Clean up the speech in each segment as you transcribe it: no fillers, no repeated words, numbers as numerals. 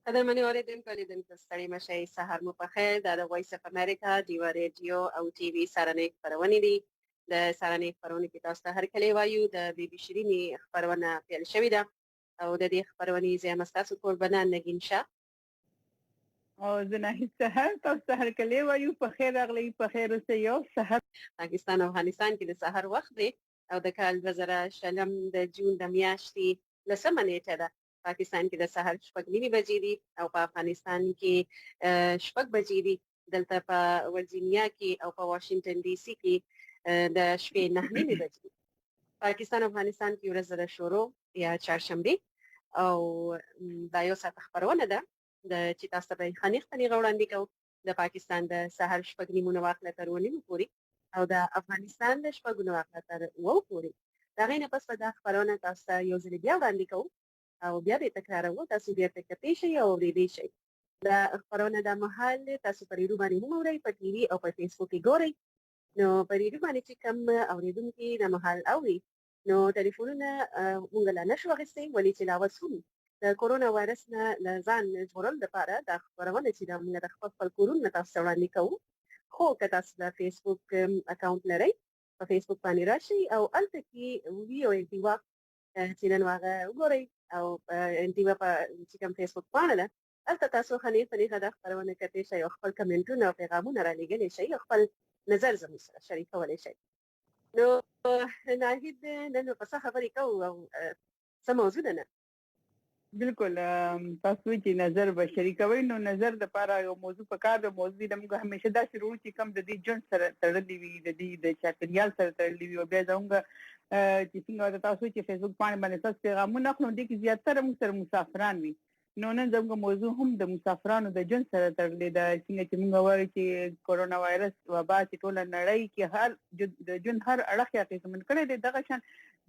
قدرمنې اورېدونکو لیدونکو ستړي مه شئ، سهار مو په خیر. دا د وایس اف امریکا ډیوه ریډیو او ټي وي سهارنۍ خپرونې دي. د سهارنۍ خپرونې کې تاسو ته هرکلی وایو. د بیبي شیرینې خپرونه پیل شوې ده او د دې خپرونې زه یم ستاسو کوربنه نګین شاه. او زه ناهید سهار تاسو ته هرکلی وایو. په خیر راغلی، په خیر اوسئ. یو سهار پاکستان او افغانستان کې د سهار وخت دی او د کال 2020 د جون د میاشتې 10مه نیټه ده. پاکستان کې د سهار 6:30 بجې دي او په افغانستان کې 6 بجې دي. دلته په ورجینیا کې او په واشنگټن ډي سي کې د شپې 9:30 بجې دي. پاکستان افغانستان کې ورځ د شروع یا چهارشنبه او دا یو ساعت خبرونه ده د چې تاسو به خنیختنی غوړاندې کوو د پاکستان د سهار 6:30 واخله تر 9:00 پورې او د افغانستان د 6:00 واخله تر 9:00 پورې. دا غینه پس په دا خبرونه تاسو ته یو ځل بیا وړاندې کوو او بیا به تکرارو، تاسو بیا تکتې شئ او ورېدې شئ. دا خبرونه د محل تاسو په ریډیو باندې مورئ، په ټي وي او په فیسبوک کې ګورئ. نو په ریډیو باندې چې کوم اوریدونکي د محل اوري نو ټلیفونونه موږ لا نشو اخیستی، ولې چې لا اوس هم د کورونا وایرس نه له ځان ژغورل دپاره دا خپرونه چې دا موږ د خپل کورونه تاسو ته وړاندې کوو. خو که تاسو د فیسبوک اکاونټ لرئ په فیسبوک باندې راشئ او هلته کې ویډیو انټیوا چې نن هغه وګورئ او انټیوا په چې کوم فیسبوک پاڼه ده هلته تاسو ښه نیغه دا خپرونه کتلی شئ او خپل کمنټونه او پیغامونه رالیږلی شئ او خپل نظر زموږ سره شریکولی شئ. نو ناهید نن په څه خبرې کوو او څه موضوع ده نن؟ بالکل تاسو چې نظر به شریکوي نو نظر د لپاره یو موضوع په کار د موضوع د موږ همیشه دا شروع چې کم د دې جون سره تړلې وي، د دې د چاپیریال سره تړلې وي او بیا زموږ چې څنګه تاسو چې فیسبوک باندې تاسو پیغامونه اخلو دي کې زیاتره موږ سره مسافران وي. نو نن زموږ موضوع هم د مسافرانو د جون سره تړلې ده. څنګه چې موږ وایو چې کورونا وایرس وبا چې ټوله نړۍ کې هر د جون هر اړخ یې اغېزمن کړی دی، دغه شان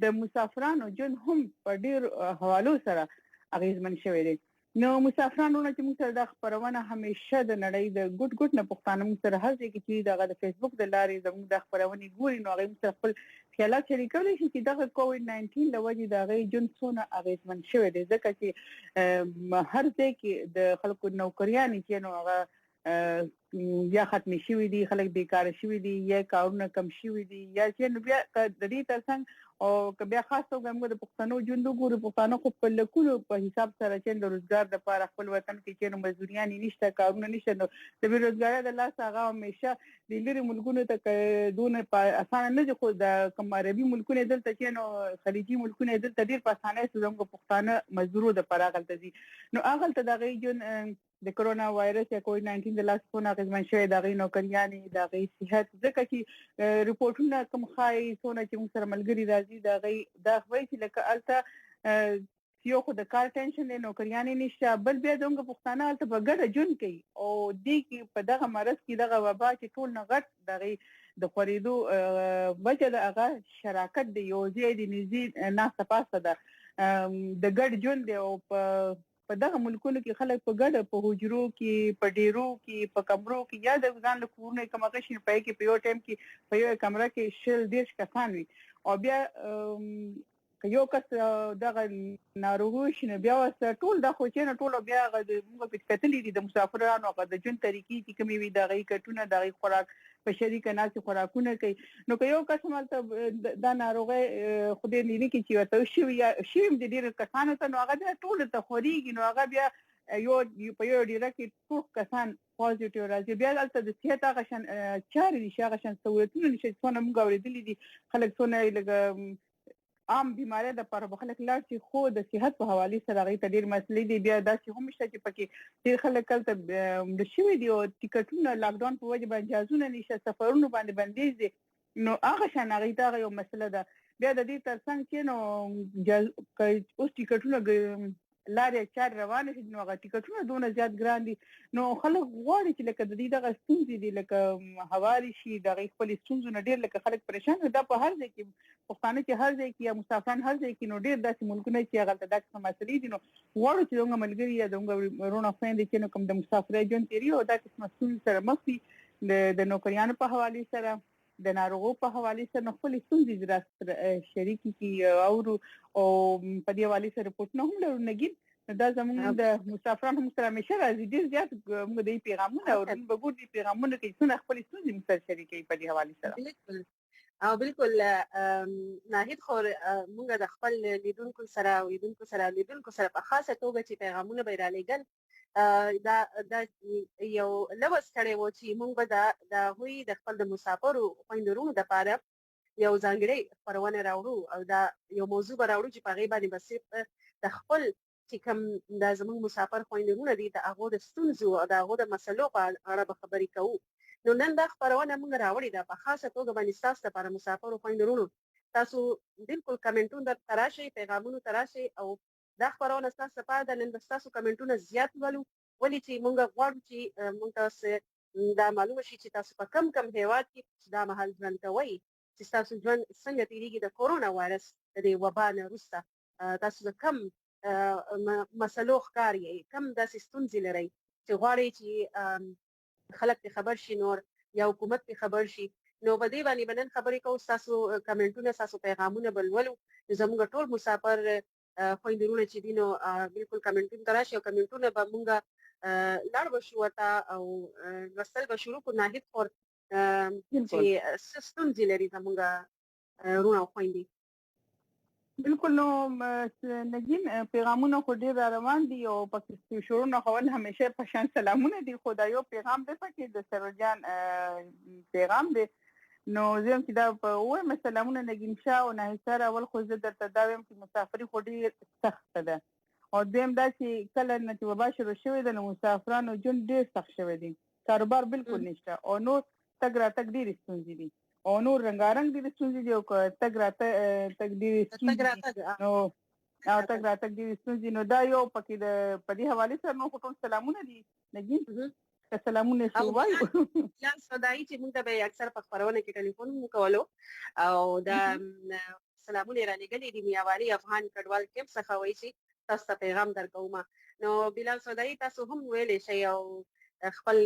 د مسافرانو جون هم په ډېر حوالو سره اغېزمن شوی دی. نو مسافرانو چې موږ سره دا خپرونه همیشه د نړۍ د ګوټ نه پښتانه موږ سره هر ځای کې چې دغه د فیسبوک د لارې زموږ د خپرونې ګوري نو هغوی موږ سره خپل خیالات شریکولی شي چې دغه کووډ-19 له وجې د هغې ژوند څونه اغېزمن شوی دی، ځکه چې هر ځای کې د خلکو نوکریانې چې نو هغه یا ختمې شوي دي، خلک بیکاره شوي دي یا کارونه کم شوي دي یا چې نو بیا د دې ترڅنګ او که بیا خاص توګه موږ د پښتنو ژوند وګورو، پښتانه خو په لکونو په حساب سره چې د روزګار دپاره خپل وطن کې چې نو مزدوریانې نشته، کارونه نشته، نو د بېروزګارۍ د لاسه هغه همیشه د لرې ملکونو ته دونه په اسانه نه دي، خو د کوم عربي ملکونه دلته چې نو خلیجي ملکونه دلته ډېر په اسانۍ سره زموږ پښتانه مزدورو دپاره هغلته ځي. نو هغلته د هغوی ژوند د کورونا وایرس یا کووډ-19 د لاسه څونه اغېزمن شوی، د هغوی نوکریانې، د هغوی صحت، ځکه چې ریپورټونه کوم ښایي څونه چې موږ سره ملګري راځي د هغوی دا وایي چې لکه هلته یو خو د کار ټینشن دی، نوکریانې نشته، بل بیا زموږ پښتانه هلته په ګډه ژوند کوي او دې کې په دغه مرض کې دغه وبا چې ټول نه غټ د هغوی د خورېدو وجه د هغه شراکت دی، یو ځای د نږدې ناسته پاسته ده، د ګډ ژوند دی او په دغه ملکونو کې خلک په ګډه په حجرو کې، په ډیرو کې، په کمرو کې یا د ځان له کورونو کوم هغه شي په کې په یو ټایم کې په یو کمره کې 20 کسان وي او بیا که یو کس دغه ناروغي شي نو بیا ورسره ټول دا خو چې نه ټول بیا هغه موږ پکې کتلي دي د مسافرانو هغه د ژوند طریقې چې کومې وي د هغوی کټونه، د هغوی خوراک په شریکه ناستې خوراکونه کوي. نو که یو کس همالته دا ناروغۍ خدای لري کې چې ورته شوي یا شوي هم د ډېرو کسانو ته نو هغه بیا ټولو ته خورېږي، نو هغه بیا په یو ډیره کې ټول کسان پازیټیو راځي. بیا هلته د صحت هغه شان چارې نشي، هغه شان سهولتونه نشي، څونه موږ اورېدلي دي خلک څونه لږ عام بیماری دپاره به خلک لاړ شي، خو د صحت په حوالې سره هغوی ته ډېر مسلې دي. بیا داسې هم شته چې پکې ډېر خلک هلته مړه شوي دي او ټکټونه لاکډاون په وجې باندې جهازونه نشته، سفرونو باندې بندیز دي، نو هغه شان هغوی ته هغه یو مسله ده. بیا د دې ترڅنګ چې نو اوس ټکټونه لارې چارې روانې شي نو هغه ټکټونه دونه زیات ګران دي، نو خلک غواړي چې لکه د دې دغه ستونزې دي لکه هوارې شي، د هغوی خپلې ستونزو نه ډېر لکه خلک پریشان دي. دا په هر ځای کې پښتانه چې هر ځای کې یا مسافران هر ځای کې نو ډېر داسې ملکونه چې هغلته دا قسم مسلې دي، نو غواړو چې زموږ ملګري یا زموږ وروڼه خویندې چې نو کوم د مسافرۍ ژوند تېروي او دا قسمه ستونزې سره مخ وي د نوکریانو په حوالې سره، د ناروغو په حوالې سره، نو خپلې ستونزې راسره شریکې کړي اورو او په دې حوالې سره رپورټونه هم لرو. نګین دا زموږ د مسافرانو هم سره همیشه راځي ډېر زیات موږ د پیغامونه او به ګور دي پیغامونه کې څونه خپل ستونزې موږ سره شریکوي په دې حواله سره بالکل او بالکل ناهید خو موږ د خپل لیدونکو سره په خاصه توګه چې پیغامونه به رالېږل دا یو لوس کړی و چې موږ به د هغوی د خپل د مسافرو خویندورونو دپاره یو ځانګړی خپرونه راوړو او دا یو موضوع به راوړو چې په هغې باندې به صرف د خپل چې کوم دا زموږ مسافر خویندورونه دي د هغو د ستونزو او د هغو د مسلو په اړه به خبرې کوو. نو نن دا خپرونه موږ راوړې ده په خاصه توګه باندې ستاسو لپاره مسافرو خویندورونو تاسو بالکل کمنټونو ته راشئ پیغامونو ته راشئ او دا خپرونه ستاسو لپاره ده. نن به ستاسو کمنټونه زیات لولو ولې چې موږ غواړو چې موږ تاسو دا معلومه شي چې تاسو په کم هیواد کې دا مهال ژوند کوئ چې تاسو ژوند څنګه تیریږي د کورونا وایرس د دې وبا نه وروسته تاسو د کم مسلو ښکار یې کم داسې ستونزې لرئ چې غواړئ چې خلک ته خبر شي نور یا حکومت ته خبر شي نو په دې باندې بنن خبرې کوو تاسو کمنټونه تاسو پیغامونه بلولو زموږ ټول مسافر خویندورونه چې دي نو بالکل کمنټونه تراشي او کمنټونه به مونږ لړ بشو ورته او لوستل به شروع کو ناهید خور چې ستونزې لري زموږ رونه خويندې. بالکل نو نگین پیغامونه خو ډیر روان دي او پکې شروع نه کول همیشه په شان سلامونه دي خدایو پیغام ده پکې د سروجان پیغام دی نو زم چې دا په وې سلامونه نگین شاه او نه سره اول خو زه درته دا وایم چې مسافري خو ډیر سخت ده او دیم دا چې کله نه وبا شروع شوې ده نو مسافرانو جون ډیر سخت شوی دي کاروبار بالکل نشته او نو تګ را تګ ډیر ستونزې دي او نور رنگارنګ دي ستونزې دي او تګ را تګ ډیر نو او تګ را تګ ډیر ستونزې نو دا یو پکې د په دې حواله سره نو ټول سلامونه دي نگین سلامونه شو وایو یا صداي چې موږ به اکثر په خبرونه کې ټلیفون وکولو او دا سلامونه را لګلې دي میاوالي افغان کډوال کیمپ څخه وایي چې تاسو پیغام درکوم نو بلال صداي تاسو هم ویلې شي او خپل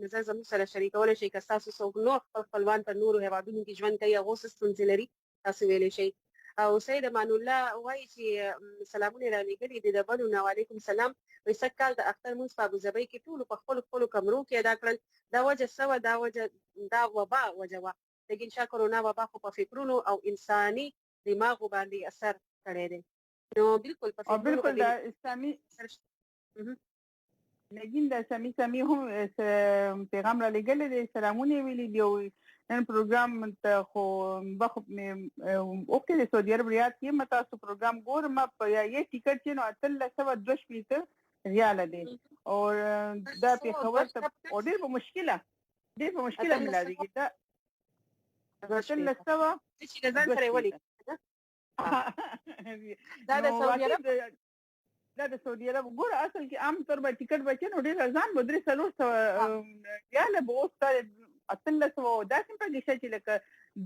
نظر زموږ سره شریکول شي که تاسو څوک نور خپلوان په نورو هیوادونو کې ژوند کوي هغه ستونزې لري تاسو ویلې شي او سید امان الله وایي چې سلامونه را لګلې دي د بلو نو علیکم سلام وسه کال د اختر موږ په ابوظبي کې ټول په خپل کمرو کې ادا کړل دا وجه سوا دا وبا وجوا لیکن شا کورونا وبا خو په فکرونو او انساني دماغ باندې اثر کړی دی نو بالکل په بالکل دا اسلامي نگین دا سمي هم پیغام را لګل دي سلامونه ویلي دی نن پروګرام ته خو بخو اوکې د سعودي عرب ریاض کې متا سو پروګرام ګورم په یې ټیکټ چې نو اتل سو 2 ریال دی او دا په خبر ته او ډېر مشکله ملایږي دا اتل سو چې ځان سره ولي دا د سعودي عرب ګور اصل کې عام طور باندې ټیکټ بچنه ډېر ځان بدري سلوس ریال به اوس اتل سو دا څنګه د شي چې لکه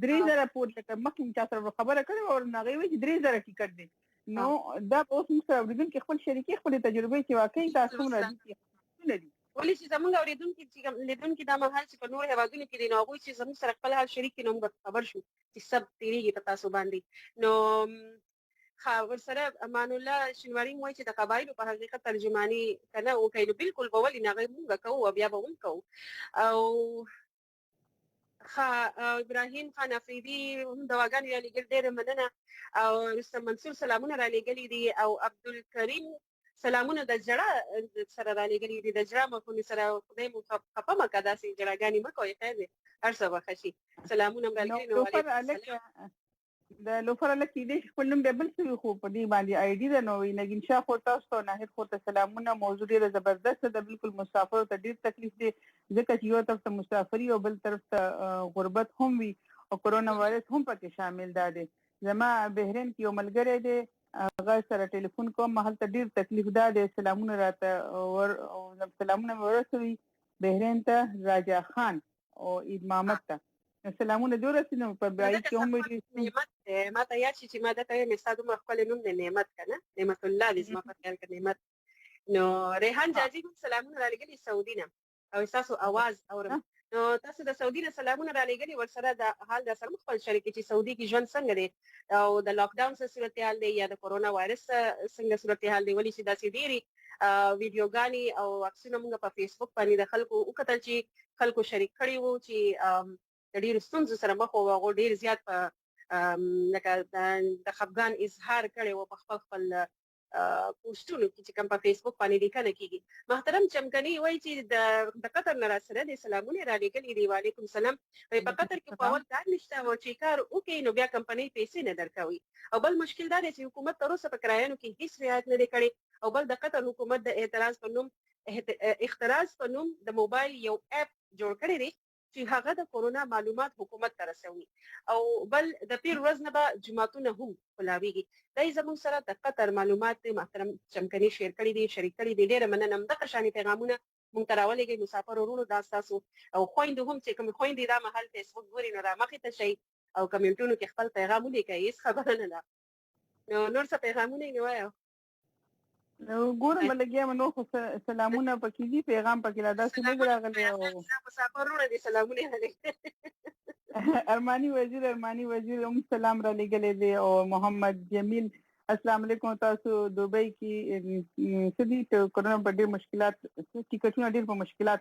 3000 پورته مخکې چا سره خبره کړې او نغې وی 3000 ټیکټ دی نو دا اوس موږ سره ورګن کې خپل شریکي خپل تجربه چې واقعي تاسو راځي لري ولې چې زمونږ اوریدونکو چې لیدونکو دا مهال چې په نور هیوادونو کې دي نو هغوی چې زموږ سره خپل حال شریک کړي نو موږ خبر شو چې سب تیریږي په تاسو باندې نو ورسره امان الله شنواری وایي چې د قبایلو په حقیقت ترجمانی کنه او کینو بالکل به ولې نه موږ کوو بیا به هم کوو او ابراهیم خان افریدي هم دواګان را لګل ډېر مننه او رستم منصور سلامونه را لګلې دي او عبدالکریم سلامونه د جړه سره را لګلې دي د جړه مخونی سره خدای مو خپه مکه داسې جړاګانی مکوې خیر دي هر څه وخشي سلامونه را لګلې د لوفر لکه دې خپل نوم به بل څه خو په دې باندې آی ډی ده نو نگین شاه خو تاسو نه هیڅ خو ته سلامونه موضوع ډیره زبردست ده بالکل مسافر ته ډیر تکلیف دي ځکه چې یو طرف ته مسافری او بل طرف ته غربت هم وي او کرونا وایرس هم پکې شامل ده زما بحرین کې یو ملګری دی هغه سره ټلیفون کوم مهال ته ډیر تکلیف ده سلامونه راته او سلامونه ورسوي بحرین ته راجا خان او عید محمد ته سلامونه دور سينو په بای کې هم وي نعمت ما ته یا چې ما د ته مستادو مخکل نوم د نعمت کنه نعمت الله دې ما په خیال کې نعمت نو ریحان جاجي سلامونه را لګلي سعودي نه او تاسو आवाज اورم نو تاسو د سعودي نه سلامونه را لېږلي ورسره د حال د سره خپل شریک چې سعودي کې ژوند څنګه دی او د لاک ډاون څه صورتحال دی یا د کورونا وایرس څنګه صورتحال دی ولې چې داسې ډېری ویډیوګانې او عکسونه موږ په فیسبوک باندې د خلکو وکتل چې خلکو شریک کړي وو چې د ډېرو ستونزو سره مخ وو هغو ډېر زیات په لکه د خفګان اظهار کړی وو په خپل پوسټونو کې چې کوم په فیسبوک باندې لیکنه کیږي. محترم چمکني وایي چې د قطر نه راسره د سلامونه را لېږلي دي. وعلیکم سلام. په قطر کې په اول کار نشته او چې کار وکړي نو بیا کمپنۍ پیسې نه درکوي او بل مشکل دا دی چې حکومت تر اوسه په کرایانو کې هیڅ رعایت نه دی کړی او بل د قطر حکومت د اعتراض په نوم د موبایل یو اپ جوړ کړی دی چې هغه د کورونا معلومات حکومت ته رسوي او بل د پیر ورځ نه به جمعتونه هم خلاويږي. دا زموږ سره د قطر معلومات محترم چمکني شیر کړی دي شریک کړی دي. ډیره مننه. دغه شانې پیغامونه مونږ ته راولېږئ مسافر ورونو دا ستاسو او خویندو هم چې کوم خویندې دا مهال فیسبوک ګوري نو را مخې ته شئ او کمنټونو کې خپل پیغام ولیکئ. هیڅ خبره نه ده. نور څه پیغامونه یې وایو ګورم لګیا نو خو سلامونه پکې دي پیغام پکې لا داسې نه راغلی او مسافر ورونه دي سلامونه علیکم. ارمانی وزیر هم سلام را لګلې دي او محمد جمیل السلام علیکم. تاسو دوبۍ کې سدي ته کورونا په ډېر مشکلات ټیکټونه ډېر په مشکلات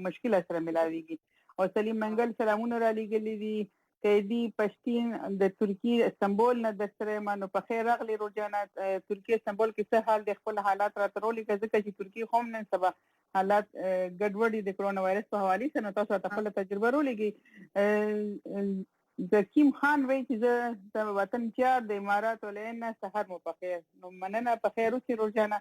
مشکل سره ملاويږي او سلیم منګل سلامونه را لګلې دي. قیدی پښتین د ترکیه استنبول نه د سره مانو په خیر راغلی روزانه ترکیه استنبول کې څه حال د خپل حالات را ترولې ځکه چې ترکیه هم نن سبا حالات ګډوډي د کرونا وایرس په حواله سره تاسو ته خپل تجربه ورولېږي. زکیم خان وایي چې د وطن چار د امارات ولایت سحر مو په خیر نو مننه په خیر اوسې روزانه.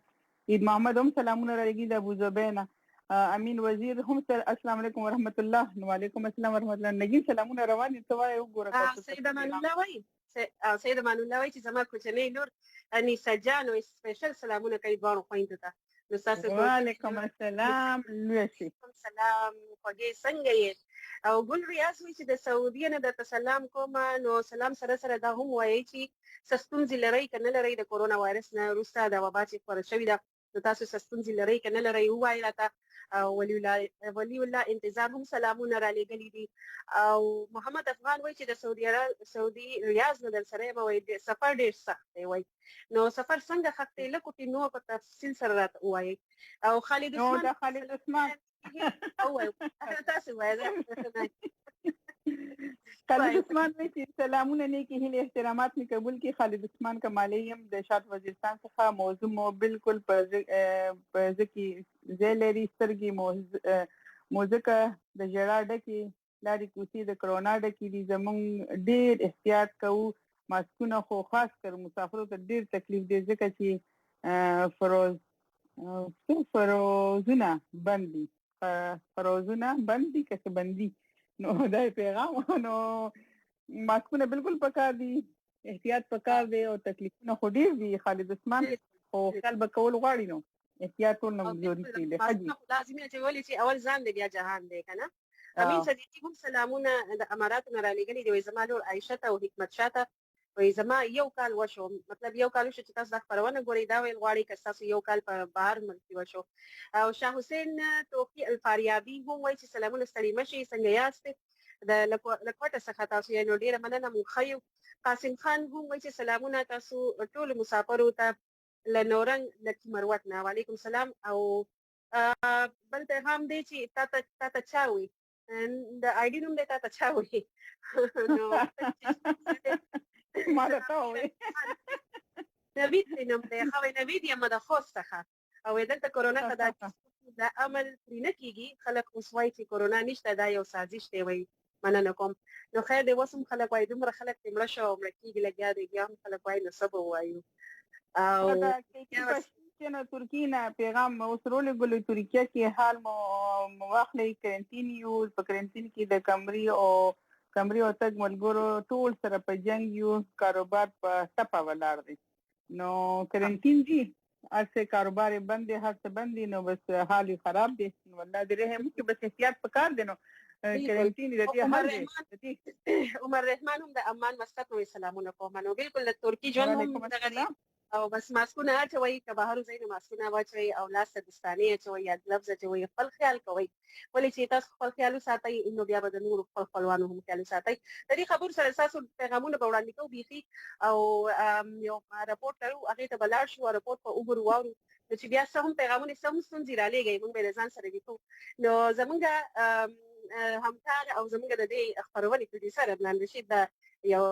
عید محمد هم سلامونه را لګي د ابوظبي نه. امین وزیر هم السلام علیکم ورحمت الله. وعلیکم السلام ورحمت الله. نګین سلامونه روان دي توای وګوره تاسو. سید امان الله وایي چې زما کوچنی نور اني سجانو سپیشل سلامونه کوي دوه خويندو ته. نو تاسو وعلیکم السلام لوشي سلام خوږی څنګه یې او ګل ریاض وایي چې د سعودي نه د سلام کوم نو سلام سره دا هم وایي چې سستونزې لري کنه لري د کورونا وایرس نه وروسته د وبا چې خپره شوې ده نو تاسو سستونزې لري کنه لري وایي راته. ولی الله انتظام هم سلامونه را لېږلي دي او محمد افغان وایي چې د سعودي ریاض نه در سره به وایي سفر ډېر سخت دی وایي نو سفر څنګه سخت دی لکه ټي نو په تفصیل سره راته وایي. او خالد عثمان او تاسو وایي خالد عثمان وایي چې سلامونه نیکی هیله احترامات می قبول کی. خالد عثمان کمالی هم د شاد وزیرستان څخه موضوع مو بالکل په ځکه زیلری سترګي موزیکا د جړا ډکی لاري کوسي د کرونا ډکی دي زمون ډیر احتیاط کوو ماسکونه خو خاص کر مسافرو ته ډیر تکلیف دی ځکه چې فروزونه بندي که بندي نو دا پیغام نو ماسکونه بالکل پکار دي احتیاط پکار دی او تکلیفونه خو ډیر دي. خالد عثمان خو خیال به کول غواړي نو احتیاط ټول نه ضروري دی. لازمي چې ولې چې اول ځان دی بیا جهان دی کنه. امین صدیقی هم سلامونه د امارات نه را لېږلي دي. زما لور عائشه ته او حکمت شاته وایي زما یو کال وشو مطلب یو کال وشو چې تاسو د خبرونه ګورئ دا ویل غواړي که تاسو یو کال په بهر ملک وشو. او شاه حسین توفی الفاریابي هم وایي چې سلامونه ستړي مشي څنګه یاست د لکوټه څخه تاسو یې نو ډیره مننه مو خیو. قاسم خان هم وایي چې سلامونه تاسو ټول مسافرو ته لنورنګ لکی مروت نه. وعلیکم السلام. او بل پیغام دی چې تا چا وي د آی ډي نوم دی تا چا وي نو ما ته وي نوید نوم دی خو نوید یم د خوست څخه او دلته کورونا ته دا عمل نه کیږي. خلک اوس وایي چې کورونا نشته دا یو سازش دی وایي مننه کوم. نو خیر دی وسم خلک وایي دومره خلک مړه شو او مړه کیږي لګیا دی بیا هم خلک وایي نو سبا وایو او نه ترکیه نه پیغام وسرول ګل ترکیه کې حال مو واخلې کرنټین یو په کرنټین کې د کمري او تګ ملګرو ټول سره په جنگ یو کاروبار په ټپه ولاړ دي نو کرنټین جی اسه کاروبار بند دي هر څه بند دي نو بس حال خراب دي والله دې رحم کې بس احتیاط پکار دي نو کرنټین دې حل دي. عمر رحمان هم د امان مسکت نو سلامونه کوم نو بالکل د ترکی ژوند هم دغه او بس ماسکونه اچوي که بهر ځای نه ماسکونه واچوي او لاس ته دستانې اچوي یا ګلوز اچوي خپل خیال کوي ولې چې تاسو خپل خیال وساتئ نو بیا به د نور خپل خپلوانو هم خیال وساتئ د دې خبرو سره تاسو پیغامونه به وړاندې کوو بيخي او یو راپورټ لرو هغه ته بلار شو راپورټ په وګورو واورو چې بیا څه هم پیغامونه سم ستونزې را لېږي موږ به ځان سره لیکو نو زمونږ همکار او زمونږ د دې خبرونه پروډوسر عدنان رشید د یو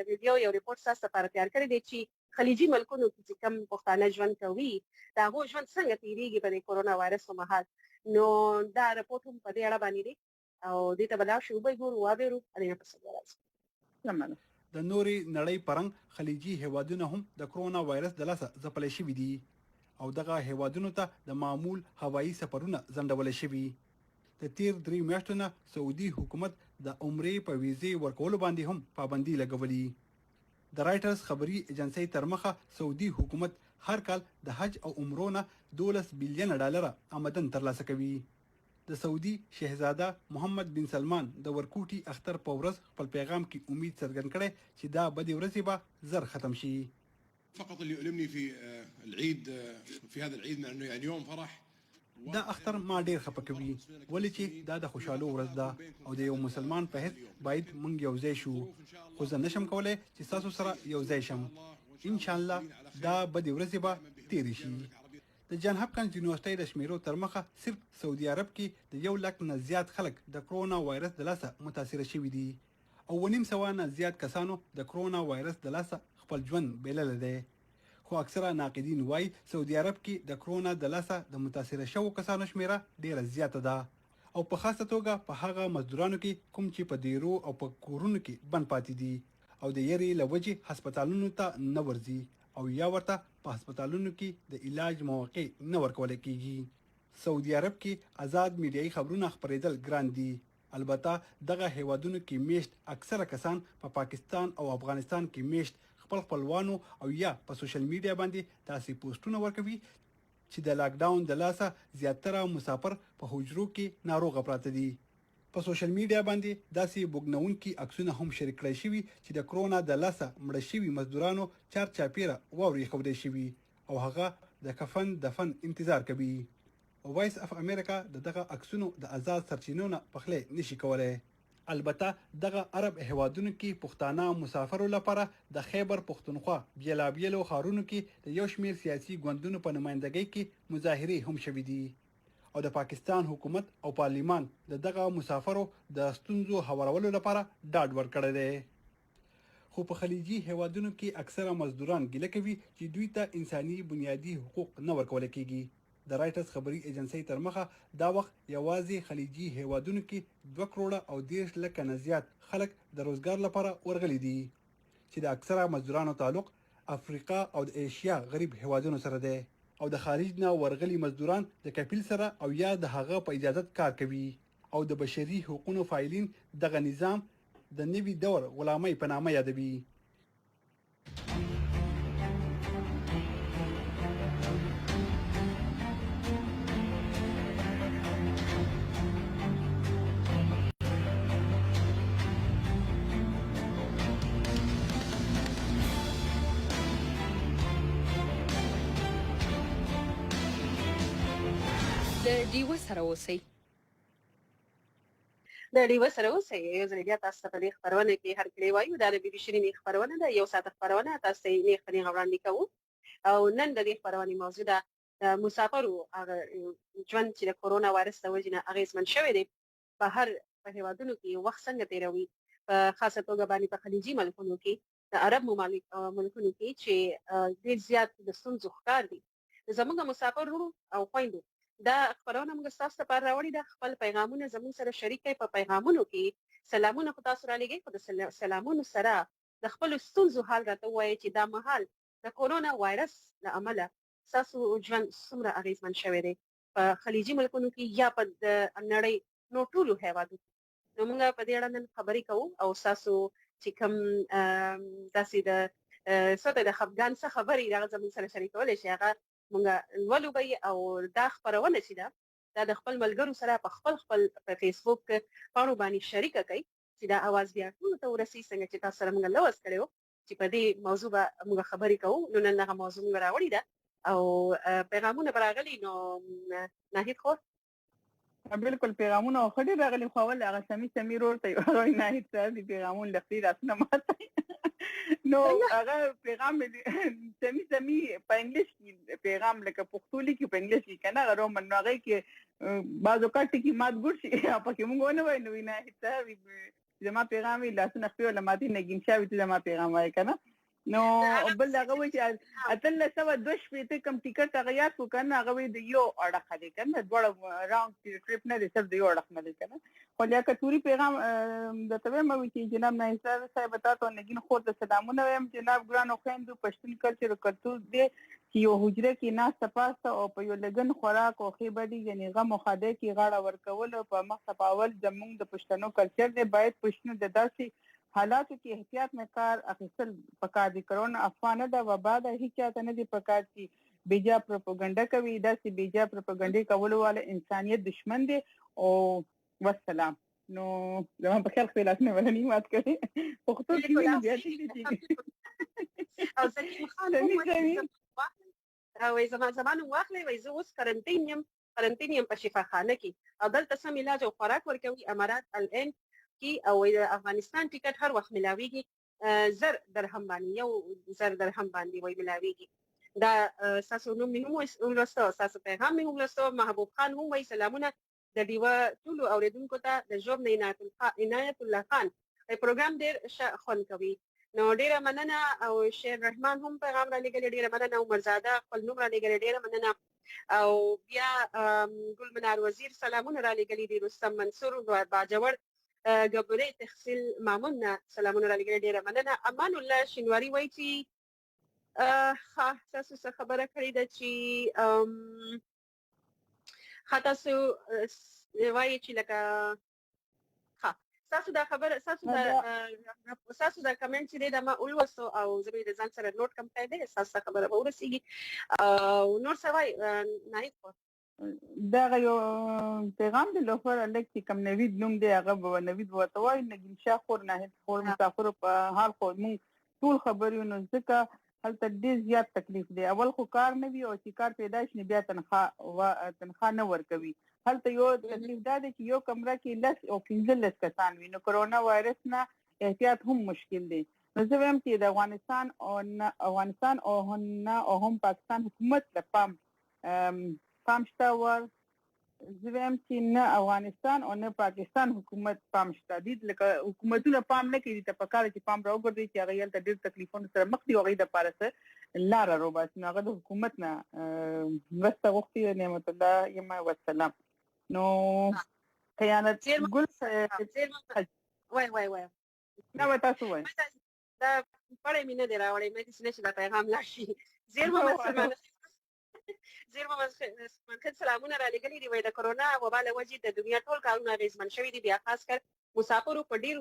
ویډیو یو ریپورت تاسو لپاره تیار کړی دی چې خلیجي ملکونو کې کم پښتانه ژوند کوي دا هو ژوند څنګه تیریږي په کورونا وایرس په مهال نو دا رپورټ هم په دې اړه باندې دی او دې ته بلا شو به ګورو وابرو اړینه پسې راځي سمانه د نوري نړۍ پرنګ خلیجي هیوادونه هم د کرونا وایرس د لاسه ځپلې شوي دي او دغه هیوادونو ته د معمول هوایي سفرونه ځنډول شوي د تیر 3 میاشتو نه سعودي حکومت د عمرې په ویزې ورکولو باندې هم پابندي لګولې د رائټرز خبري ایجنسی ترمخه سعودي حکومت هر کال د حج او عمرو نه 12 بلین ډالر آمدن ترلاسه کوي د سعودي شهزاده محمد بن سلمان د ورکوټي اختر په ورځ خپل پیغام کې امید څرګند کړي چې دا بدی ورځې به زر ختم شي فقط اللي يؤلمني في العيد في هذا العيد انه يعني يوم فرح دا اختر ما ډیر خپکوي ولې چې دا د خوشاله ورځ ده او د یو مسلمان په هیڅ باید مونږ یو ځای شو خو زه نشم کولای چې تاسو سره یو ځای شم ان شاء الله دا بدی ورځې به تیر شي د جان هاپکنز یونیورسيټي د شمیرو تر مخه صرف سعودي عرب کې د 1 لک نه زیات خلک د کرونا وایرس د لاسه متاثر شوي دي او 1.5 نه زیات کسانو د کرونا وایرس د لاسه خپل ژوند بلل دي خو اکثره ناقدین وایي سعودي عرب کې د کرونا د لاسه د متاثر شوو کسانو شمیره ډیره زیاته ده او په خاصه توګه په هغه مزدورانو کې کوم چې په دیرو او په کورونو کې بند پاتې دي او د یری لوجي هسپتالونو ته نه ورځي او یا ورته په هسپتالونو کې د علاج مواقع نه ورکول کیږي سعودي عرب کې آزاد میډیایي خبرونه خبرېدل ګران دي البته دغه هیوادونو کې میشت اکثره کسان په پاکستان او افغانستان کې میشت خپل خپلوانو او یا په سوشل میډیا باندې تاسو پوسټونه ورکوي چې د لاک ډاون د لاسه زیاتره مسافر په حجرو کې ناروغ پراته دي په سوشل میډیا باندې داسې بوګنونکي عکسونه هم شریک کړي شوي چې د کرونا د لاسه مړ شوي مزدورانو چار چاپیره ووري خوده شوي او هغه د کفن دفن انتظار کوي وایس اف امریکا دغه عکسونو د آزاد سرچینو نه پخله نشي کولای البته دغه عرب هیوادونو کې پښتانه مسافرو لپاره د خیبر پښتونخوا بیلابیلو خارونو کې د یو شمیر سیاسي ګوندونو په نمائندګۍ کې مظاهره هم شوې دي او د پاکستان حکومت او پارلیمان دغه مسافرو د ستونزو هوارولو لپاره ډاډ ورکړی دی خو په خلیجي هیوادونو کې اکثره مزدوران ګیله کوي چې دوی ته انساني بنیادی حقوق نه ورکول کیږي د رائټرز خبري ایجنسی تر مخه دا وخت یوازې خلیجي هیوادونو کې 2 کروڑه او 10 لک نه زیات خلک د روزګار لپاره ورغلي دي چې د اکثره مزدورانو تعلق افریقا او د ایشیا غریب هیوادونو سره دی او د خارج نه ورغلي مزدوران د کفیل سره او یا د هغه په اجازه کار کوي او د بشري حقوقو فایلین دغه نظام د نوي دور غلامۍ په نامه یادوي د ډیو سره اوسئ د ډیو سره اوسئ یو ځل بیا تاسو په دې خبرونه کې هر کلی وایو دا د بي بي سي نه خبرونه ده یو ساعت خبرونه تاسو یې نه خبرونه وړاندې کوو او نن د دې خبرونه موضوع ده مسافرو هغه ژوند چې د کورونا وایرس د وجې نه اغېزمن شوی دی په هر په هیوادونو کې وخت څنګه تیروي په خاصه توګه باندې په خلیجي ملکونو کې د عرب ملکونو کې چې ډېر زیات د ستونزو ښکار دي زموږ مسافر او خويندو دا خبرونه موږ تاسو ته راوړي د خپل پیغامونه زموږ سره شریک کړئ په پیغامونو کې سلامونه خو تاسو را لګئ خو د سلامونو سره د خپل ستونزو حال راته وایي چې دا مهال د کورونا وایرس له امله تاسو ژوند څومره اغېزمن شوی دی په خلیجي ملکونو کې یا په نړۍ نو ټولو هیوادو نو موږ په دې اړه نن خبرې کوو او تاسو چې کوم داسې د څه د خپګان څه خبرې راغلي زموږ سره شریکولای شي هغه مونږ ولو به او دا خبرونه چې دا د خپل ملګرو سره په خپل په فیسبوک پاڼو باندې شریک کړئ چې دا आवाज بیا ټول ته ورسي څنګه چې تاسو سره موږ لوست کړو چې په دې موضوع به موږ خبرې کوو. نو نن هغه موضوع موږ راوړې ده او پیغامونه به راغلي. نو ناهید خور بالکل پیغامونه خړې راغلي خو ول هغه سمي ورته یو نه هیڅ دي پیغامونه لختي راسنه ماته نو هغه پیغام سمي په انګلیش کې پیغام لکه پښتو لیکي په انګلیش کې کنه غرو منغه کې بعضو کټ کې مات ګور شي په کې مونږ نه وای نو نه هیڅ زما پیغام لاسونه خپل لماتي نګین شاوي ته زما پیغام وای کنه نو بل هغه وی چې اتل سو دوش په کم ټیکټ هغه یاد کو کنه هغه وی د یو اړه خدي کنه دوړ راوند ټریپ نه دي سر د یو اړه نه دي کنه خو یا کتوري پیغام د توې مې چې جناب نایسر صاحب تاسو نګین خو د سلامونه ویم جناب ګرانو خويندو پښتون کلچر کلتور دې چې یو حجره کې ناس تپاسته او په یو لګن خوراک او خېبدي یعنی غم او خاده کې غاړه ورکول او په مخ صفاول زموږ د پښتنو کلچر دې باید پښتنو د داسې حالاتو کې احتیاط نه کار اخیستل پکار دي. کرونا افغانه د وبا د هیڅ چاته نه دي پکار چې بیجا پروپاګاندا کوي داسې بیجا پروپاګاندا کولو والا انسانيت دشمن دي او والسلام. نو زما په خیال خپل اسنه ولني مات کړي پښتو کې نه بیا دي او زکیم خان او زمان واخلې وای زه اوس قرنطین په شفاخانه کې او دلته سم علاج او خوراک ورکوي امارات الان کی او د افغانستان ټیکټ هر وخت ملاويږي 1000 درهم باندې یو 1000 درهم باندې وای ملاويږي. دا تاسو نوم مې هم ولستو تاسو پیغام مې ولستو محبوب خان هم وای سلامونه د دیوه ټول اوریدونکو ته د جوب نه عنایت الله خان پروګرام ډیر خون کوي. نو ډیره مننه او شیر رحمان هم پیغام را لګل ډیره مننه عمر زاده خپل نوم را لګل ډیره مننه او بیا ګل منار وزیر سلامونه را لګل دي رستم منصور باجوړ ګبره تحصیل مامون سلامونه را لګل ډیره مننه. امان الله شینواری وای چې تاسو څه خبره کړې ده چې تاسو وای چې لکه تاسو دا خبره تاسو دا کمنټ چې دا ما اولوسو او زه به ځان سره نوٹ کم کړی دی تاسو خبره به ورسیږي او نور څه وای نه دا یو پیغام دی لوفر الکتی کم نوید نوم دی هغه به نوید وته وای نګین شاه خور نه خور مسافر په حال خو مون ټول خبرونه ځکه هلته ډیر زیات تکلیف دی. اول خو کار نه وی او چې کار پیدا شي بیا تنخواه نه ورکوي. هلته یو تکلیف دا دی چې یو کمره کې لس او 15 کسان وي نو کرونا وایرس نه احتیاط هم مشکل دی. نو زه وایم چې د افغانستان او هم پاکستان حکومت له پام شته ور زه وایم چې نه افغانستان او نه پاکستان حکومت پام شته دي لکه حکومتونه پام نه کوي ته پکاره چې پام راوګرځي چې هغه یل ډېر تکلیفونه سره مخ دي او غي د پارسه لار روباس نو هغه د حکومت نه وسته وختي نعمت الله یم والسلام. نو خیانت ګل وای نو تاسو وای دا پړې مینه دی راوړې مې چې دا پیغام لاشي زیر محمد سلامونه را لګلې دی وای د کرونا وبا له وجې د دنیا ټول کارونه اغیزمن شوي دي بیا خاص کر مسافر په ډیر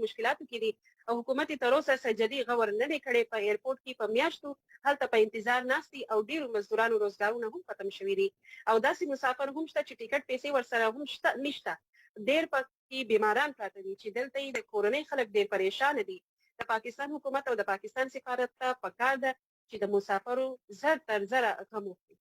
مشکلاتو کې دي او حکومت تر اوسه سجدي غور نه کړي په ایرپورټ کې په میاشتو هلته په انتظار ناشتي او ډیر مزدورانو روزګارونه هم ختم شوي دي او داسې مسافر هم شته چې ټیکټ پیسې ورسره هم نشته ډیر پکې بیماران پراته دي چې دلته د کورونی خلک ډیر پریشان دي. د پاکستان حکومت او د پاکستان سفارت ته پکار ده چې د مسافرو زر تر زر کم وکړي.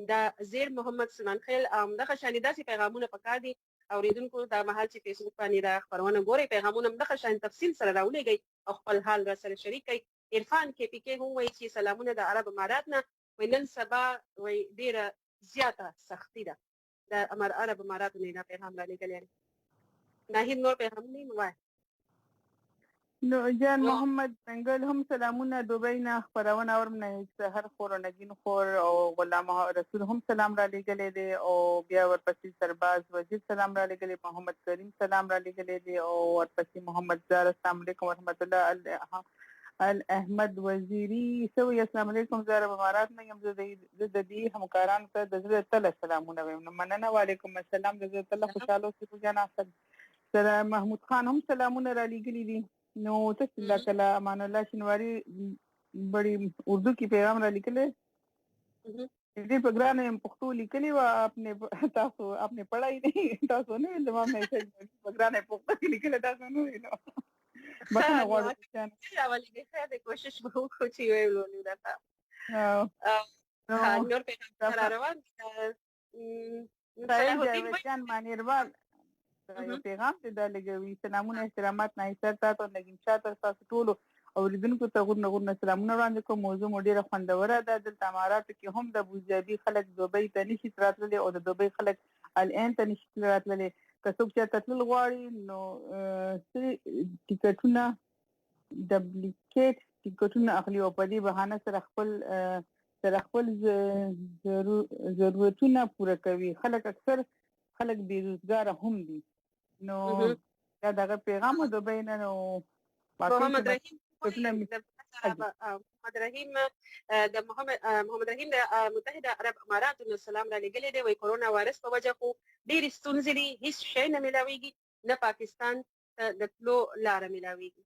دا زیر محمد سلمان خیل دغه شان داسې پیغامونه پکار دي اوریدونکو دا مهال چې فیسبوک باندې دا خبرونه ګوري پیغامونه دغه شان تفصیل سره راولېږي او خپل حال را سره شریک کړي. عرفان کې پی کې هم وایي چې سلامونه د عرب امارات نه وینن سبا وای ډیره زیاته سختی ده د عرب امارات نه دا پیغام را لګلې نه هیڅ نور پیغام نه وای. نو جان محمد بنگل هم سلامونه دوبۍ نه خبرونه اورم نه سحر خور نگین خور او غلام رسول هم سلام را لګلې دي او بیا ورپسې سرباز وزیر سلام را لګلې محمد کریم سلام را لګلې دي او ورپسې محمد زار السلام علیکم ورحمت الله احمد وزیری سو السلام علیکم زار امارات نه یم د دې همکارانو ته د زړه تل سلامونه وایم. مننه وعلیکم السلام د زړه تل خوشاله اوسئ جان احمد سره محمود خان هم سلامونه را لګلې دي. نو تاسو الله تعالی امان الله شینواری بڑی اردو کی پیغام را لیکلے دې پروګرام یې پښتو لیکلی و تاسو پڑھائی نہیں تاسو نه زما میسج پروګرام یې پښتو لیکلی تاسو نه نو بخښنه غواړو راولېږئ خیر دی کوشش به وکړو چې ویې ولولو درته نور پیغام را روان صلاح الدین مانیروال یو پیغام ته دا لګوي سلامونه احترامات نایسر تاسو نګیم شاه تاسو ټولو اوریدونکو ته غوړ سلامونه وړاندې کوم موضوع مو ډیره خوندوره ده دلته اماراتو کې هم د ابوظبي خلک دوبۍ ته نشي راتللی او د دوبۍ خلک الان ته نشي راتللی که څوک چېرته تلل غواړي نو ټیکټونه ډبلیکیټ ټیکټونه اخلي او په دې بهانه سره خپل ضرورتونه پوره کوي اکثر خلک بیروزګاره هم دي نو دا دغه پیغام دوبۍ نه نو محمد رحیم د محمد رحیم د متحده عرب اماراتو نه سلام را لېږلی دی وایي کرونا وایرس په وجه خو ډېرې ستونزې دي هیڅ شی نه میلاویږي نه پاکستان ته د تلو لاره میلاویږي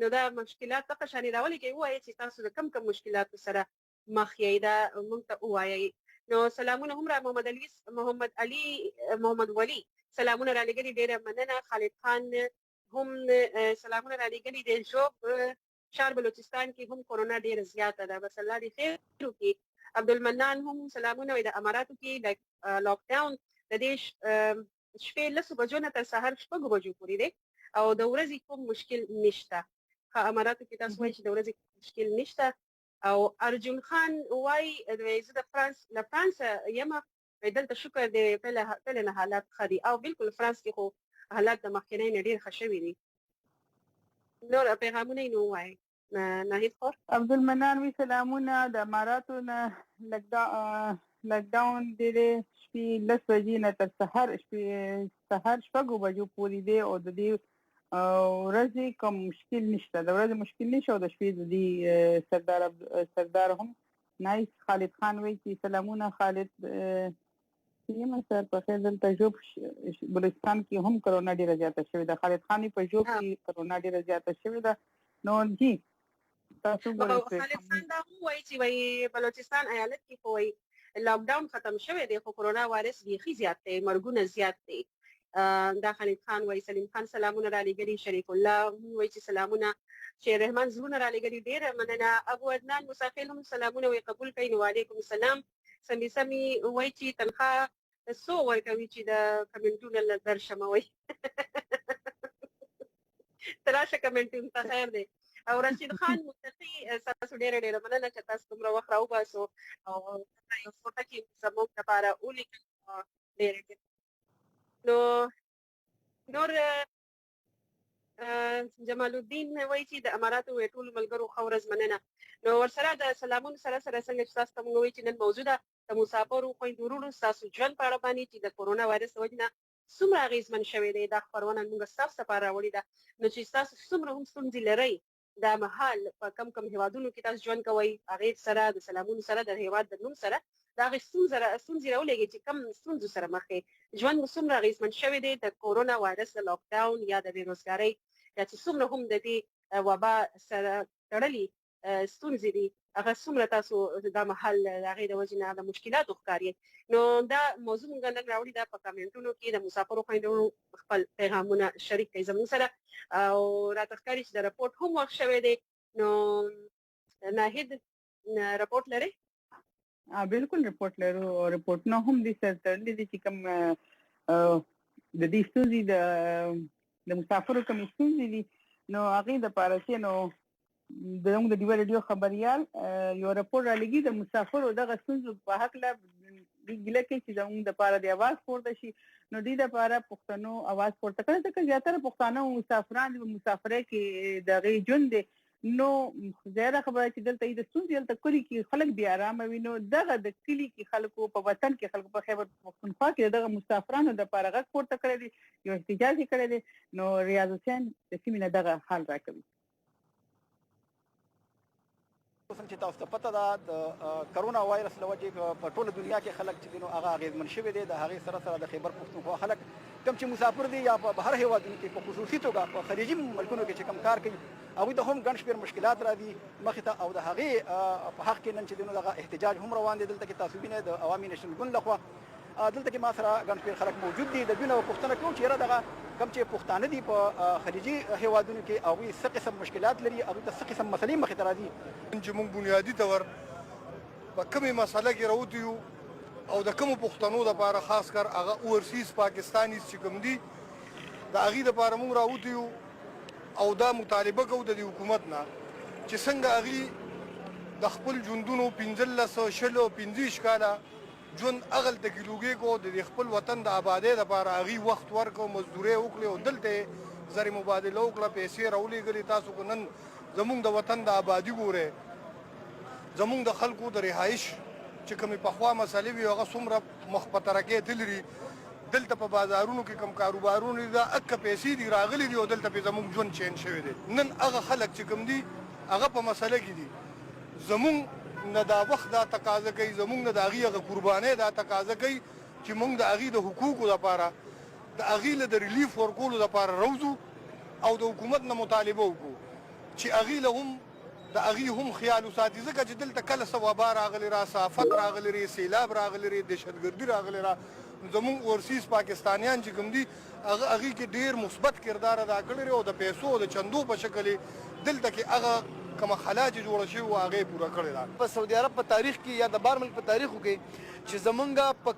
نو دا مشکلات دغه شانې راولېږئ ووایئ چې تاسو د کوم مشکلاتو سره مخ یئ دا موږ ته ووایئ نو سلامونه هم را محمد ولي سلامونه را لېږلي ډېره مننه خالد خان هم سلامونه را لېږلي دي ژوب شهر بلوچستان کې هم کرونا ډېره زیاته ده بس الله دې خیر وکړي عبدالمنان هم سلامونه وایي د اماراتو کې لاک ډاون د دې شپې 10 بجو نه تر سهار 6 بجو پورې دی او د ورځې کوم مشکل نشته اماراتو کې تاسو وایي چې د ورځې مشکل نشته او ارجن خان وایي زه د فرانس یم دلته شکر دی کله نه حالات ښه دي او بالکل فرانس کې خو حالات د مخکینۍ نه ډېر ښه شوي دي نور پیغامونه یې نو ووایئ ناهید خور عبدالمنان وی سلامونه د اماراتو نه لک ډاون ډېرې شپې 10 بجې نه تر سهار 6 بجو پورې دی او د دې ورځې کوم مشکل نشته د ورځې مشکل نشته او د شپې د دې سردار هم نایس خالد خان وی چې سلامونه خالد یم سر په خیر دلته ژوب بلوچستان کې هم کرونا ډیره زیاته شوې ده خالد خان په ژوب کې کرونا ډیره زیاته شوې ده نو جی تاسو خالد خان دا وایي چې وایي بلوچستان ایالت کې خو لاک ډاون ختم شوی دی خو کرونا وایرس بیخي زیات دی مرګونه زیات دي دا خالد خان وایي سلیم خان سلامونه را لېږلي شریف الله وایي چې سلامونه شیر رحمان زړونه را لېږلي ډېره مننه ابو عدنان مسافل هم سلامونه وایي قبول کړئ نو وعلیکم السلام سمي وایي چې تنخواه څو ورکوي چې د کمنټونه له درشم وایي تراشه کمنټونه ته خیر دی او رشید خان متقي تاسو ډېره مننه چې تاسو دومره وخت راوباسو او یو فوټه کې زموږ لپاره ولیکل ډېره نور جمال الدین وایي چې د اماراتو ټول ملګرو ښه ورځ مننه نو ورسره د سلامونو سره څنګه چې تاسو ته موږ وایي چې نن موضوع ده د مسافرو خویندو وروڼو ستاسو ژوند په اړه باندې چې د کورونا وایرس د وجې نه څومره اغېزمن شوی دی دا خپرونه موږ ستاسو لپاره راوړې ده نو چې ستاسو څومره هم ستونزې لرئ دا مهال په کم هیوادونو کې تاسو ژوند کوئ هغې سره د سلامونو سره د هیواد د نوم سره د هغې ستونزې راولېږئ چې کم ستونزو سره مخ یې ژوند مو څومره اغېزمن شوی دی د کورونا وایرس د لاک ډاون یا د بېروزګارۍ یا چې څومره هم د دې وبا سره تړلي ستونزې دي هغه څومره تاسو دا مهال د هغې د وجې نه د مشکلاتو ښکارئ نو دا موضوع موږ نن راوړې ده په کمنټونو کې د مسافرو خویندو خپل پیغامونه شریک کړئ زموږ سره او راته ښکاري چې د رپورټ هم وخت شوی دی نو ناهید رپورټ لرئ بالکل رپورټ لرو رپورټونه هم دې سره تړلي دي چې کوم د دې ستونزې د مسافرو کومې ستونزې دي نو هغې دپاره چې نو زموږ د ډیوه راډیو خبریال یو راپور رالېږي د مسافرو دغه ستونزو په هکله دوی ګیله کوي چې زموږ دپاره د اواز پورته شي نو دوی دپاره پښتنو اواز پورته کړی ځکه زیاتره پښتانه او مسافران د مسافرۍ کې د هغې ژوند دی نو ظاهره خبره چې دلته د ستونزې دلته کلي کې خلک بې ارامه وي نو دغه د کلي کې خلکو په وطن کې خلکو په خیبر پښتونخوا کې دغه مسافرانو دپاره غږ پورته کړی دی یو احتجاج یې کړی دی نو ریاض حسین د سیمې نه دغه حال راکوي چې تاسو ته پته ده د کرونا وایرس له وجې په ټوله دنیا کې خلک چې دي نو هغه اغېزمن شوي دي د هغې سره د خیبر پښتونخوا خلک کوم چې مسافر دي یا په بهر هېوادونو کې په خصوصي توګه په خلیجي ملکونو کې چې کوم کار کوي هغوی ته هم ګڼ شمېر مشکلات راځي مخې ته او د هغې په حق کې نن چې دي نو دغه احتجاج هم روان دی دلته کې تاسو وینئ د عوامي نیشنل ګوند لخوا دلته کې ما سره ګڼ شمېر خلک موجود دي. د دوی نه پوښتنه کوم چې یاره دغه کوم چې پښتانه دي په خلیجي هیوادونو کې هغوی څه قسم مشکلات لري، هغوی ته څه قسم مسلې مخې ته راځي. چې موږ بنیادي طور په کومې مسله کې راوتي یو او د کومو پښتنو دپاره خاص کر هغه اوورسیز پاکستانیز چې کوم دي د هغې دپاره موږ راوتي یو او دا مطالبه کوو د دې حکومت نه چې څنګه هغې د خپل ژوندونو 15 شل او 25 کاله ژوند هغلته کې لوګې کو د خپل وطن د آبادۍ دپاره هغې وخت ورکړو، مزدورۍ وکړې او دلته زر مبادله وکړه، پیسې راولېږلې. تاسو که نن زمونږ د وطن د آبادي ګورئ، زمونږ د خلکو د رهایش چې کومې پخوا مسلې وي هغه څومره مخ په ترقۍ تللي. دلته په بازارونو کې کوم کاروبارونه دي دا اکه پیسې دي راغلي دي او دلته پې زمونږ ژوند چینج شوی دی. نن هغه خلک چې کوم دي هغه په مسله کې دي. زمونږ نه دا وخت دا تقاضا کوي، زمونږ نه د هغې هغه قربانۍ دا تقاضا کوي چې مونږ د هغې د حقوقو دپاره د هغې له د ریلیف ورکولو دپاره روځو او د حکومت نه مطالبه وکړو چې هغې له هم د هغې هم خیال وساتي. ځکه چې دلته کله څه وبا راغلی را، صافت راغلی ری، سیلاب راغلی ری، دهشتګردي راغلی را، زمونږ اورسیز پاکستانیان چې کوم دي هغه هغې کې ډېر مثبت کردار ادا کړی دی او د پیسو او د چندو په شکل دلته کې هغه کومه خلا چې جوړه شوې وه هغه یې پوره کړې ده. په سعودي عرب په تاریخ کې یا د بار ملک په تاریخو کې چې زمونږ په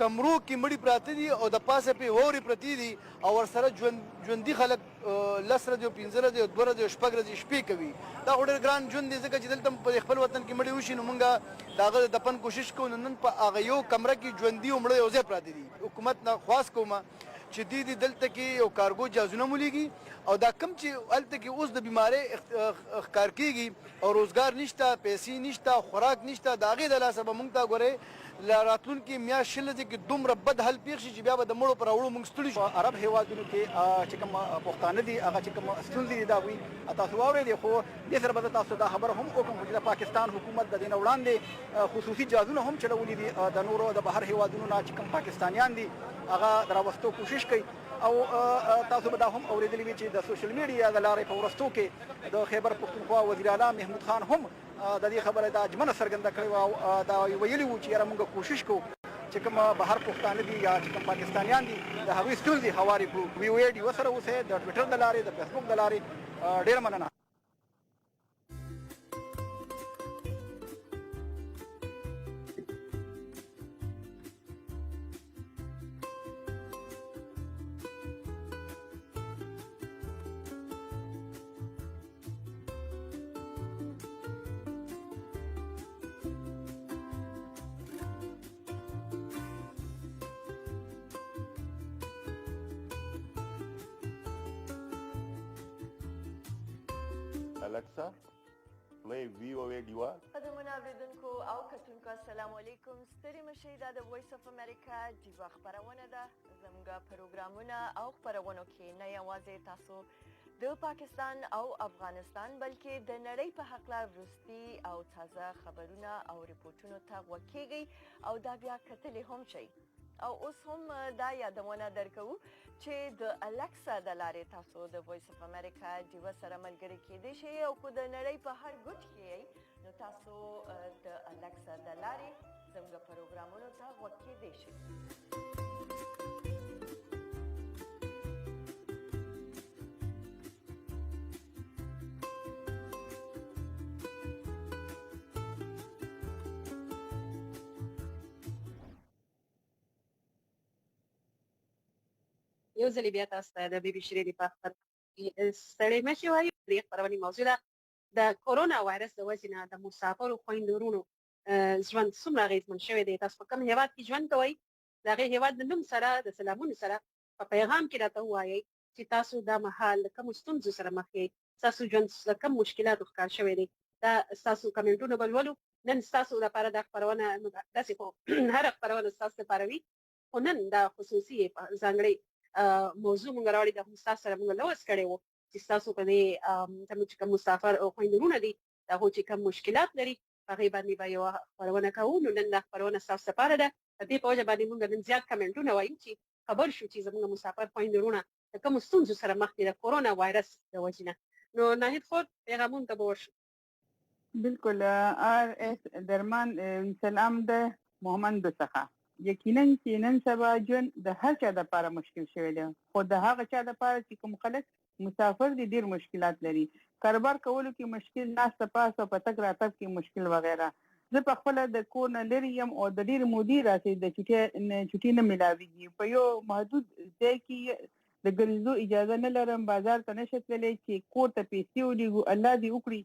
کمرو کې مړي پراته دي او د پاسه پې هورې پرتې دي او ورسره ژوندي خلک 10 ورځې او 15 ورځې او 2 ورځې او 6 ورځې شپې کوي. دا خو ډېر ګران ژوند دی ځکه چې دلته په خپل وطن کې مړي وشي نو موږ د هغه د دفن کوشش کوو. نن په هغه یو کمره کې ژوندي او مړه یو ځای پراته دي. حکومت نه خواست کوم چې دې دلته کې یو کارګو جازونه مولیږي او دا کم چې هلته کې اوس د بیمارۍ ښکار کېږي او روزګار نشته، پیسې نشته، خوراک نشته، د هغې د لاسه به موږ ته ګورئ راتلونکي میاشت شل ورځې کې دومره بد حل پېښ شي چې بیا به د مړو په راوړو موږ ستړي شو. عرب هیوادونو کې چې کوم پښتانه دي هغه چې کوم ستونزې دي دا هغوی تاسو واورېدې، خو دې سره به زه تاسو دا خبره هم وکړم چې د پاکستان حکومت د دې نه وړاندې خصوصي جازونه هم چلولي دي د نورو د بهر هیوادونو نه چې کوم پاکستانیان دي هغه د راوستو کوشش کوي. او تاسو به دا هم اورېدلي وي چې د سوشل میډیا د لارې په وروستو کې د خیبر پښتونخوا وزیر اعلی محمود خان هم د دې خبره د ژمنه څرګنده کړې وه او دا ویلي وو چې یاره موږ کوشش کوو چې کوم بهر پښتانه دي یا چې کوم پاکستانیان دي د هغوی ستونزې هوارې کړو. وی ډي سره اوسئ د ټویټر د لارې د فیسبوک د لارې. ډېره مننه. Alexa, play VOA Diva. قدرمن اوریدونکو او کتونکو السلام علیکم. ستړي مشئ، دا د وایس اف امریکا ډیوا خپرونه ده. زموږ پروګرامونه او خپرونو کې نه یوازې تاسو د پاکستان او افغانستان بلکې د نړۍ په هکله وروستي او تازه خبرونه او ریپورټونو ته غوږ کیږئ او دا بیا کتلی هم شئ. او اوس هم دا یادونه درکوو چې د الکسا د لارې تاسو د وایس اف امریکا ډیوا سره ملګري کیدای شئ او که د نړۍ په هر ګوټ کې یئ نو تاسو د الکسا د لارې زموږ پروګرامونو ته غوږ کیدای شئ. یو ځلې بیا تاسو ته د بي بي شریري په خبرونه ستړي مشئ وایو. د خپرونې موضوع ده د کورونا وایرس د وجې نه د مسافرو خویندو ورونو ژوند څومره اغېزمن شوی دی. تاسو په کوم هیواد کې ژوند کوئ د هغې هیواد د نوم سره د سلامونو سره په پیغام کې راته ووایئ چې تاسو دا مهال د کومو ستونزو سره مخ یئ، ستاسو ژوند له کوم مشکلاتو ښکار شوی دی. دا ستاسو کمنټونه به لولو. نن ستاسو لپاره دا خپرونه داسې خو هره خپرونه ستاسو لپاره وي، خو نن دا خصوصي ځانګړی موضوع مونږ راوړې ده. هم ستاسو سره مونږ لوست کړی وو چې ستاسو په دې زموږ چې کوم مسافر او خویندو ورونه دي د هغو چې کوم مشکلات لري په هغې باندې به یوه خپرونه کوو. نو نن دا خپرونه ستاسو لپاره ده. په دې په وجه باندې مونږ نن زیات کمنټونه وایو چې خبر شو چې زموږ مسافر خویندو ورونه د کومو ستونزو سره مخ دي د کورونا وایرس د وجې نه. نو ناهید خور پیغامونو ته به ورشو. بالکل. RS درمان سلام ده محمد څخه یقینا چې نن سبا ژوند د هر چا لپاره مشکل شوی دی، خو د هغه چا لپاره چې کوم خلک مسافر دي ډیر مشکلات لري. کاروبار کولو کې مشکل، ناسته پاسته په تګ راتګ کې مشکل وغیرہ. زه په خپل د کور نه لرې یم او د ډیر مودې راځي د چټي نه ملاویږي. په یو محدود ځای کې د ګرځېدو اجازه نه لرم، بازار ته نشم تللی چې کور ته پیسې ولیږو. الله دې وکړي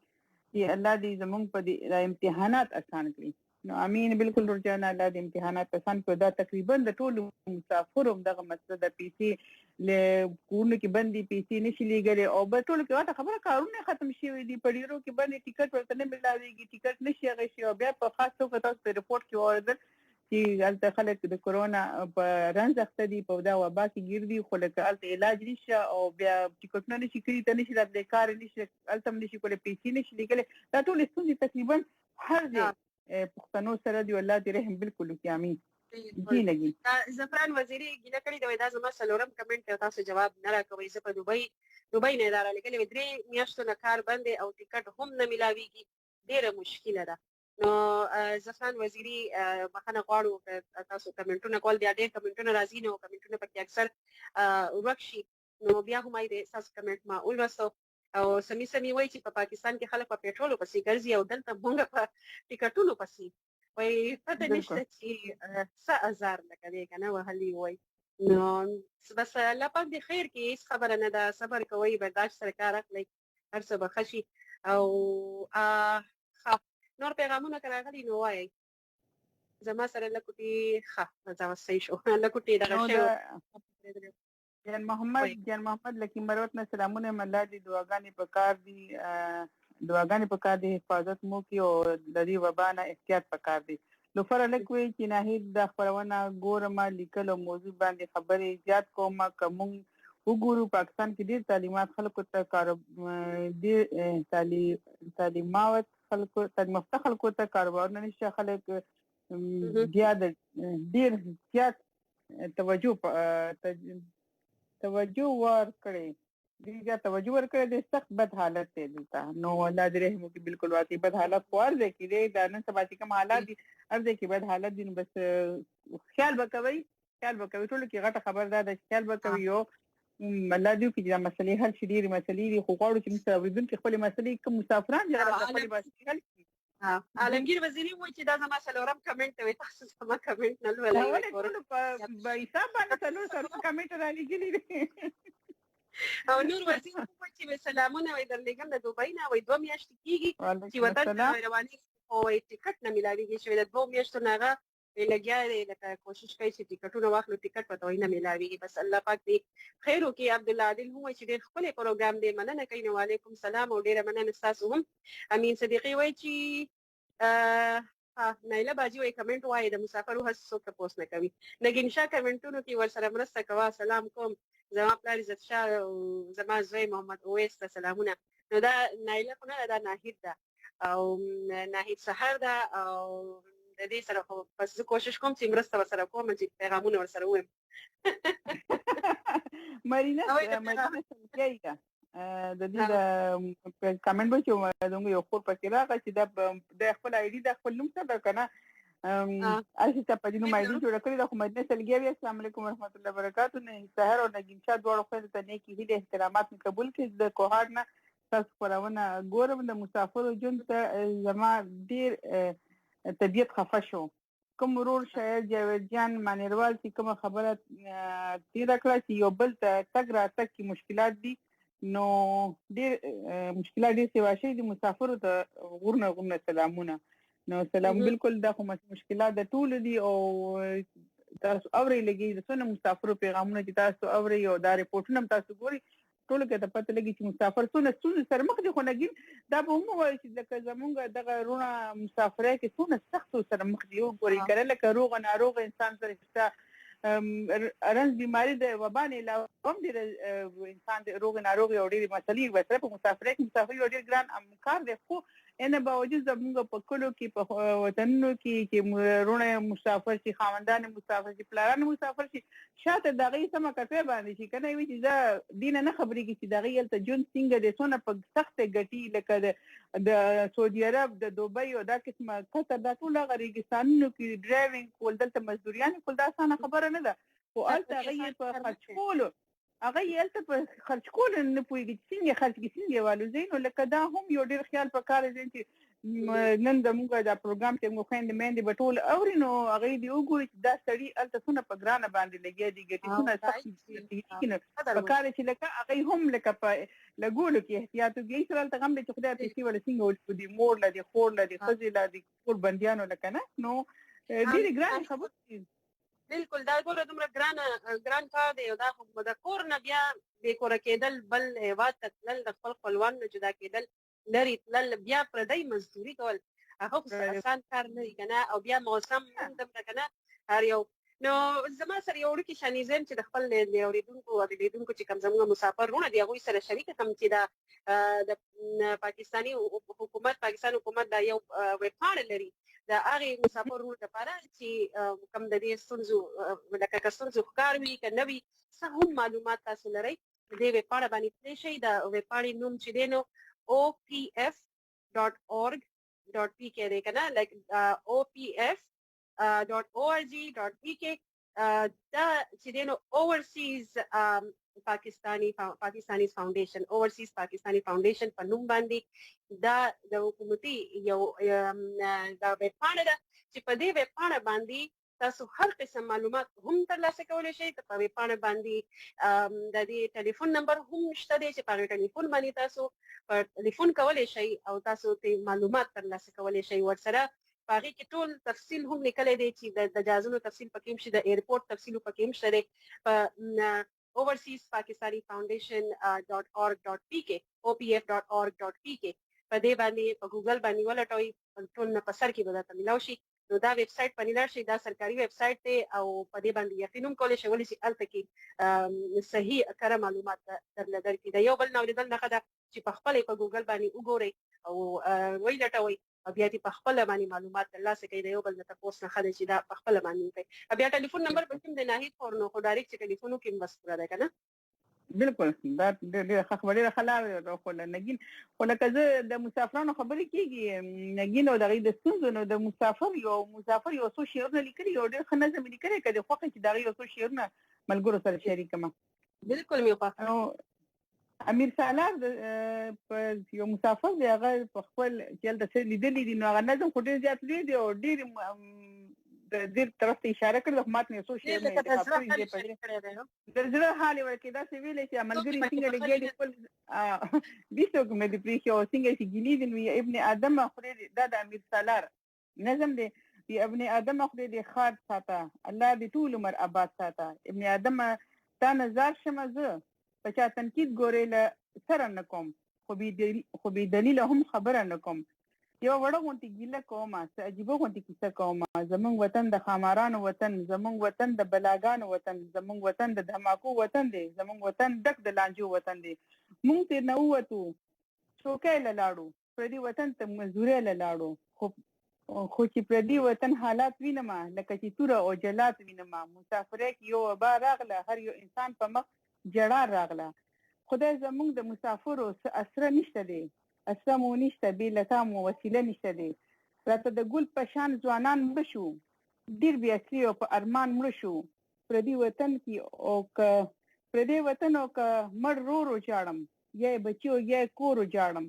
چې الله دې زموږ په دې امتحانات اسان کړي. نو امین. بالکل ورجانه الله دې امتحانات اسان کړي. دا تقریبا د ټولو مسافرو دغه مسله د پیسې له کورونو کې بندي پیسې نشي لیږلی او په ټولو کې واته خبره کارونه ختم شوي دي. په ډیرو کې باندې ټیکټ ورته نه ملاویږي، ټیکټ نشي اخیستی. او بیا په خاص توګه تاسو په رپورټ کې واورېدل چې هلته خلک د کرونا په رنځ اخته دي، په دا وبا کې ګیر دي، خو لکه هلته علاج نشته او بیا ټیکټونه نشي کړي، ته نشي راتلی، کار نشي هلته هم نشي کولی، پیسې نشي لیږلی. دا ټولې ستونزې تقریبا هر ځای پښتنو سره دی. الله دې رحم بالکل وکړي. امین. جی لګي زعفران وزیري ګیله کړې ده، دا زما څلورم کمنټ تاسو جواب نه راکوئ. زه په دوبۍ نه اداره لیکلې وې 3 میاشتو نه کار بند دی او ټیکټ هم نه ملاویږي، ډېره مشکله ده. نو زعفران وزیري بخښنه غواړو تاسو کمنټونه کول، بیا ډېر کمنټونه راځي نو کمنټونه پکې اکثر ورک شي، نو بیا هم د تاسو کمنټ ما ولوستو او سمي وایي چې په پاکستان کې خلک په پیټرولو پسې ګرځي او دلته موږ په ټیکټونو پسې وایي پته نشته چې څه ازار لکه دی که نه وهلي وایي. نو بس الله پاک دې خیر کړي، هېڅ خبره نه ده، صبر کوئ، برداشت سره کار اخلئ، هر څه به ښه شي. او نور پیغامونه که راغلي نو وایئ. زما سره لکوټې ښه ځه صحیح شو، لکوټې دغه شی جان محمد لکي مروت نه سلامونه. الله دې دعاګانې په کار دي، حفاظت مو کړي او د دې وبا نه احتیاط په کار دی. لوفر الک وی چې ناهید د خبرونه ګورم لیکل او موضوع باندې خبرې زیات کوم که مونږ وګورو پاکستان کې ډېر تعلیمات خلکو ته ډېر تعلیمات خلکو ته کاروبارونه نشته، خلک بیا د ډېر زیات توجه ورکړي د سخت بد حالت دی دلته. نو الله دې رحم وکړي. بالکل واقعي بد حالت خو هر ځای کې دی، دا نن سبا چې کوم حالات دي هر ځای کې بد حالت دي. نو بس خیال به کوئ، ټولو کې غټه خبر دا ده چې خیال به کوئ. یو الله دې وکړي چې دا مسلې حل شي. ډېرې مسلې دي خو غواړو چې موږ اورېدونکي خپلې مسلې کوم مسافران چې هغه خپلې مسلې حل کړي. عالمگیر وزیری وایي چې دا زما څلورم کمنټ دی، تاسو زما کمنټ نه لولئ. ټولو په حساب باندې څلور کمنټ رالیږلي دي. او نور وزیر وایي چې سلامونه وایي درلیږم د دوبۍ نه، وایي 2 میاشتې کېږي چې وطن ته روانېږي خو وایي ټیکټ نه ملاویږي، چې د 2 میاشتو نه هغه لګیا دی لکه کوشش کوي چې ټیکټونه واخلو، ټیکټ ورته وایي نه ملاویږي. بس الله پاک دې خیر وکړي. عبدالله عادل هم وایي چې ډېر ښکلی پروګرام دی، مننه کوي. نو وعلیکم سلام او ډېره مننه ستاسو هم. امین صدیقي وایي چې نایله باجي وایي کمنټ وایي د مسافرو هڅې څوک تپوس نه کوي. نګین شاه کمنټونو کې ورسره مرسته کوه. سلام کوم، زما پلار عزت شاه او زما زوی محمد اویس ته سلامونه. نو دا نایله خو نه ده، دا ناهید ده او ناهید سحر ده او د دې سره خو بس زه کوشش کوم چې مرسته ورسره کوم چې پیغامونه ورسره ووایم. مرینا سلګۍ ده د دې د کمنټ به چې زموږ یو خور پکې راغی چې د خپل آی ډي د خپل نوم څه ده که نه اسی ته په دې نوم آی ډي جوړه کړې ده. خو مدینه سلګۍ وي. السلام علیکم ورحمت الله وبرکاتو. سحر او نګین شاه دواړو خدای ته نیکې هیلې احترامات مې قبول کړي. د کوهاټ نه تاسو خپرونه ګورم، د مسافرو ژوند ته زما ډېر طبیعت خفه شو. کوم ورور شاید جاوید جان مانیروال چې کومه خبره تېره کړه چې یو بل ته تګ راتګ کې مشکلات دي، نو ډېر مشکلات ډېر سیوا شوي دي. مسافرو ته غرونه سلامونه. نو سلام بالکل دا خو مشکلات د ټولو دي او تاسو اورئ لګي د څونه مسافرو پیغامونه چې تاسو اورئ او دا ریپورټونه هم تاسو ګورئ، ټولو کې ته پته لګي چې مسافر څونه ستونزو سره مخ دي. خو نګین دا به هم ووایي چې لکه زمونږ دغه وروڼه مسافرۍ کې څونه سختو سره مخ دي. وګورئ که لکه روغه ناروغه انسان سره چې رنځ بیماري د وبا نه علاوه هم ډېر انسان د روغې ناروغې او ډېرې مسلې ورسره په مسافرۍ کې مسافري یو ډېر ګران کار دی. خو ان باوجود زموږ په کلو کې په وطنونو کې چې رونه مسافر شي خاوندان مسافر شي پلاران مسافر شي شاته دغه سم کټه باندې شي کنه وی چې دا دین نه خبرې کې چې دغه یل ته جون څنګه د سونه په سخت غټي لکه د سعودي عرب د دوبۍ او دا قسمه قطر دا ټول غریګستانونو کې ډرایوینګ کول دلته مزدوریان کول دا اسانه خبره نه ده خو الته هغه په خرج کولو هغه یلته په خرج کول نه پوهیږي څنګه خرج کې څنګه والو زینو لکه دا هم یو ډیر خیال پکار دی چې نن د موږ دا پروګرام چې موږ خويندې مېندې بټول اورینو هغه دی وګوري چې دا سړی الته څونه په ګرانه باندې لګي دي ګټي څونه سخت پکار چې لکه هغه هم لکه په لګولو کې احتیاط کوي سره الته هم چې خدای په ول څنګه ول دي مور لدي خور لدي خزي لدي ټول بنديانو لکه نه نو ډیر ګران خبره بالکل دا ګوره دومره ګران کار دی او دا خو د کور نه بیا بې کوره کېدل بل هېواد ته تلل د خپل خپلوان نه جدا کېدل لرې تلل بیا پردی مزدوري کول هغه خو اسان کار نه دی که نه او بیا موسم دومره که نه هر یو نو زما سره یو وړوکی شانیزم چې د خپل اورېدونکو او لیدونکو چې کوم زموږ مسافر وروڼه دي هغوی سره شریکه کړم چې د پاکستاني حکومت دا یو ویبپاڼه لري د هغې مسافر وروڼو لپاره چې کوم د دې ستونزو لکه که ستونزو ښکار وي که نه وي څه هم معلومات تاسو لرئ د دې ویبپاڼه باندې تللی شئ د ویبپاڼې نوم چې دی نو opf.org.pk دی که نه لایک opf.org.pk دا چې دی نو اوورسیز پاکستانی فاونډیشن اوورسیز پاکستانی فاونډیشن په نوم باندې دا د حکومتي یو دا ویبپاڼه ده چې په دې ویبپاڼه باندې تاسو هر قسم معلومات هم ترلاسه کولی شئ په ویبپاڼه باندې د دې ټلیفون نمبر هم شته دی چې په هغې ټلیفون باندې تاسو په ټلیفون کولی شئ او تاسو ته معلومات ترلاسه کولی شئ ورسره په هغې کې ټول تفصیل هم لیکلی دی چې د جهازونو تفصیل پکې هم شته د ایرپورټ تفصیل پکې هم شته دی په overseaspakistaniffoundation.org.pk opf.org.pk په دې باندې په ګوګل باندې ولټوئ ټول نه په سر کې به درته میلاو شي نو دا ویب سایټ باندې لاړ شئ دا سرکاري ویب سایټ دی او په دې باندې یقین هم کولی شئ ولې چې هلته کې صحیح کره معلومات درله درکړي د یو بل نه اورېدل نښه ده چې په خپله یې په ګوګل باندې وګورئ او ویلټوئ او بیا دې په خپله باندې معلومات ترلاسه کوئ د یو بل نه تپوس نښه ده چې دا په خپله باندې وکړئ بیا ټلیفون نمبر به کوم دی ناهید خور نو خو ډایرکټ چې ټلیفون وکړي بس پوره ده که نه بالکل دا ډېره ښه خبره ده خلا خو نګین خو لکه زه د مسافرانو خبرې کېږي نګین او د هغې د ستونزو نو د مسافر یو څو شعرونه لیکلي یو ډېر ښه نظم یې لیکلی که د خوښه چې د هغې یو څو شعرونه ملګرو سره شریک کړم بالکل مې خوښه امیر سالار یو مسافر دی هغه په خپل چې هلته څه لیدلي دي نو هغه نظم خو ډېر زیات لوی دی او ډېر د دې طرف ته اشاره کړې ده خو ماته یو څو شعرونه یې انتخاب کړي دي د زړه حال یې ورکې داسې ویلی چې ملګري څنګه لګیا دي خپل بیسوک مې دې پرېښي او څنګه چې ګیلي دي نو ابن آدم خدای دا د امیر سالار نظم دی ابن آدم خدای دې ښاد ساته الله دې ټول عمر آباد ساته ابن آدم تا نظر شمه زه په چا تنقید ګورې له سره نه کوم خو بې دلیله هم خبره نه کوم یو وړه غونډې ګیله کومه څه عجیبه غونډې کیسه کومه زموږ وطن د خامارانو وطن زموږ وطن د بلاګانو وطن زموږ وطن د دھماکو وطن دی زموږ وطن ډک د لانجو وطن دی موږ ترې نه ووتو څوکۍ له لاړو پردي وطن ته مزدورۍ له لاړو خو چې پردي وطن حالات وینمه لکه چې توره او جلات وینمه مسافرۍ کې یو وبا راغله هر یو انسان په مخ جړا راغله خدای زموږ د مسافرو اسره نشته دی اسره مو نشته بې له تا مو وسیله نشته دی راته د ګل په شان ځوانان مړه شو ډېر بې اصلي او په ارمان مړه شو پردي وطن کې او که پردی وطن او که مړ رو جاړم یا بچي او یا کور جاړم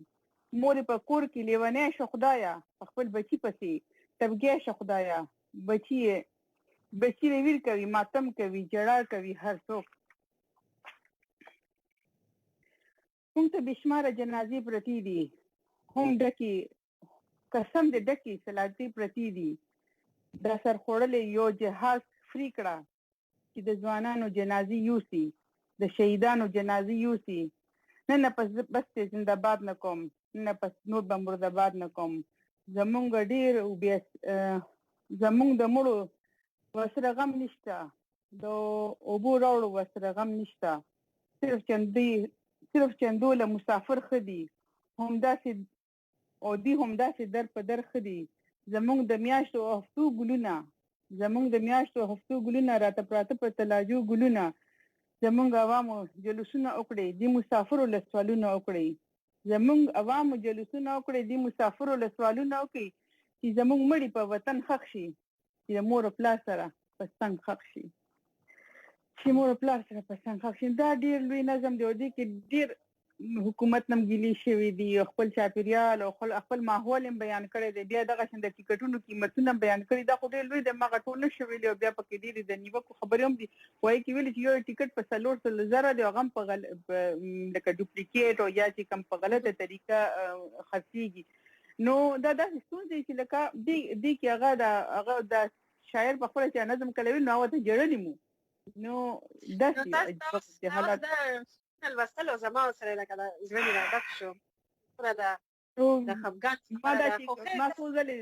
مور په کور کې لیونی شو خدایا خپل بچي پسې تبګی شو خدایا بچي ویر کوي ماتم کوي جړا کوي هر څوک هم ته بشماره جنازې پرتی دي هم ډکې قسم دې ډکې سلاتې پرتی دي دا سر خوړلې یو جهاز فری کړه چې د ځوانانو جنازې یوسي د شهیدانو جنازې یوسي نه پس بس زنده باد نه کوم نه پس نور به مردباد نه کوم زمونږ ډېر زمونږ د مړو ورسره غم نشته د اوبو راوړو ورسره غم نشته صرف چندو له مسافر ښه دي همداسې او دی هم داسې در په در ښه دي. زموږ د میاشتو او هفتو ګلونه راته پراته په تلاجو ګلونه، زموږ عوامو جلوسونه وکړي، دی مسافرو له سوالونه وکړي، چې زموږ مړي په وطن خښ شي، چې د مور او پلار سره په څنګ خښ شي. دا ډېر لوی نظم دی او دې کې ډېر حکومت نم ګیلې شوي دي، خپل چاپېریال او خپل ماحول هم بیان کړی دی، بیا دغه شان د ټیکټونو قیمتونه هم بیان کړي. دا خو ډېر لوی دی، مغه ټول نشو ویلي او بیا پکې ډېرې د نیوکو خبرې هم دي. وایي کې ویلي چې یو ټیکټ په 400,000 دی او هغه هم په لکه ډوپلیکیټ او یا چې کوم په غلطه طریقه خرڅېږي. نو دا داسې ستونزې چې لکه دې کې هغه د شاعر په خپله چې نظم کلوي نو هغه ته ژړلي مو. نو داسې حالات الوستلو زما سره لکه د زړه مې راډک شو، پوره د خفګان ما دا څو ځلې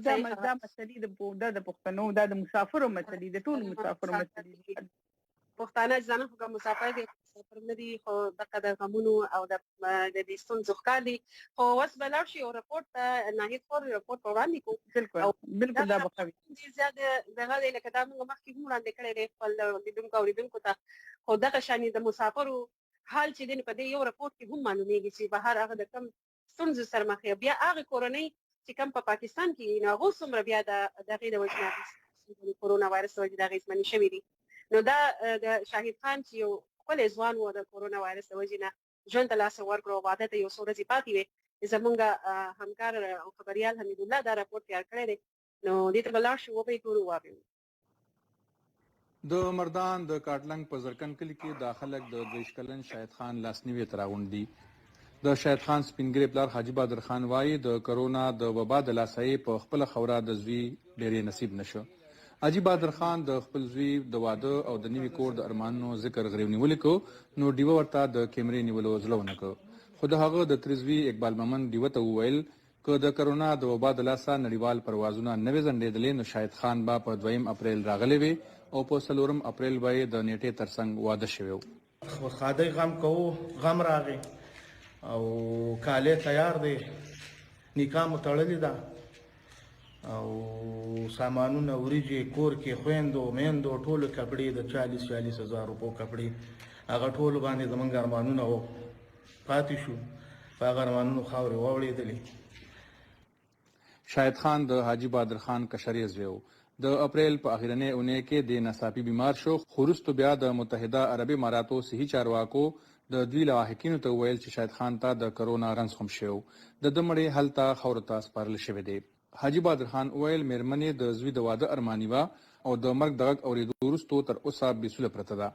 دا مسلې د پښتنو، دا د مسافرو مسلې، د ټولو مسافرو مسلې. پښتانه ځانه خو کوم مسافر دي، مسافر نه دي، خو دغه د غمونو او د دې ستونزو ښکار دي. خو اوس به لاړ شي او رپورټ ناهید خور رپورټ په وړاندې کوو. بالکل دا به ښه وي. زیات دغه دی لکه دا موږ مخکې هم وړاندې کړی دی خپل لیدونکو اورېدونکو ته، خو دغه شانې د مسافرو حال چې دی په دې یو رپورټ کې هم معلومیږي چې بهر هغه د کوم ستونزو سره مخ یا بیا هغه کورنۍ چې کوم په پاکستان کې نو هغه څومره بیا د دغې د وجې کورونا وایرس د وجې د اغېزمنې شوي دي. نو دا د شاهد خان چې یو ښکلی ځوان و د کورونا وایرس د وجې نه ژوند ته لاس ورکړو او واده ته یو څو ورځې پاتې وې. زموږ همکار او خبریال حمیدالله دا راپورټ تیار کړی دی، نو دې ته به لاړ شو وبه یې ټول وواورو. د مردان د کاټلنګ په زرکن کلي کې دا خلک د 23 کلن شاهد خان لاسنیوي ته راغونډ دي. د شاهد خان سپینګری پلار حاجي بادر خان وایي د کرونا د وبا د لاسایي په خپله خوره د زوی ډېرې نصیب نشو. حاجي بادر خان د خپل زوی د واده او د نوي کور د ارمانونو ذکر غریو نیولې کو، نو ډیوه ورته د کیمرې نیولو زړه ونه کړ. خو د هغه د ترزوی اقبال مومن ډیوه ته وویل که د کرونا د وبا د لاسه نړیوال پروازونه نه وي ځنډېدلې نو شاهد خان به په 2 اپریل راغلی وي او په 4 اپریل به یې د نیټې ترڅنګ واده شوی و. خادی غم کوو، غم راغی او کالی تیار دی، نکاح مو تړلې ده او سامانونه وریجې کور کې خویندو میندو ټولو کپړې د 40,000 روپو کپړې هغه ټولو باندې زموږ ارمانونه و پاتې شو، په هغه ارمانونو خاورې واوړېدلې. شاهد خان د حاجي بادر خان کشري زوی و. د اپریل په اخرنۍ اونۍ کې د ناڅاپي بیمار شو، خو وروستو بیا د متحده عربي اماراتو صحي چارواکو د دوی لواحقینو ته وویل چې شاهد خان ته د کرونا رنځ هم شوی و. د ده مړی هلته خاورو ته سپارل شوی دی. حاجي بادر خان وویل میرمنې د زوی د واده ارماني وه او د مرګ د غږ اورېدو وروستو تر اوسه بېسوله پرته ده،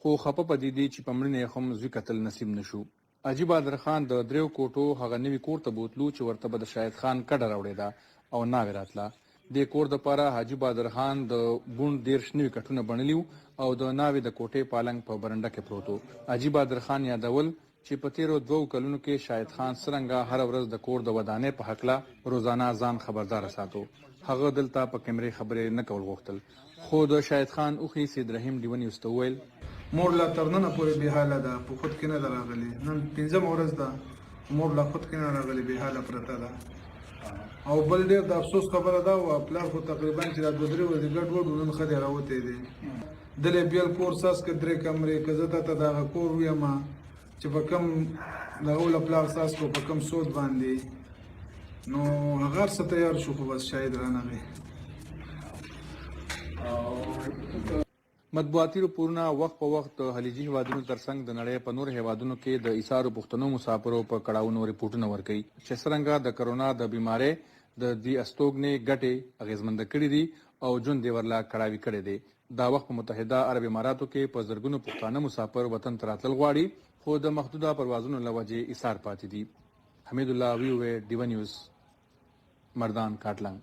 خو خفه په دې دي چې په مړینې یې هم زوی کتل نصیب نشو. حاجي بادر خان د 3 کوټو هغه نوي کور ته بوتلو چې ورته به د شاهد خان کډه راوړېده او ناوې راتله. دې کور دپاره حاجي بادر خان د بوڼ 13 نوي کټونه بڼلي او د ناوې د کوټې پالنګ په برنډه کې پروت و. حاجي بادر خان یادول چې په تیرو 2 کلونو کې شاهد خان څرنګه هر ورځ د کور د ودانۍ په هکله روزانه ځان خبردار ساتو. هغه دلته په کیمرې خبرې نه کول غوښتل، خو د شاهد خان اوخي سید رحیم دیون نیوز ته وویل مور لا تر ننه پورې بې حاله ده، په خود کې نه ده راغلې. نن 5مه ورځ ده، مور لا خود کې نه راغلې، بې حاله پرته ده. او بل ډېر د افسوس خبره ده او پلار خو تقریبا چې دا 2-3 ورځې ګډ وډ نن ښه دی راوتی دی. دلې بیل کور ساس که 3 کمرې که زه تا ته دغه کور ویم چې په کوم دغه له پلار ساس کو په کوم سود باندې، نو هغه هر څه تیار شو خو بس شاید رانغی. مطبوعاتي راپورونه وخت په وخت د خلیجي هیوادونو ترڅنګ د نړۍ په نور هیوادونو کې د ایثارو پښتنو مسافرو په کړاوونو ریپورټونه ورکوي چې څرنګه د کرونا د بیمارۍ د دې استوګنې ګټې اغېزمنده کړي دي او ژوند یې ورله کړاوي کړی دی. دا وخت په متحده عرب اماراتو کې په زرګونو پښتانه مسافر وطن ته راتلل غواړي، خو د محدوده پروازونو له وجې ایثار پاتې دي. حمیدالله ویوې ډیوه نیوز، مردان کاټلنګ.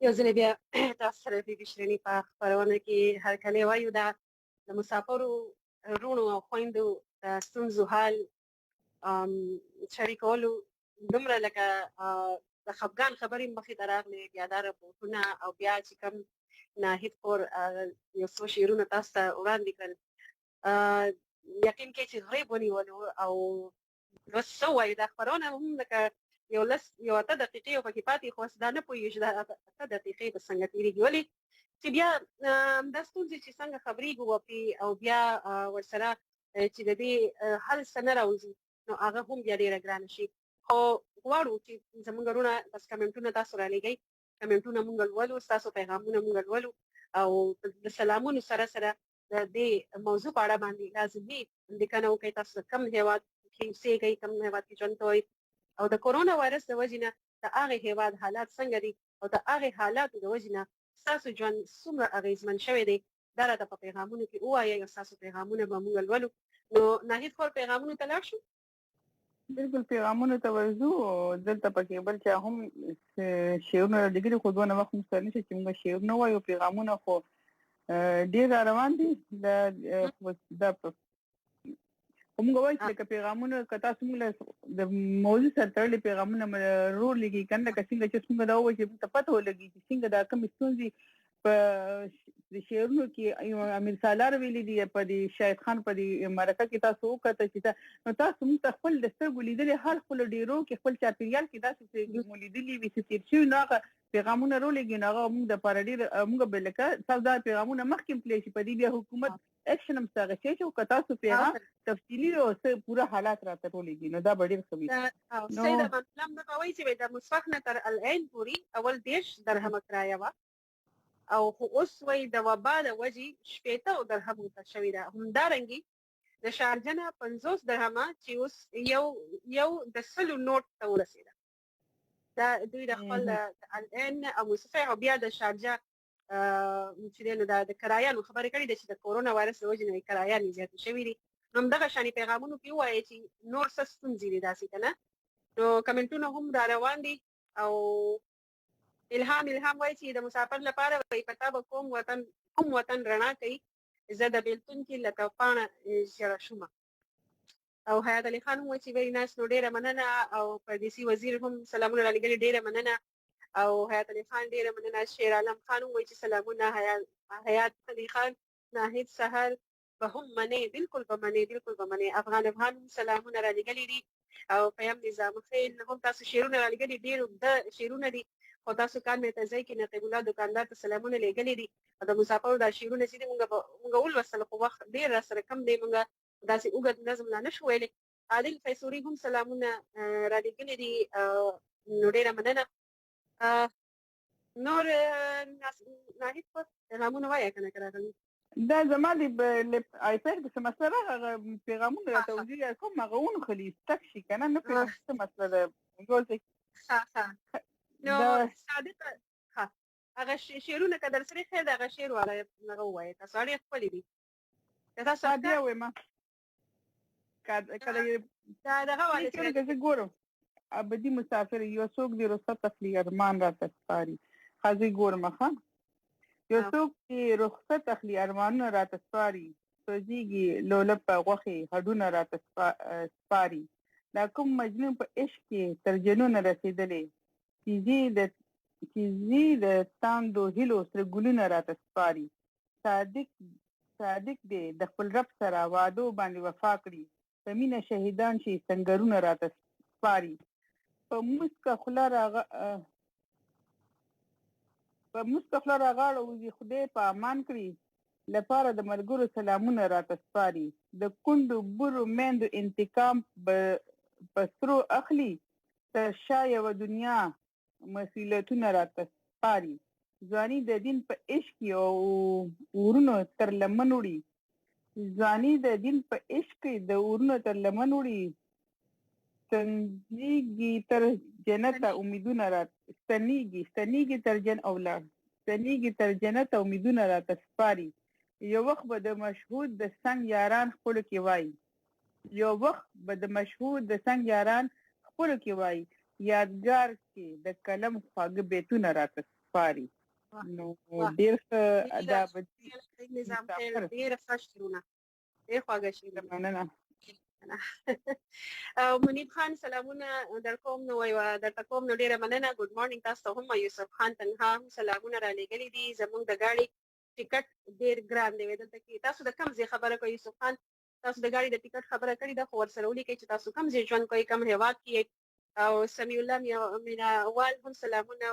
یو ځل بیا تاسو سره د بشرني په خبرونه کې هر کله وایو دا د مسافرو رونو او خويندو د ستونزو حل شریکولو دومره لکه د خفګان خبرې مخې ته راغلې بیا دا راپورټونه او بیا چې کوم ناهید کور یو څو شعرونه تاسو ته وړاندې کړل یقین کې چې غریب ونیولو او بس څه وایو دا خبرونه هم لکه یو اته دقیقې او پکې پاتې خو دا نه پوهېږي چې دا اته دقیقې به څنګه تېرېږي ولې چې بیا دا ستونزې چې څنګه خبرېږو او بیا ورسره چې د دې حل څه نه راوځي نو هغه هم بیا ډېره ګرانه شي خو غواړو چې زموږ وروڼه بس کمنټونه تاسو رالېږئ کمنټونه موږ لولو ستاسو پیغامونه موږ لولو او د سلامونو سره سره د دې موضوع په اړه باندې لازمي لیکنه وکړئ تاسو کوم هېواد کې اوسېږئ کوم هېواد کې ژوند کوئ او د کورونا وایرس د وجې نه د هغې هېواد حالات څنګه دي او د هغې حالاتو د وجې نه ستاسو ژوند څومره اغېزمن شوی دی دا راته په پیغامونو کې ووایئ او ستاسو پیغامونه به موږ لولو نو ناهید خور پیغامونو ته لاړ شو بالکل پیغامونو ته ورځو دلته پکې بل چا هم شعرونه رالیږلي خو دونه وخت موږ سره نشته چې موږ شعرونه ووایو پیغامونه خو ډېر را روان دي موږ وایو چې لکه پیغامونه که تاسو موږ د موضوع سره تړلي پیغامونه رالیږئ که نه لکه څنګه چې موږ دا ووایو چې موږ ته پته ولګي چې څنګه دا کومې ستونزې په د شعرونو کې امیر سالار ویلي دي په دې شاهد خان په دې مرکه کې تاسو وکتل چې نو تاسو موږ ته خپل د سترګو لیدلې هر خپل ډیرو کې خپل چاپیریال کې داسې مو لیدلي وي چې تیر شوي نو هغه پیغامونه رالیږي نو هغه موږ دپاره ډېر موږ به لکه تاسو دا پیغامونه مخکې پلی شي په دې بیا حکومت اکشن هم څه اخیستی چې که تاسو پیغام تفصیلي او پوره حالات راته رالیږي نو دا به ډېر ښه وي سید مطلب دا کوي چې د مصفح نه تر العین پورې اول 10 درهمه کرایه وه او خو اوس وایي د وبا د وجې 80 درهمو ته شوې ده همدارنګې د شارجه نه 50 درهمه چې اوس یو د 100 نوټ ته ورسېده دا دوی د خپل العین او مصفح او بیا د شارجه چې دی نو د کرایانو خبرې کړې ده چې د کورونا وایرس د وجې نه کرایانې زیاتې شوي دي نو همدغه شانې پیغامونو کې ووایي چې نور څه ستونزې دي داسې که نه نو کمنټونه هم را روان دي او الهام وایي چې د مسافر لپاره وایي پتا به کوم وطن رڼا کوي زه د بیلتون کې لکه پاڼه ژړه شومه او حیات علي خان هم وایي چې وایي ناس نو ډېره مننه او پردیسي وزیر هم سلامونه رالیږلي ډېره مننه او حیات علي خان ډېره مننه شیر عالم خان هم وایي چې سلامونه حیات علي خان ناهید سهر به هم منې بالکل به منې افغان هم سلامونه رالیږلي دي او پیام نظام خیل هم تاسو شعرونه رالیږلي ډېر اوږده شعرونه دي خو تاسو کار مې ته ځای کې نقیب الله دکاندار ته سلامونه لیږلي دي او د مسافرو دا شعرونه چې دي موږ ولوستل خو وخت ډېر را سره کم دی موږ داسې اوږد نظم لا نه شو ویلی عادل فیصوري هم سلامونه رالیږلي دي نو ډېره مننه نور ناهید په پیغامونه وایه که نه که راغلي دا زما د آیپیډ په څه مسله ده هغه پیغامونه راته وځي کوم هغه ونښلي سټک شي که نه پوهېږم څه مسله ده نو صادقه هغه شعرونه که در سره خیر د هغه شعر والا هغه ووایه تاسو ډېر ښکلي دي بیا وایم که دغه والا که زه ګورم ابدي مسافر یو څوک د رخصت اخلي ارمان راته سپاري ښځې ګورم ښه یو څوک چې رخصت اخلي ارمانونه راته سپاري سوځېږي لولب په غوښې هډونه راته سپاري دا کوم مجنون په عشق کې تر جنونه رسېدلی چیزې د تاندو هیلو سره ګلونه راته سپاري صادق دی د خپل رب سره وعدو باندې وفا کړي په مینه شهیدان شي سنګرونه راته سپاري په مسکه خوله راغاړه وځي خدای په امان کړي لپاره د ملګرو سلامونه راته سپاري د کونډو بورو میندو انتقام په سرو اخلي تر شا یوه دنیا مسؤلیتونه راته سپاري ځواني د دین په عشق او ورونو تر لمن وړي ستنېږي تر جنته امیدونه راته سپاري یو وخت به د مشهود د سنگ یاران خپلو کې وایي یادګار کې د قلم خواږه بیتونه راته سپاري نو ډیر ښه دا نظام خیر ډیر ښه شروع ډیر خواږه شي مننه منیب خان سلامونه در کوم نو یو در کوم نو ډیره مننه ګډ مارنینګ تاسو ته هم یوسف خان تنها هم سلامونه را لګلې دي زموږ د گاډي ټیکټ ډیر ګران دی دلته کې تاسو د کم ځای خبره کوي یوسف خان تاسو د گاډي د ټیکټ خبره کړې ده خو ورسره ولیکئ چې تاسو کم ځای ژوند کوئ کم هیواد کې او سمیع الله مینا وال هم سلامونه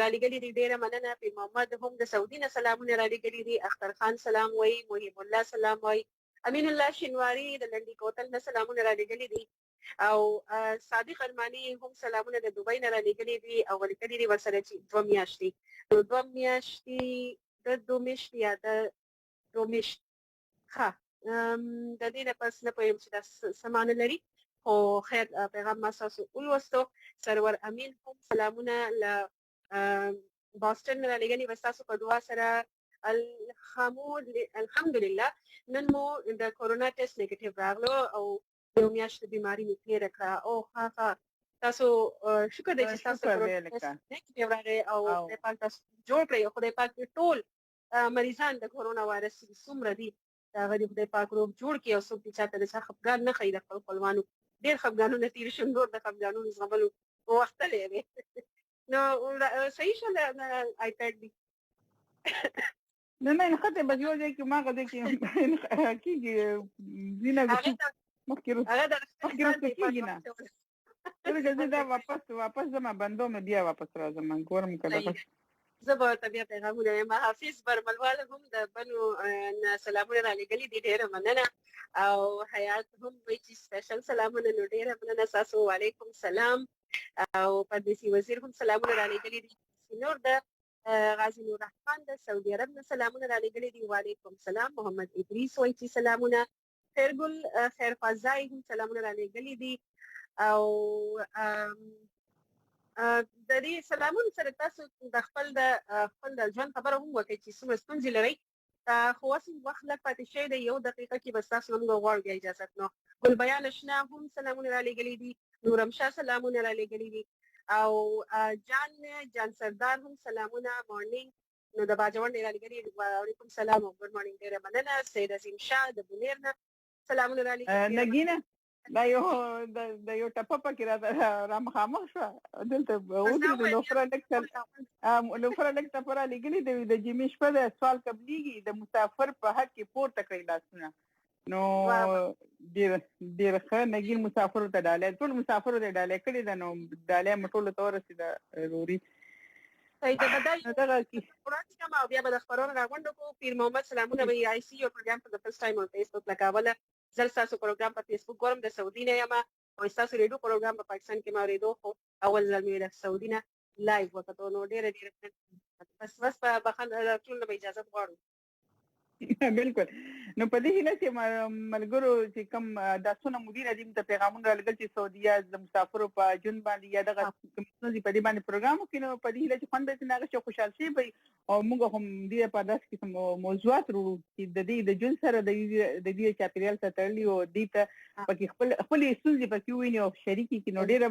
را لګلې دي ډیره مننه په محمد هم د سعودي نه سلامونه را لګلې دي اختر خان سلام وای محب الله سلام وای امین الله شینواری د لنډی کوتل نه سلامونه را لګلې دي او صادق ارمانی هم سلامونه د دوبۍ نه را لګلې دي او لیکلي دي ورسره چې 2 میاشتې د 2 میاشتې یا د 2 میاشتې ها د دې نه پس نه پوهیم چې دا سمانه لري خو خیر پیغام ما تاسو ولوستو سرور امین هم سلامونه ل بوسټن را لګلې وستاسو په دعا سره الحمدلله نن مو د کورونا ټیسټ نیگیټیو راغلو او یو میاشت بیماری مې تېره کړه او ها تاسو شکر دې چې تاسو کورونا ټیسټ نیگیټیو راغی او خدای پاک تاسو جوړ کړی خدای پاک ټول مریضان د کورونا وایرس څومره دي هغه دې خدای پاک روغ جوړ کړي او څوک چې چاته د خفګان نه خي د خپل خپلوانو ډېر خفګانونه تیر شو نور د خفګانونو زغملو وخت لري نو صحیح شو د آیپاد دی نه خطه بس یو ځای کې ما غوډه کې کیږي زینه مخکې کیږي نه ورګه دا واپس زما بندو مې بیا واپس راځم ګورم کله زبر طبيعه پیغامونه ما حافظ برملوال هم د بنو سلامونه را لګلې دي ډیره مننه او حیات هم وی چې سپیشل سلامونه نو ډیره مننه تاسو وعلیکم سلام او پردیسي وزیر هم سلامونه را لګلې دي نور د غازی نور رحمان د سعودي عرب نه سلامونه را لګلې دي وعلیکم سلام محمد ادریس وی چې سلامونه خیرګل خیر فضای هم سلامونه را لګلې دي او د دې سلامونه سره تاسو د خپل ژوند خبره هم وکړئ چې څومره ستونزې لرئ خو اوس وخت لږ پاتې شوی دی یو دقیقه کې بس تاسو موږ غواړو اجازه نو ګل بیان اشنا هم سلامونه را لګلې دي نورم شاه سلامونه را لګلې دي او جان سردار هم سلامونه مارنینګ نو د باجوړ نه را لګلې دي وعلیکم سلام او ګډ مارنینګ ډیره مننه سید عظیم شاه د بنیر نه سلامونه را لګلې نګینه دا یو ټپه پکې را مخامخ شو دلته ودرې د لوفره لیکته پر لګلې د جمی شپه د سوال قبليږي د مسافر په حق کې پورته کړی لاسونه نو ډیر ښه نګین مسافر ته ډالې ټول مسافر ته ډالې کړی دا نو ډالې مټول تور سي د روري دا بدای قرآن کما بیا به د خبرونو راغونډو کو پیر محمد سلامونه وی آی سی یو پروګرام په فرست ټایم په فیسبوک لګاوله زل تاسو پروګرام په فیسبوک ګورم د سعودي نه یم او تاسو ریډیو پروګرام په پاکستان کې ما ریډیو خو اول ځل مې د سعودي نه لایو وکړو نو ډېر بس په بخښنه ټول به اجازه غواړم بالکل نو په دې هیله چې ملګرو چې کوم داسونه مدیر عظیم ته پیغامونه راغلي چې سعودي د مسافرو په جون باندې یا دغه کومې په دې باندې پروګرام کې نو په دې هیله چې خوند به نه غوښه خوشاله شي او موږ هم دې په داس کې موضوعات ورو چې د دې د جون سره د دې چاپیریال سره تړلي او دې ته پکې خپل سوزي پکې ویني او شریکي کې نو ډېر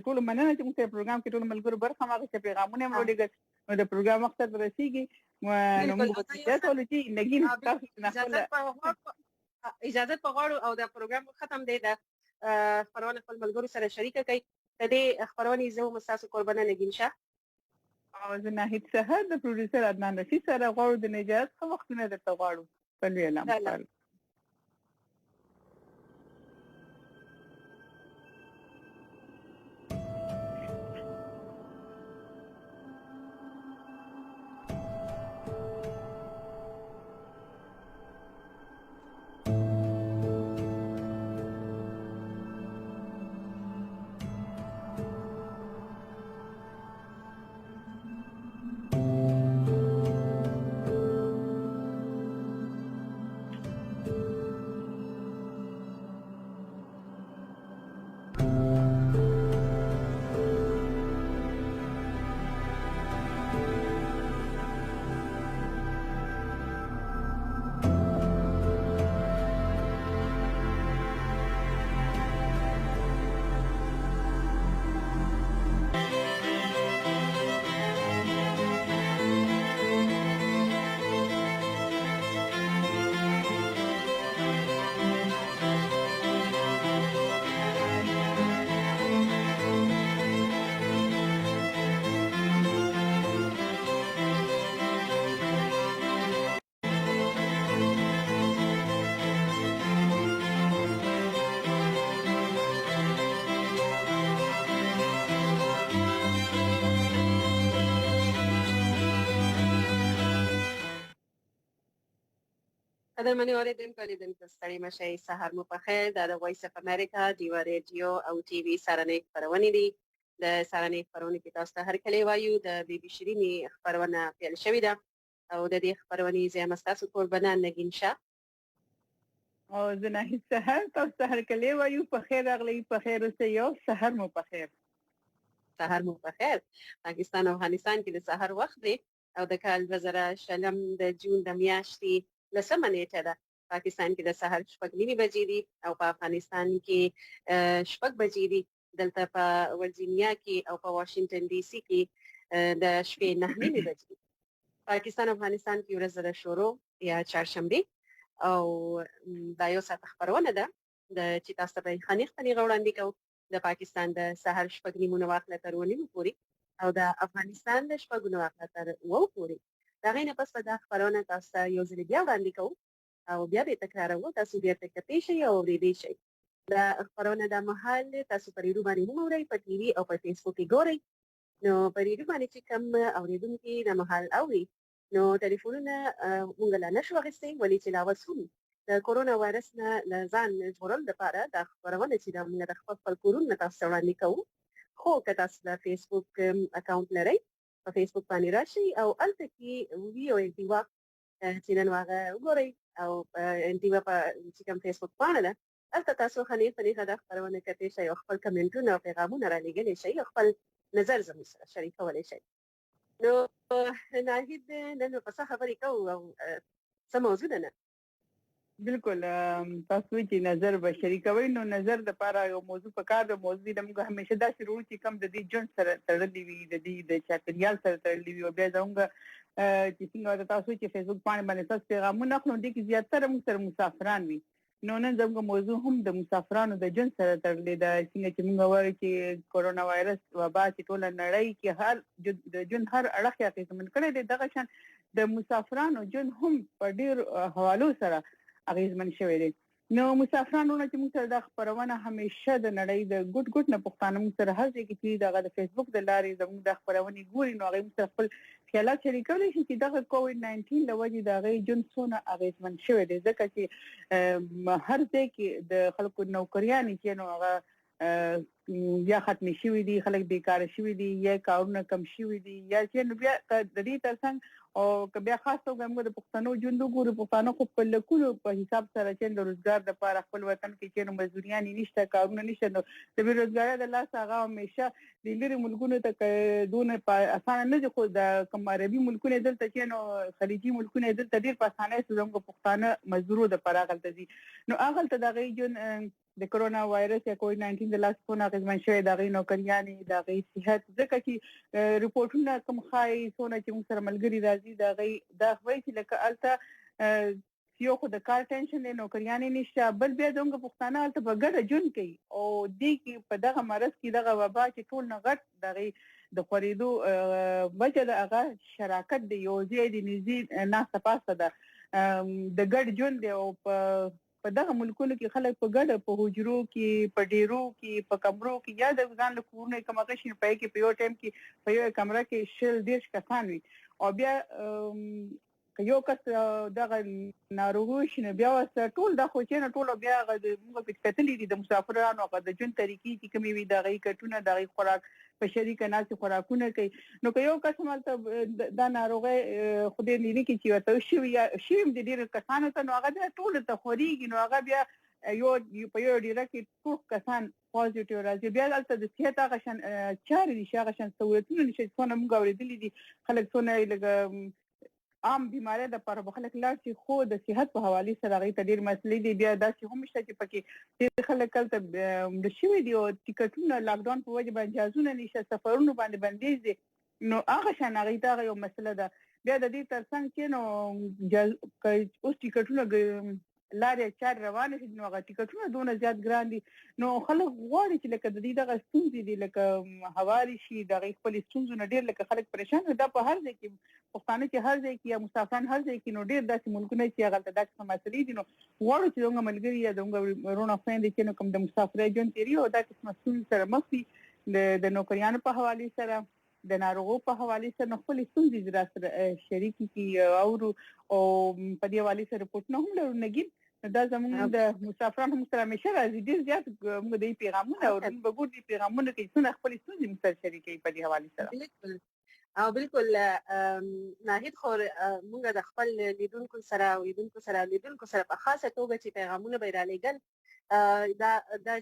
ټول مننه چې موږ په پروګرام کې ټول ملګرو برخه ماغه پیغامونه هم وړي نو د پروګرام وخت رسیدي نو موږ په تاسو له چې نګین اجازه په غواړو او دا پروګرام ختم دی د خبرونه خپل ملګرو سره شریک کړئ د دې خبرونه زه هم تاسو قربانه نګین شه او زه ناهید سهر د پروډوسر عدنان رشید سره غواړو د نجات خو وختونه درته غواړو په ویلام قدرمنې اورېدونکو لیدونکو ستړي مشئ، سهار مو په خیر. دا د وایس اف امریکا ډیوا ریډیو او ټي وي سهارنۍ خپرونې دي. د سهارنۍ خپرونې کې تاسو ته هرکلی وایو. د بي بي شیرینې خپرونه پیل شوې ده او د دې خپرونې زه یم ستاسو کوربنه نګین شاه. او زه ناهید سهار تاسو ته هرکلی وایو. په خیر راغلی، په خیر اوسئ، او سهار مو په خیر. سهار مو په خیر. پاکستان او افغانستان کې د سهار وخت دی او د کال 2020 د جون د میاشتې 10 نیټه ده. پاکستان کې د سهار 6:30 بجې دي او په افغانستان کې 6 بجې دي. دلته په ورجینیا کې او په واشنگټن ډي سي کې د شپې 9:30 بجې. پاکستان افغانستان کې ورځ د شروع یا چهارشنبه او دا یو ساعت خبرونه ده د چې تاسو ته خاني خپل غوړاندې کوم د پاکستان د سهار 6:30 وخت تر 9:00 پورې او د افغانستان د 6:00 وخت تر 9:00 پورې. دا غینه پس په دا خبرونه تاسو ته یو ځل بیا وړاندې کوم او بیا به تکراروم. تاسو بیا تکتې شئ او ورېدې شئ. دا خبرونه د محل تاسو په ریډیو باندې هم اورئ، په ټي وي او په فیسبوک کې ګورئ. نو په ریډیو باندې چې کوم اوریدونکي د محل اوري نو ټلیفونونه موږ لا نشو اخیستی، ولې چې لا اوس هم د کورونا وایرس نه له ځان ژغورل لپاره دا خبرونه چې موږ د خپل کورونه تاسو ته وړاندې کوو. خو که تاسو د فیسبوک اکاونټ لرئ په فیسبوک باندې راشئ او هلته کې ویو انټیوا چې نن هغه وګورئ او انټیوا په چې کوم فیسبوک باندې ده هلته تاسو خنې په دا خبرونه کتئ شئ او خپل کمنټونه او پیغامونه را لېږلی شئ او خپل نظر زموږ سره شریکولی شئ. نو ناهید نن په څه خبرې کوو او څه موضوع ده؟ نه بالکل تاسو چې نظر به شریکوي نو نظر د لپاره یو موضوع په کار د موضوع د موږ همیشه دا شروع چې کم د دې جون سره تړلې وي، د دې د چاپیریال سره تړلې وي او بیا زموږ چې څنګه تاسو چې فیسبوک باندې تاسو پیغامونه اخلو دي کې زیاتره موږ سره مسافران وي. نو نن زموږ موضوع هم د مسافرانو د جون سره تړلې ده. څنګه چې موږ وایو چې کورونا وایرس وبا چې ټول نړۍ کې هر د جون هر اړخ یې اغېزمن کړی دی، دغه شان د مسافرانو جون هم په ډېر حوالو سره اغېزمن شوی دی. نو مسافرانو چې موږ سره د خبرونه همیشه د نړۍ د ګډ نه پښتانه موږ سره هر ځای کې چې دغه د فیسبوک د لارې زموږ د خبرونه ګوري نو هغه موږ سره خپل خیالات شریکولی شي چې دغه کووډ 19 له وجې د هغې ژوند څونه اغېزمن شوی دی، ځکه چې هر ځای کې د خلکو نوکریانې چې نو هغه یا ختمې شوي دي، خلک بیکاره شوي دي یا کارونه کم شوي دي یا چې نو بیا د دې ترڅنګ او که بیا خاص توګه موږ د پښتنو ژوند وګورو، پښتانه خو په لکونو په حساب سره چې د روزګار دپاره خپل وطن کې چې نو مزدوریانې نشته، کارونه نشته، نو د بېروزګارۍ د لاسه هغه همیشه د لرې ملکونو ته دونه په اسانه نه دي، خو د کوم عربي ملکونه دلته چې نو خلیجي ملکونه دلته ډېر په اسانۍ سره زموږ پښتانه مزدورو دپاره هغلته ځي. نو هغلته د هغې ژوند د کرونا وایرس یا کووډ 19 د لاسه څونه اغېزمن شوی، د هغې نوکریانې، د هغې صحت، ځکه چې رپورټونه کوم ښایي څونه چې موږ سره ملګري راځي د هغې دا وایي چې لکه هلته یو خو د کار ټینشن دی، نوکریانې نشته، بل بیا زموږ پښتانه هلته په ګډه ژوند کوي او دې کې په دغه مرض کې دغه وبا چې ټول نه غټ د هغې د خورېدو وجه د هغه شراکت دی، یو ځای د نږدې ناسته پاسته ده، د ګډ ژوند دی او په دغه ملکونو کې خلک په ګډه په حجرو کې، په ډیرو کې، په کمرو کې یا د ځان له کورونه کوم هغه شي په کې په یو ټایم کې په یو کمره کې 100 کسان وي او بیا که یو کس دغه ناروغي شي نو بیا ورسره ټول دا خو چې نه ټول بیا هغه موږ پکې کتلي دي د مسافرانو هغه د ژوند طریقې چې کومې وي د هغې کټونه، د هغې خوراک په شریکه ناستې خوراکونه کوي. نو که یو کس هلته دا ناروغۍ خدای لري کې چې ورته شوي هم د ډېرو کسانو ته نو هغه بیا ټولو ته خورېږي، نو هغه بیا په یو ډیره کې ټول کسان پازیټیو راځي. بیا دلته د صحت هغه شان چارې دي چې هغه شان سهولتونه دي چې څونه موږ اورېدلي دي خلک څونه لږ عام بیماری د لپاره به خلک لاړ شي، خو د صحت په حوالې سره هغې ته ډېر مسلې دي. بیا داسې هم شته چې پکې ډېر خلک هلته مړه شوي دي او ټکټونه لاکډاون په وجه باندې جهازونه نشته، سفرونو باندې بندیز دي، نو هغه شان هغې ته هغه یو مسله ده. بیا د دې ترڅنګ چې نو اوس ټکټونه لارې چارې روانې شي نو هغه ټکټونه دونه زیات ګران دي، نو خلک غواړي چې لکه د دې دغه ستونزې دي لکه هوارې شي، د هغې خپلې ستونزو نه ډېر لکه خلک پریشان دي. دا په هر ځای کې پښتانه چې هر ځای کې یا مسافران هر ځای کې نو ډېر داسې ملکونه چې هغلته دا قسم مسلې دي، نو غواړو چې زموږ ملګري یا زموږ وروڼه خویندې چې نو کوم د مسافرۍ ژوند تېري او دا قسمه ستونزې سره مخ وي د نوکریانو په حوالې سره د ناروغو په حواله سره خپل ستونزې را سره شریکي کی او په دې حواله سره رپورټونه هم لرو نګین دا زموږ د مسافرانو هم سره همیشه راځي ډیر زیات موږ د پیغامونه او موږ د پیغامونه کې څنګه خپل ستونزې سره شریکي په دې حواله سره بالکل او بالکل ناهید خو موږ د خپل لیدونکو سره په خاصه توګه چې پیغامونه به را لېږل دا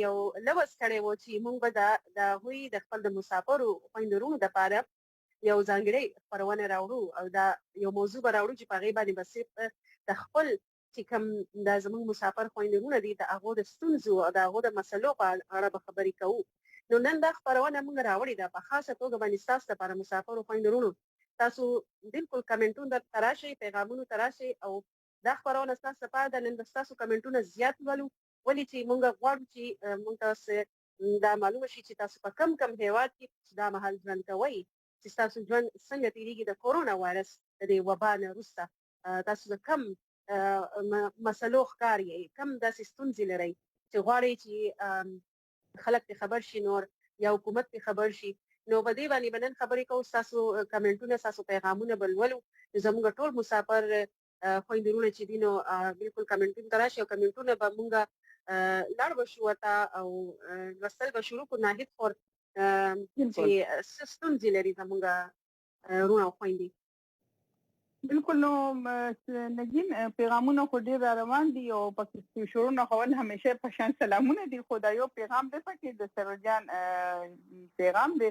یو لوس کړي و چې موږ به د هوی د خپل د مسافرو خويندرونو د پاره یو ځانګړي خبرونه راوړو او دا یو موضوع به راوړو چې په غیبه باندې بس د خپل چې کوم د زموږ مسافر خويندرونه دي د هغه د ستونزو او د هغه د مسلو په اړه به خبرې کوو نو نن دا خبرونه موږ راوړی دا په خاصه توګه باندې تاسو لپاره مسافر خويندرونو تاسو بالکل کمنټونه تراشي پیغامونه تراشي او دا خبرونه تاسو لپاره د نن تاسو کمنټونه زیات ولو ولې چې موږ غواړو چې موږ تاسو دا معلومه شي چې تاسو په کم هیواد کې دا محل ژوند کوي چې تاسو ژوند څنګه تیریږي د کورونا وایرس د وبا نه وروسته تاسو د کم مسلو ښکاري کم داسې ستونزې لري چې غواړي چې خلک ته خبر شي نور یا حکومت ته خبر شي نو په دې باندې بنن خبرې کوو تاسو کمنټونه تاسو پیغامونه بلولو زموږ ټول مسافر خويندرونه چې دینو بالکل کمنټونه تراشي او کمنټونه به موږ لړ بشو وتا او رسل به شروع کو ناهید خور چې ستونزې لري زموږ رونه خويندې بالکل نو نګین پیغامونه خو ډیر روان دي او پکې شروع خول همیشه په شان سلامونه دي خدایو پیغام دې پکې د سروجان پیغام دې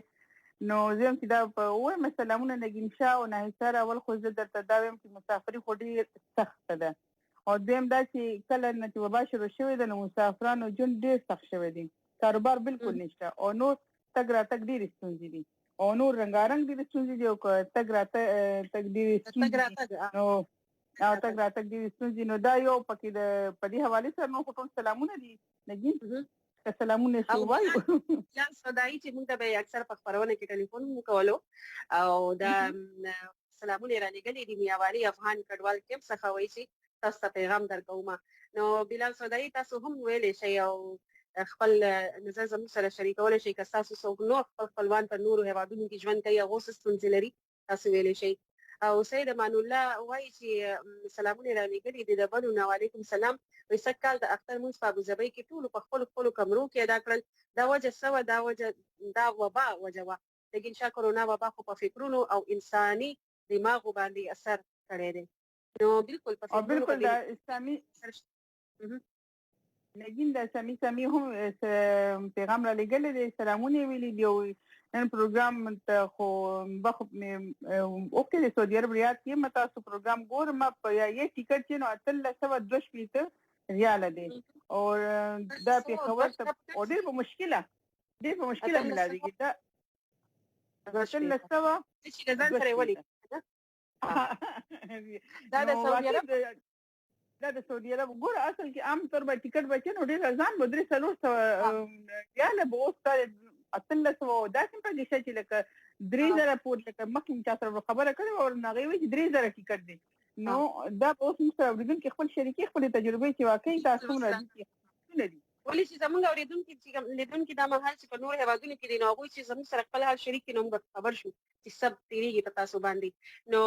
نو زم چې دا په وې سلامونه نګین شاه او نه سره اول خو زه درته دا وایم چې مسافري خو ډیر سخت ده او دیم دا چې کله چې وبا شروع شوې ده نو مسافرانو جون ډیر سخت شوی دي کاروبار بالکل نشته او نو تګ را تګ ډیر ستونزې دي او نور رنگارنګ دي ستونزې دي او تګ را تګ دي ستونزې نو دا یو پکې د پدې حواله سره نو ټول سلامونه دي نګین سلامونه شو وایو یا صداي چې موږ ته به اکثر په خبرونه کې ټلیفون وکولو او دا سلامونه را لګلې دي میاوالي افغان کډوال کیمپ څخه وایي چې تاسو ته پیغام درکوم نو بلال صداي تاسو هم ویلې شي او خپل نظر زموږ سره شریکول شي که تاسو څوک نو خپلوان په نورو هیوادونو کې ژوند کوي هغه ستونزې لري تاسو ویلې شي او سید امان الله وایي چې سلامونه را لګلې دي د بلو نو علیکم سلام وسکال د اختر مونږ په ابوظبي کې ټول په خپل کمرو کې ادا کړل دا وجه سوا دا وبا وجوه لیکن شا کورونا وبا خو په فکرونو او انساني دماغ باندې اثر کړی دی نو بالکل په بالکل دا اسلامي نګین د سمي هم پیغام را لګل دي سلامونه ویلي دی نن پروګرام ته خو وخت اوکې د سعودي عرب ریاض کې متا سو پروګرام ګورم په یې ټیکټ چې نو اتل 120 ریال دی او دا په خبر ته ډېر مشکله ملایږي دا اتل 100 چې ځان سره ولي دا د سعودي عرب دا د سعودي عرب ګور اصل کې عام طور باندې ټیکټ بچنه ډېر ځان بدري سلو ریال به اوسه اتل سو دا څنګه دي چې لکه 3000 پورته لکه مخکې چا سره خبره کړې او نغې وی 3000 ټیکټ دي نو دا اوس موږ اوریدونکو کې خپل شریکي خپل تجربه چې واقعي تاسو نه دي ولې چې زموږ اوریدونکو چې لیدونکو دا مهال چې په نور هیوادونو کې دي نو هغه چې زموږ سره خپل حال شریک نو موږ خبر شو چې سب تیریږي په تاسو باندې نو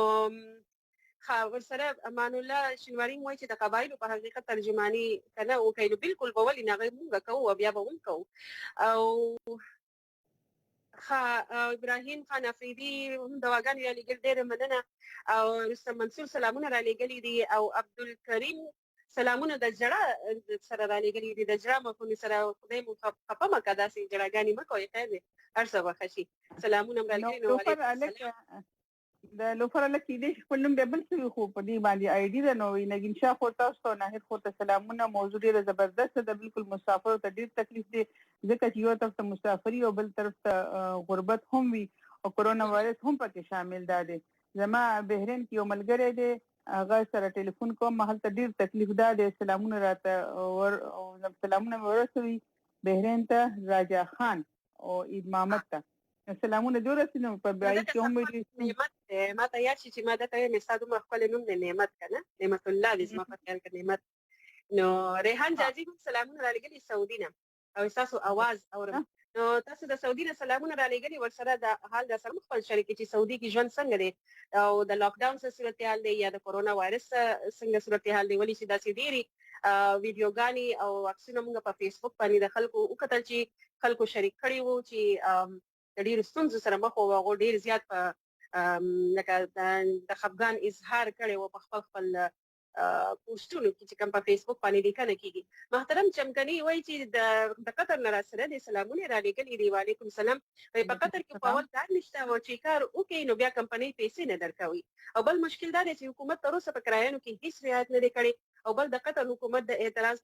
خبر سره امان الله شنواری موي چې د قبایلو په حقیقت ترجمانی کنه او کینو بالکل به ولې نه موږ کوو بیا به هم کوو او ابراهیم خان افریدي هم دواګان یې لګل ډېر مننه او رستم منصور سلامونه را لګلې دي او عبدالکریم سلامونه د جړه سره را لګلې دي د جړه مخونی سره خدای مو خپه مکه داسې جړاګانی مکوې خیر هر څه وخشي سلامونه را لګلې نو د لوفر لکه دې خپل نوم به بل څه خو په دې باندې آی ډی ده نو نګین شاه خو تاسو ته نه خو ته سلامونه موضوع ډیره زبردست ده بالکل مسافر ته ډیر تکلیف دي ځکه چې یو طرف ته مسافری او بل طرف ته غربت هم وي او کورونا وایرس هم پکې شامل ده زما بهرین کې یو ملګری دی هغه سره ټلیفون کوم محل ته ډیر تکلیف ده سلامونه راته ور سلامونه ورسوي بهرین ته راجا خان او امامت ته سلامونه دورسینو په بای کې هم دې نعمت ما ته یا چې ما ته یې مستادو مخکله نوم د نعمت کنه نعمت الله دې ما په خیال کې نعمت نو ریحان جاجي سلامونه را لګلې سعودي نه او تاسو आवाज اورم نو تاسو د سعودي نه سلامونه را لېږلي ورسره د حال د سره خپل شریکي چې سعودي کې ژوند څنګه دی او د لاک ډاون څه صورتحال دی یا د کورونا وایرس څنګه صورتحال دی ولې چې داسې ډېری ویډیوګانې او عکسونه موږ په فیسبوک باندې د خلکو وکتل چې خلکو شریک کړي وو چې د ډېرو ستونزو سره مخ وو هغو ډېر زیات په لکه د خفګان اظهار کړی وو په خپل پوسټونو کې چې کوم په فیسبوک باندې لیکنه کیږي. محترم چمکني وایي چې د قطر نه راسره د سلامونه را لېږلي دي. وعلیکم سلام. په قطر کې په اول کار نشته او چې کار وکړي نو بیا کمپنۍ پیسې نه درکوي او بل مشکل دا دی چې حکومت تر اوسه په کرایانو کې هیڅ رعایت نه دی کړی او بل د قطر حکومت د احتراز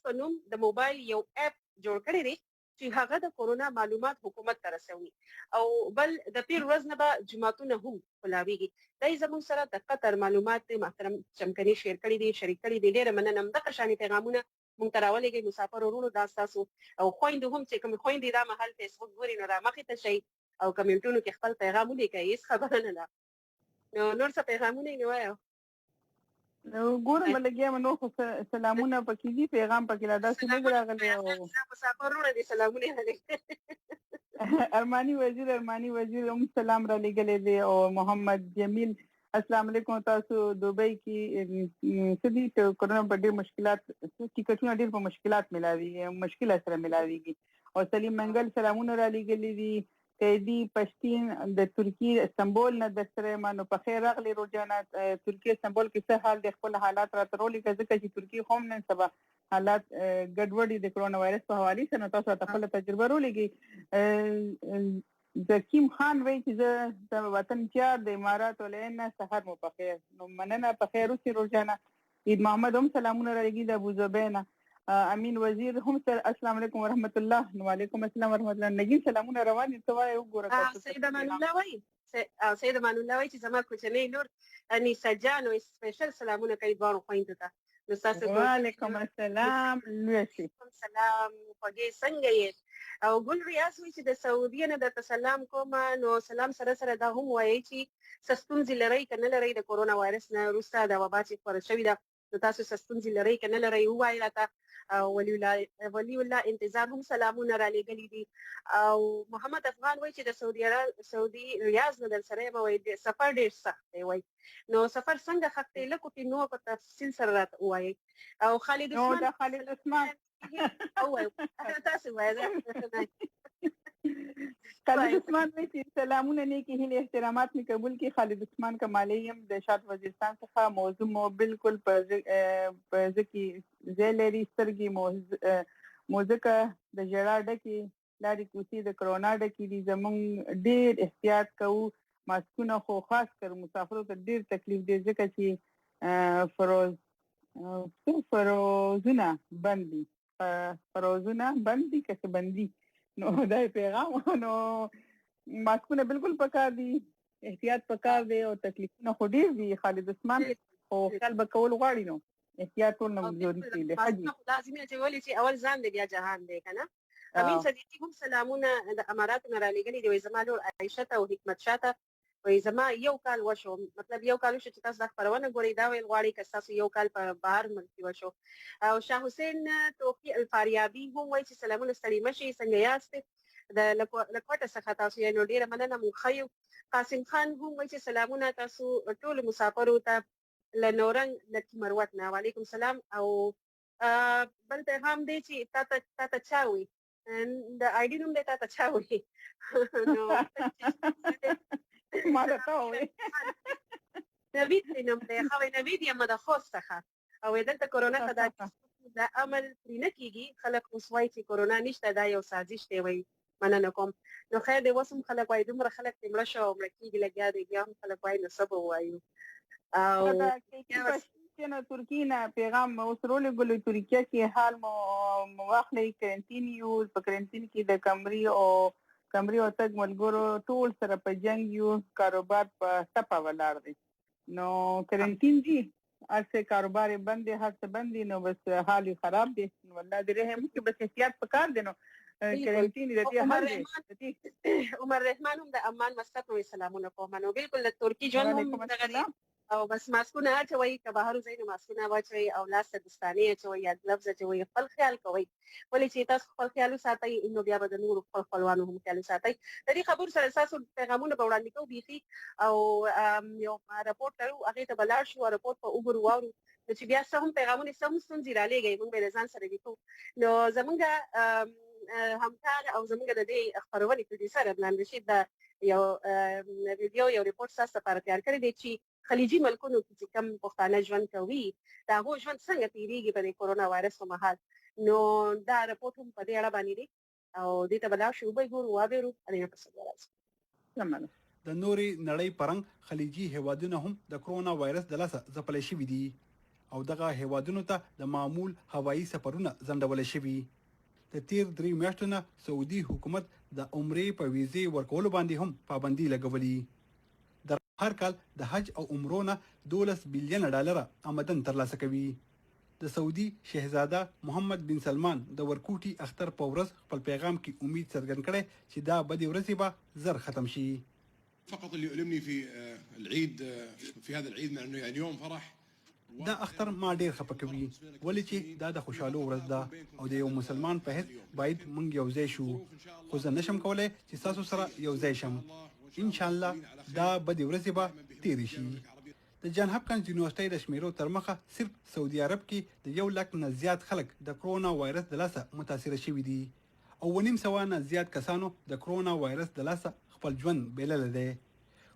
په نوم د موبایل یو اپ جوړ کړی دی چې هغه د کورونا معلومات حکومت ته رسوي او بل د پیر ورځ نه به جماعتونه هم خلاويږي. دای زموږ سره د قطر معلومات محترم چمکني شیر کړی دي شریک کړی دي. ډېر مننه. دغه شانې پیغامونه مونږ ته راولېږئ مسافر ورونو دا ستاسو او خویندو هم چې کوم خویندې دا مهال فیسبوک ګوري نو را مخې ته شئ او کمنټونو کې خپل پیغام ولیکئ. هیڅ خبره نه ده. نور څه پیغامونه یې وایو ګورم لګیا نو خو سلامونه پکې دي پیغام پکې لا داسې نه راغلی او مسافر ورونه دي سلامونه ارمانی وزیر هم سلام را لګلې دي او محمد جمیل السلام علیکم. تاسو دوبۍ کې سدي ته کورونا په ډېر مشکلات ټیکټونه ډېر په مشکلات مشکل سره ملاويږي او سلیم منګل سلامونه را لګلې دي. قیدی پښتین د ترکی استنبول نه د سره مانو په خیر راغلی روزانه ترکی استنبول کې څه حال د خپل حالات را ترولې ځکه چې ترکی هم نن سبا حالات ګډوډي د کرونا وایرس په حواله سره تاسو ته خپل تجربه ورولېږي. زکیم خان وایي چې د وطن چار د امارات ولین سحر مو په خیر نو مننه په خیر اوسې روزانه. عید محمد هم سلامونه را لګي د ابو زبینا. امین وزیر هم سره السلام علیکم ورحمت الله. وعلیکم السلام ورحمت الله. نګین سلامونه روان دي ته وایي وګوره سید امان الله وایي چې زما کوچنۍ لور انیسه جان او سپیشل سلامونه کوي دوه خويندو ته. نو تاسو وعلیکم السلام لوشي سلام خوږې څنګه یې او ګل ریاض وایي چې د سعودي نه د سلام کوم نو سلام سره دا هم وایي چې ستونزې لري کنه لري د کورونا وایرس نه وروسته د وبا چې خپره شوې ده نو تاسو ستونزې لري کنه لري وایي راته. ولی الله انتظار هم سلامونه را لېږلي دي او محمد افغان وایي چې د سعودي ریاض نه در سره وایي د سفر ډېر سخت دی وایي نو سفر څنګه سخت دی لکه نو په تفصیل سره راته وایي. او خالد عثمان او تاسو وایي خالد عثمان وایي چې سلامونه نیکی هیله احترامات می قبول کی. خالد عثمان کمالی هم د شاد وزیرستان څخه موضوع مو بالکل په ځکه زیلری سترګي موزیکا د جړا ډکی لاري کوسي د کرونا ډکی دي زمون ډیر احتیاط کوو ماسکونه خو خاص کر مسافرو ته ډیر تکلیف دی ځکه چې فروزونه بندي کسه بندي نو دا پیغام نو ماسکونه بالکل پکار دي احتیاط پکار دی او تکلیفونه خو ډیر دي. خالد عثمان خو خیال به کول غواړي نو احتیاط ټول نه ضروري دی. حاجی لازمي چې ولې چې اول ځان دی بیا جهان دی کنه. امین صدیقی هم سلامونه د امارات نه را لېږلي دي. وایي زما لور عایشه ته او حکمت شاته وایي زما یو کال وشو مطلب یو کال وشو چې تاسو د خبرونه ګورئ دا ویل غواړي که تاسو یو کال په بهر ملک وشو. او شاه حسین توفی الفاریابی هم وایي چې سلامونه ستړي مشي څنګه یاست د لکوټه څخه تاسو یې نو ډیره مننه مو خیو. قاسم خان هم وایي چې سلامونه تاسو ټول مسافرو ته لنورنګ لکی مروت نه. وعلیکم سلام. او بل پیغام دی چې تا ته چاوي د آی ډي نوم دی تا ته چاوي نو ما ته وایي نوید نوم دی خو نوید یم د خوست څخه او دلته کورونا ته د عمل پرې نه کیږي. خلک اوس وایي چې کورونا نشته دا یو سازش دی وایي مننه کوم. نو خیر دی وسم خلک وایي دومره خلک مړه شو او مړه کیږي لګیا دی بیا هم خلک وایي نو سبا وایو او ترکی نه پیغام وسرول ګلو ترکیه کې حال مو واخلې کرنټین یو په کرنټین کې د کمري او تګ ملګرو ټول سره په جنگ یو کاروبار په ټپه ولاړ دی نو کرنټین دي اسه کاروبار بند دي هر څه بند دي نو بس حال خراب دي نو الله دې رحم وکړي بس احتیاط پکار دي نو کرنټین دې حل دي. عمر رحمان هم د امان مسقط نو سلامونه کوم نو بالکل د ترکی ژوند هم دغه او بس ماسکونه اچوي که بهر ځای نه ماسکونه واچوي او لاس ته دستانې اچوي یا ګلوز اچوي خپل خیال کوئ ولې چې تاسو خپل خیال وساتئ نو بیا به د نورو خپلوانو هم خیال وساتئ د دې خبرو سره تاسو پیغامونه به وړاندې کوو بیخي او یو راپورټ لرو هغې ته به لاړ شو راپورټ په وګورو واورو نو چې بیا څه هم پیغامونه څه هم ستونزې رالېږئ موږ به یې د ځان سره لیکو نو زموږ همکار او زموږ د دې خپرونې پروډیوسر عدنان رشید د یو ویډیو یو ریپورټ تاسو لپاره تیار کړی دی چې خلیجي ملکونو کې چې کوم پښتانه ژوند کوي دا هغو ژوند څنګه تیریږي په دې کورونا وایرس په مهال نو دا رپورټ هم په دې اړه باندې دی او دې ته به لاړ شو وبه ګورو واورو هغې نه پس بیا راځو د نورې نړۍ پرنګ خلیجي هیوادونه هم د کرونا وایرس د لاسه ځپلی شوي دي او دغه هیوادونو ته د معمول هوایي سفرونه ځنډولی شوي د تیر 3 میاشتو نه سعودي حکومت د عمرې په ویزې ورکولو باندې هم پابندي لګولي د هر کال د حج او عمرو نه 12 بلین ډالر آمدن ترلاسه کوي د سعودي شهزاده محمد بن سلمان د ورکوټي اختر په ورځ خپل پیغام کې امید څرګند کړي چې دا بدې ورځې به زر ختم شي فقط اللي يؤلمني في العيد في هذا العيد مع انه يعني يوم فرح دا اختر ما ډیر خپه کوي ولې چې دا د خوشاله ورځ ده او د یو مسلمان په هیڅ باید مونږ یو ځای شو خو زه نشم کولای چې تاسو سره یو ځای شم ان شاء الله دا بدې ورځې به تیرې شي د جان هاپکنز یونیورسيټي د شمیرو تر مخه صرف سعودي عرب کې د 1 لک نه زیات خلک د کرونا وایرس د لاسه متاثر شوي دي او 1.5 نه زیات کسانو د کرونا وایرس د لاسه خپل ژوند بلل دي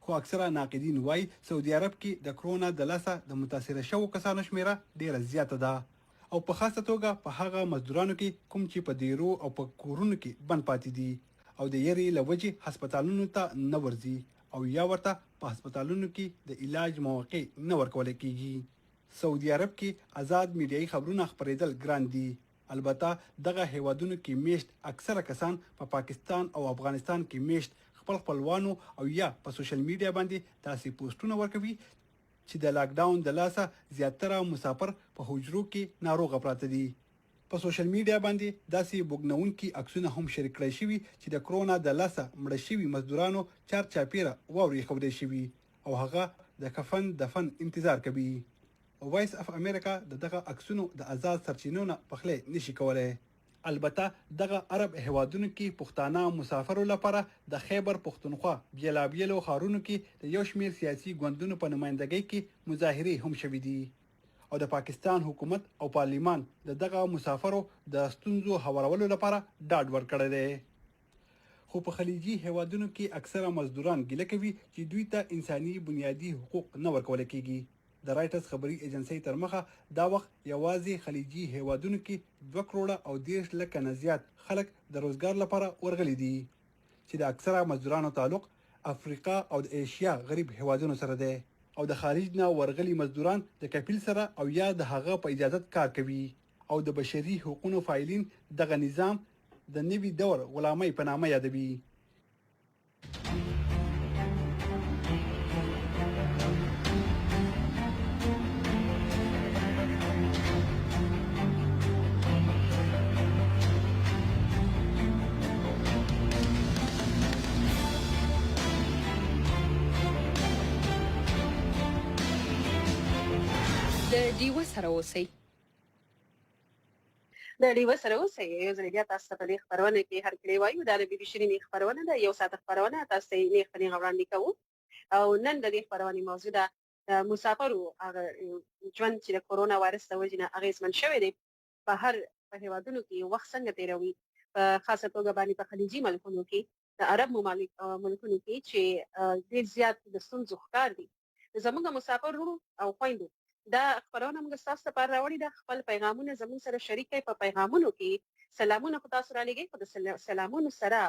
خو اکثره ناقدین وایي سعودي عرب کې د کرونا د لاسه د متاثر شوو کسانو شمیره ډیره زیاته ده او په خاصه توګه په هغه مزدورانو کې کوم چې په دیرو او په کورونو کې بند پاتې دي او د یری لوجې هسپتالونو ته نه ورځي او یا ورته په هسپتالونو کې د علاج مواقع نه ورکول کیږي سعودي عرب کې آزاد میډیایي خبرونه خبرېدل ګران دي البته دغه هیوادونو کې میشت اکثره کسان په پاکستان او افغانستان کې میشت خپل خپلوانو او یا په سوشل میډیا باندې تاسو پوسټونه ورکوي چې د لاک ډاون د لاسه زیاتره مسافر په حجرو کې ناروغ پراته دي په سوشل میډیا باندې داسې بوګنونکي عکسونه هم شریک کړي شوي چې د کرونا د لاسه مړ شوي مزدورانو چار چاپیره واوري خبرې شوي او هغه د کفن دفن انتظار کوي وایس اف امریکا دغه عکسونو د آزاد سرچینو نه پخله نشي کولای البته دغه عرب هیوادونو کې پښتانه مسافرو لپاره د خیبر پښتونخوا بیلابیلو خارونو کې د یو شمېر سیاسي ګوندونو په نمائندګۍ کې مظاهرې هم شوې دي او د پاکستان حکومت او پارلیمان دغه مسافرو د ستونزو هوارولو لپاره ډاډ ورکړی دی خو په خلیجي هیوادونو کې اکثره مزدوران ګیله کوي چې دوی ته انساني بنیادی حقوق نه ورکول کیږي د رایټرز خبري ایجنسی تر مخه دا وخت یوازې خلیجي هیوادونو کې 2 کروڑه او 10 لکه نه زیات خلک د روزګار لپاره ورغلي دي چې د اکثره مزدورانو تعلق افریقا او د ایشیا غریب هیوادونو سره دی او د خارج نه ورغلي مزدوران د کفیل سره او یا د هغه په اجازه کار کوي او د بشري حقوقو فایلین دغه نظام د نوي دور غلامۍ په نامه یادوي د ډیوه سره اوسئ د ډیوه سره اوسئ یو ځل بیا تاسو ته په دې خبرونه کې هر کلی وایو دا د بي بي شيرين خبرونه ده یو ساعت خبرونه تاسو ته نه خپل وړاندې کوو او نن د دې خبرونه موضوع ده مسافرو هغه ژوند چې د کورونا وایرس د وجې نه اغېزمن شوی دی په هر په هیوادونو کې وخت څنګه تیروي په خاصه توګه باندې په خلیجي ملکونو کې د عرب ملکونو کې چې ډېر زیات د ستونزو ښکار دي زموږ مسافر او خویندو دا خبرونه موږ تاسو ته راوړي د خپل پیغامونه زموږ سره شریک کړئ په پیغامونو کې سلامونه خو تاسو را لګئ خو د سلامونو سره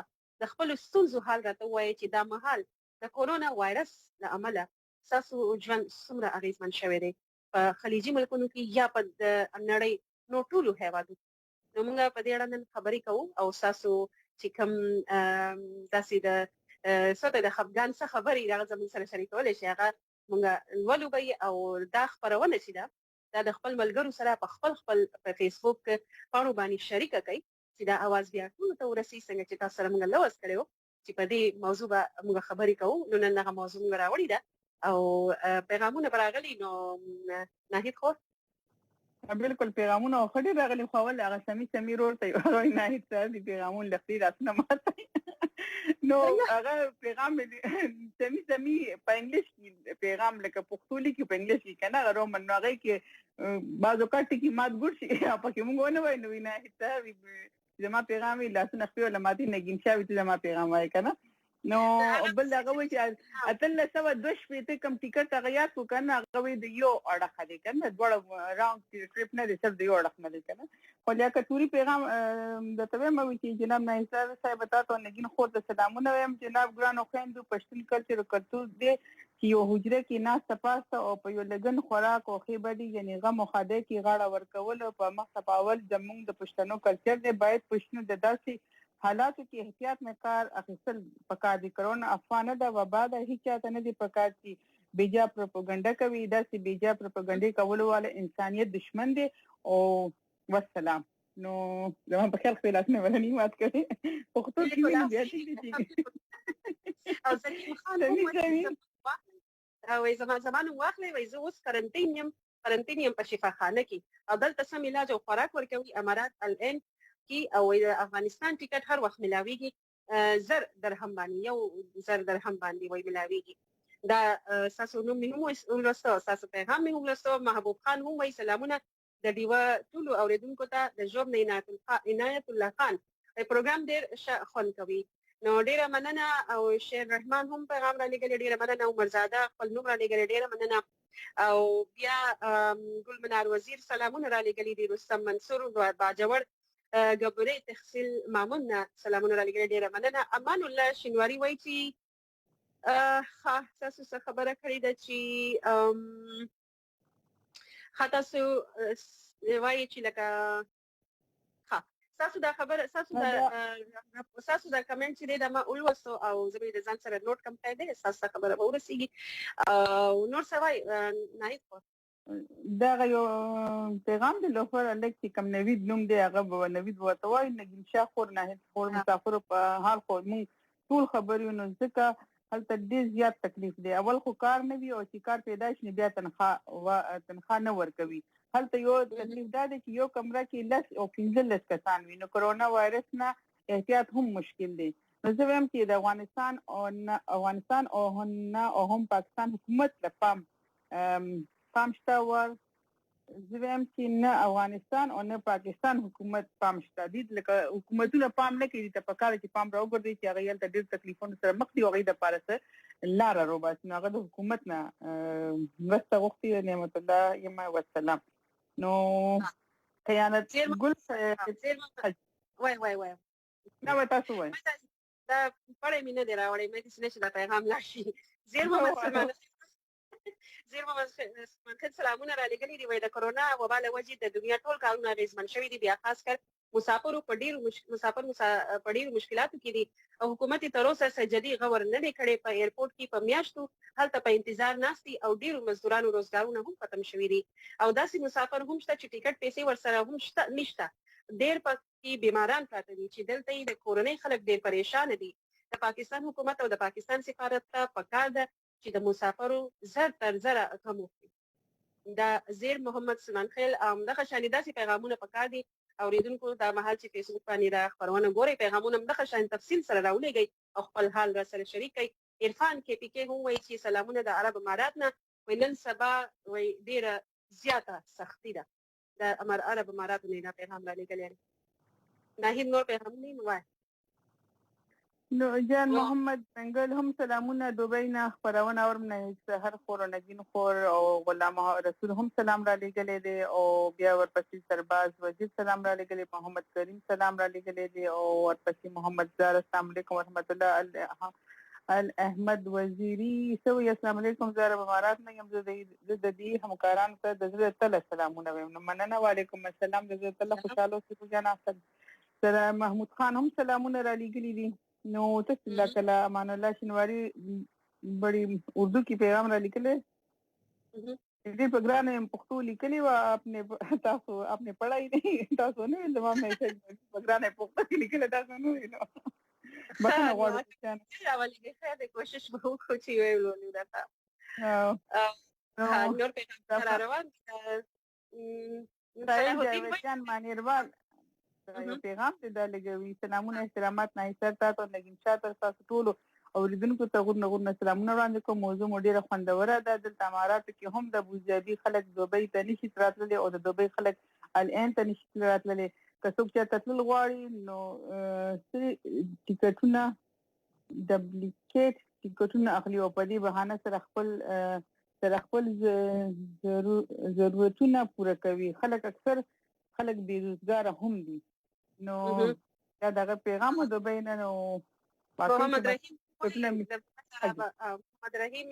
د خپل ستونزو حال راته وایي چې دا مهال د کورونا وایرس له امله تاسو ژوند څومره اغېزمن شوی دی په خلیجي ملکونو کې یا په نړۍ نو ټولو هیوادونو نو موږ په دې اړه نن خبرې کوو او تاسو چې کوم داسې د څه د خفګان څه خبرې دا زموږ سره شریکولی شي هغه موږ لولو به او دا خبرونه چې ده دا د خپل ملګرو سره په خپل په فیسبوک پاڼو باندې شریکه کړئ چې دا اواز بیا ټولو ته ورسي څنګه چې تاسو سره موږ لوست کړی و چې په دې موضوع به موږ خبرې کوو نو نن هغه موضوع موږ راوړې ده او پیغامونه براغلي نو ناهید خو بالکل پیغامونه او خډي راغلي خو ول هغه سمي ورته یو نه هیڅ دي پیغامونه لختي راتنه ماته نو هغه پیغام سمي په انګلیش کې پیغام لکه پښتو لیکي په انګلیش کې کنه رومن نو هغه کې بعضو کټ کې مات ګور شي په کې مونږ نه وای نو نه هیڅ زما پیغام لاسونه خپل لماتي نګین شاوي ته زما پیغام وای کنه نو بل هغه وی چې اتل سو د شپې ته کم ټیکټ غیات کو کنه هغه وی د یو اړه خدي کنه دوړ راوند ټریپ نه دي سر د یو اړه نه دي کنه خو یا کتوري پیغام د تبه مو چې جناب نایسر صاحب تاسو نګین خو د سلامونه ويم جناب ګرانو خويندو پښتون کلچر کلتور دې چې یو حجره کې ناس تپاسته او په یو لګن خوراک او خېبدي یعنی غم او خاده کې غاړه ورکول په مخ تپاول زموږ د پښتنو کلچر دی باید پښتنو د داسې حالاتو کې احتیاط نه کار اخیستل پکار دي کرونا افغانه د وبا د هیڅ چاته نه دي پکار چې بیجا پروپاګاندا کوي دا چې بیجا پروپاګاندا کولو والے انسانيت دشمن دي او والسلام نو زموږ په خیر خپل اسنه ولني مات کړي پښتو کې دي او زلیم خان او زمان واخلې وای زه اوس قرنطین یم په شفاخانه کې او دلته سم علاج او خوراک ورکوي امارات الان کی او د افغانستان ټیکټ هر وخت ملاويږي زر درهم باندې یو زر درهم باندې وای ملاويږي دا ساسو نوم مې ولستو ساسو پیغام مې ولستو محبوب خان هم وای سلامونه د دیوا ټول اوریدونکو ته د جوب نه عنایت الله خان پروګرام ډیر خون کوي نو ډیره مننه او شیر رحمان هم پیغام را لګل ډیره مننه او مرزاده خپل نوم را لګل ډیره مننه او بیا ګل منار وزیر سلامونه را لګل دي رستم منصور او باجوړ غبره تحصیل مامون سلامونه را لګل ډیره مننه امان الله شینواری وای چې تاسو خبره کړې ده چې تاسو وایي چې لکه تاسو دا خبره تاسو دا کمنټ چې دا ما اولوسو او زموږ د ځان سره نوٹ کم کړی دی تاسو خبره به ورسیږي او نور سوای نه دا یو پیغام د لوفر الکتریک کم نوید نوم دی هغه به نوید وته وای نګین شاه خور نه خور مسافر په حال خو مونږ ټول خبرونه نو ځکه هلته ډیر زیات تکلیف دی اول خو کار نه وی او چې کار پیدا شنه بیا تنخواه نه ورکوي هلته یو تکلیف دا دی چې یو کمره کې لس او 15 کسان وي نو کرونا وایرس نه احتیاط هم مشکل دی نو زه وایم چې د افغانستان او هم پاکستان حکومت لپاره پام شته ور زه وایم چې نه افغانستان او نه پاکستان حکومت پام شته دي لکه حکومتونه پام نه کوي ته پکاره چې پام راوګرځي چې هغه یل ډېر تکلیفونه سره مخ دي او غي د پارسه لار روبات نو هغه د حکومت نه مرسته غوښتي نعمت الله یم والسلام نو خیانت ګل وای نو تاسو وای دا پړې مینه دی راوړې مې چې نشه دا پیغام لاشي زیرمه مسلمان سلامونه را لګلې دی وای د کرونا وبا له وجې د دنیا ټول کارونه اغیزمن شوي دي بیا خاص کر مسافر په ډیرو مشکلاتو کې دي او حکومت تر اوسه سجدي غور نه کړي په ایرپورټ کې په میاشتو هلته په انتظار ناشتي او ډیرو مزدورانو روزګارونه هم ختم شوي دي او داسې مسافر هم شته چې ټیکټ پیسې ورسره هم شته نشته ډیر پکې بیماران پراته دي چې دلته د کورونی خلک ډیر پریشان دي د پاکستان حکومت او د پاکستان سفارت ته پکار ده چې د مسافرو زر تر زر کم وکړي دا زیر محمد سلمان خیل دغه شان داسې پیغامونه پکار دي اوریدونکو دا مهال چې فیسبوک باندې را خبرونه ګوري پیغامونه دغه شان تفصیل سره راولېږي او خپل حال را سره شریک کړي عرفان کې پی کې هم وایي چې سلامونه د عرب امارات نه ونن سبا وای ډیره زیاته سختی ده د عرب امارات نه پیغام را لګل نه هیڅ نور پیغام نه وای نو جان محمد بنگل هم سلامونه دوبۍ نه خبرونه اورم نه سحر خور او نگین خور او غلام رسول هم سلام را لګلې دي او بیا ورپسې سرباز وزیر سلام را لګلې محمد کریم سلام را لګلې دي او ورپسې محمد زار السلام علیکم ورحمت الله احمد وزیری سوي السلام علیکم زار امارات نه یم د دې همکارانو ته د زړه تل سلامونه وایم مننه وعلیکم السلام د زړه تل خوشاله اوسئ جان سره محمود خان هم سلامونه را لګلې دي نو تاسو لکه امان الله شینواری بڑی اردو کی پیغام را لیکلے دې پروګرام یې پښتو لیکلی و تاسو اپنے پڑھائی نہیں تاسو نه زموږ میسج پروګرام یې پښتو لیکلی تاسو نه نو بس نه غواړم چې اولګه خیر د کوشش به وکړو چې ویلو نه تا نور پیغام را روان صلاح الدین جان مانیروال یو پیغام ته د لګوي سلامونه احترامات نایسر تاسو نګین شاته تاسو ټول اوریدونکو ته غوړ سلامونه وړاندې کوم. موضوع مو ډیره خوندوره ده. دلته اماراتو کې هم د ابوظبي خلک دوبۍ ته نشي راتللی او د دوبۍ خلک الان ته نشي راتللی. که څوک چې تتل غواړي نو ټیکټونه ډبلیکیټ ټیکټونه اخلي او په دې بهانه سره خپل ضرورتونه پوره کوي. خلک بیروزګار هم دي. نو دا دغه پیغام د بین نو محمد رحیم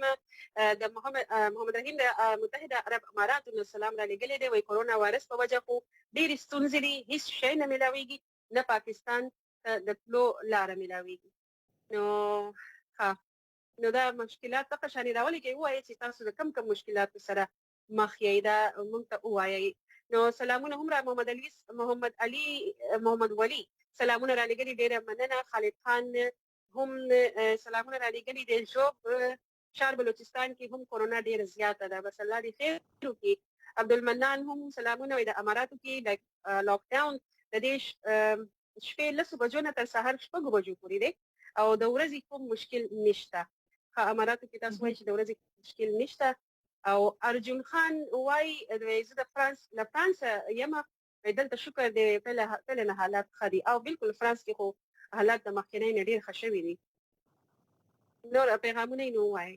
د محمد رحیم د متحده عرب اماراتو نو سلام را لګلې دی. وای کورونا وایرس په وجه خو ډېر ستونزې دي، هیڅ شی نه ملاويږي، نه پاکستان د پلو لار ملاويږي. نو دا مشکلات څه شان راولي کې وایي چې تاسو د کم مشکلات سره مخ یې دا مونږ ته وایي. نو سلامونه هم را محمد ولی سلامونه را لګلي، ډیره مننه. خالد خان هم سلامونه را لګلي دي. جوب شهر بلوچستان کې هم کورونا ډیره زیاته ده، بس الله دې خیر وکړي. عبدالمنان هم سلامونه وي. د اماراتو کې لاک ډاون د دې شپې 10 بجو نه تر سهار 6 بجو پورې دی او د ورځې کوم مشکل نشته. اماراتو کې تاسو وایي چې د ورځې مشکل نشته. او ارجن خان وای زه د فرانس یم، دلته شکر دی په حالات خدي او بالکل فرانس کې خو حالات د مخکنی نه ډیر ښه شوي دي. نور پیغامونه نو وای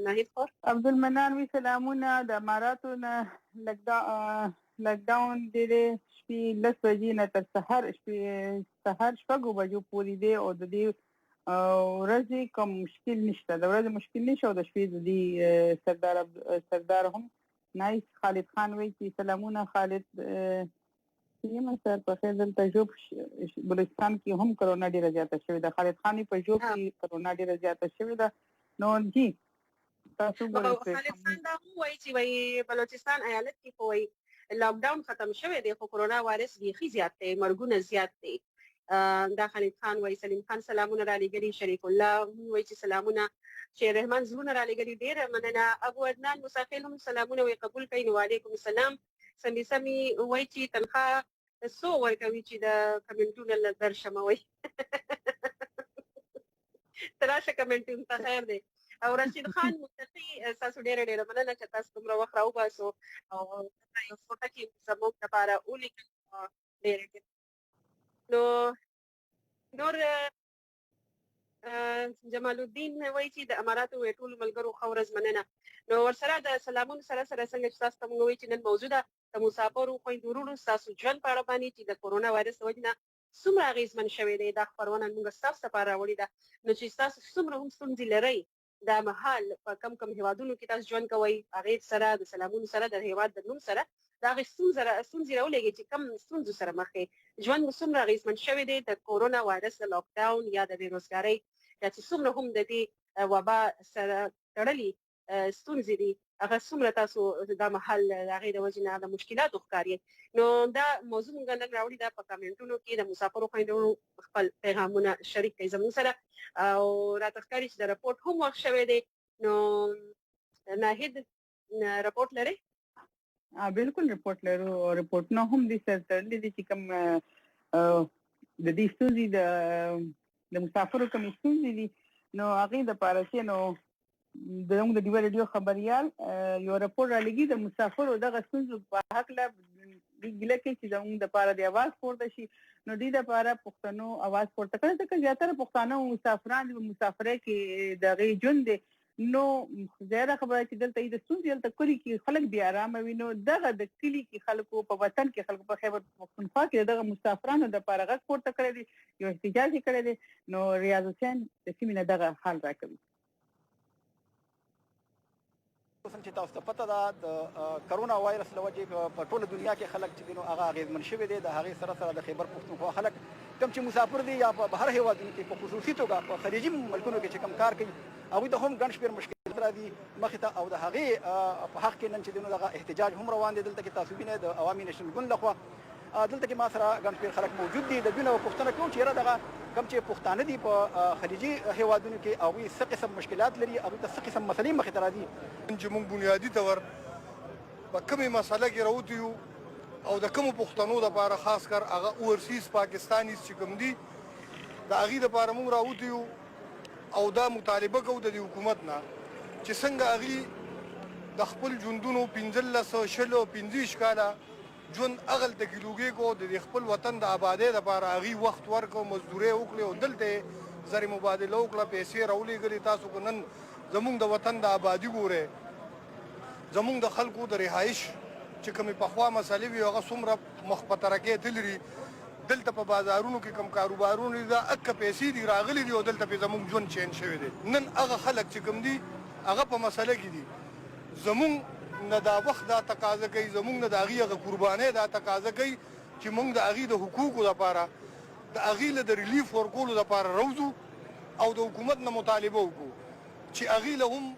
ناهید خور عبدالمنان وی سلامونه د اماراتو نه لک ډاون دی شپې 10 بجې نه تر سهار 6 بجو پورې دی او د دې ورځې کوم مشکل نشته. د ورځې مشکل نشته او د شپې د دې سردار هم نایس. خالد خان وی چې سلامونه خالد یم سر په خیر. دلته جوب بلوچستان کې هم کرونا ډیره زیاته شوې ده. خالد خان په جوب کې کرونا ډیره زیاته شوې ده. نو جی تاسو ګورئ خالد خان دا وایي چې وایي بلوچستان ایالت کې وایي لاک ډاون ختم شوی دی خو کرونا وایرس بیخي زیات دی، مرګونه زیات دي. دا خالد خان وای. سلیم خان سلامونه را لګري. شریف الله وای چې سلامونه. شیر رحمان زونه را لګري، ډیره مننه. ابو عدنان مسافل هم سلامونه وای قبول کړئ. وعلیکم السلام. سمي وای چې تنخواه سو ورکوي چې د کمنټونو لدر شموي. تراشه کمنټون ته خیر دی. او رشید خان متقی تاسو ډیره مننه چې تاسو کوم وخت راوباسو او یو فوټه کې زموږ لپاره ولیکل. ډیره نور جمال الدین وایي چې د اماراتو ټول ملګرو خورز مننه. نو ورسره د سلامون سره څنګه چې تاسو ته وایي چې نن موجوده د مسافرو خویندورونو تاسو ژوند په اړه باندې چې د کورونا وایرس وجنه څومره اغیزمن شوی دی دا خبرونه موږ تاسو ته راوړی ده. نو چې تاسو څومره هم ستونزې لرئ دا مهال په کم هیوادونو کې تاسو ژوند کوئ هغه سره د سلامون سره د هیواد د نوم سره دا ستونزې راولېږي چې کم ستونزو سره مخ کې ژوند څومره اغیزمن شوی دی د کورونا وایرس د لاک ډاون یا د بیروزګارۍ یا چې څومره هم د دې وبا سره تړلي ستونزې دي هغه څومره تاسو دا مهال هغې د وجې نه د مشکلاتو ښکاري. نو دا موضوع موږ نن راوړي ده په کمنټونو کې د مسافرو خویندو خپل پیغامونه شریک کړئ زموږ سره او راته ښکاري چې د رپورټ هم وخت شوی دی. نو ناهید رپورټ لرئ؟ بالکل رپورټ لرو. رپورټونه هم دي سره تړلي دي چې کوم د دې ستونزې د مسافرو کوم ستونزې دي نو هغې دپاره چې نو زموږ د ډیوه ریډیو خبریال یو رپورټ رالېږي د مسافرو دغه ستونزو په هکله ګیله کوي چې زموږ دپاره د اواز پورته شي. نو دې دپاره پښتنو اواز پورته کړی ځکه زیاتره پښتانه مسافران د مسافرۍ کې د هغې ژوند دی. نو زیاده خبره چې دلته د ستونزې دلته کلي کې خلک بې ارامه وي. نو دغه د کلي کې خلکو په وطن کې خلکو په خیبر پښتونخوا کې دغه مسافرانو دپاره غږ پورته کړی دی، یو احتجاج یې کړی دی. نو ریاض حسین د سیمې نه دغه حال راکوي. چې تاسو ته پته ده د کرونا وایرس له وجې په ټوله دنیا کې خلک چې دي نو هغه اغېزمن شوي دي. د هغې سره د خیبر پښتونخوا خلک کوم چې مسافر دي یا په بهر هېوادونو کې په خصوصي توګه په خلیجي ملکونو کې چې کوم کار کوي هغوی ته هم ګڼ شمېر مشکلات راځي مخې ته او د هغې په حق کې نن چې دی نو دغه احتجاج هم روان دی. دلته کې تاسو وینئ د عوامي نیشنل ګوند لخوا دلته کې ما سره ګڼ شمېر خلک موجود دي. د دوی نه پوښتنه کوم چې یاره دغه کوم چې پښتانه دي په خلیجي هیوادونو کې هغوی څه قسم مشکلات لري، هغوی ته څه قسم مسلې مخې ته راځي. چې موږ بنیادي طور په کومې مسله کې راوتي یو او د کومو پښتنو دپاره خاص کر هغه اوورسیز پاکستانیز چې کوم دي د هغې دپاره موږ راوتي یو او دا مطالبه کوو د دې حکومت نه چې څنګه هغې د خپل ژوندونو 15 شلو 25 کاله ژوند هغلته کې لوګې کو د خپل وطن د آبادۍ دپاره هغې وخت ورکړو، مزدورۍ وکړې او دلته یې زر مبادله وکړه، پیسې راولېږلې. تاسو که نن زمونږ د وطن د آبادي ګورئ، زمونږ د خلکو د رهایش چې کومې پخوا مسلې وي هغه څومره مخ په ترقۍ تللي، دلته په بازارونو کې کوم کاروبارونه دي دا اکه پیسې دي راغلي دي او دلته پې زمونږ ژوند چینج شوی دی. نن هغه خلک چې کوم دي هغه په مسله کې دي، زمونږ نه دا وخت دا تقاضا کوي، زمونږ نه د هغې هغه قربانۍ دا تقاضا کوي چې موږ د هغې د حقوقو دپاره د هغې له د ریلیف ورکولو دپاره روځو او د حکومت نه مطالبه وکړو چې هغې له هم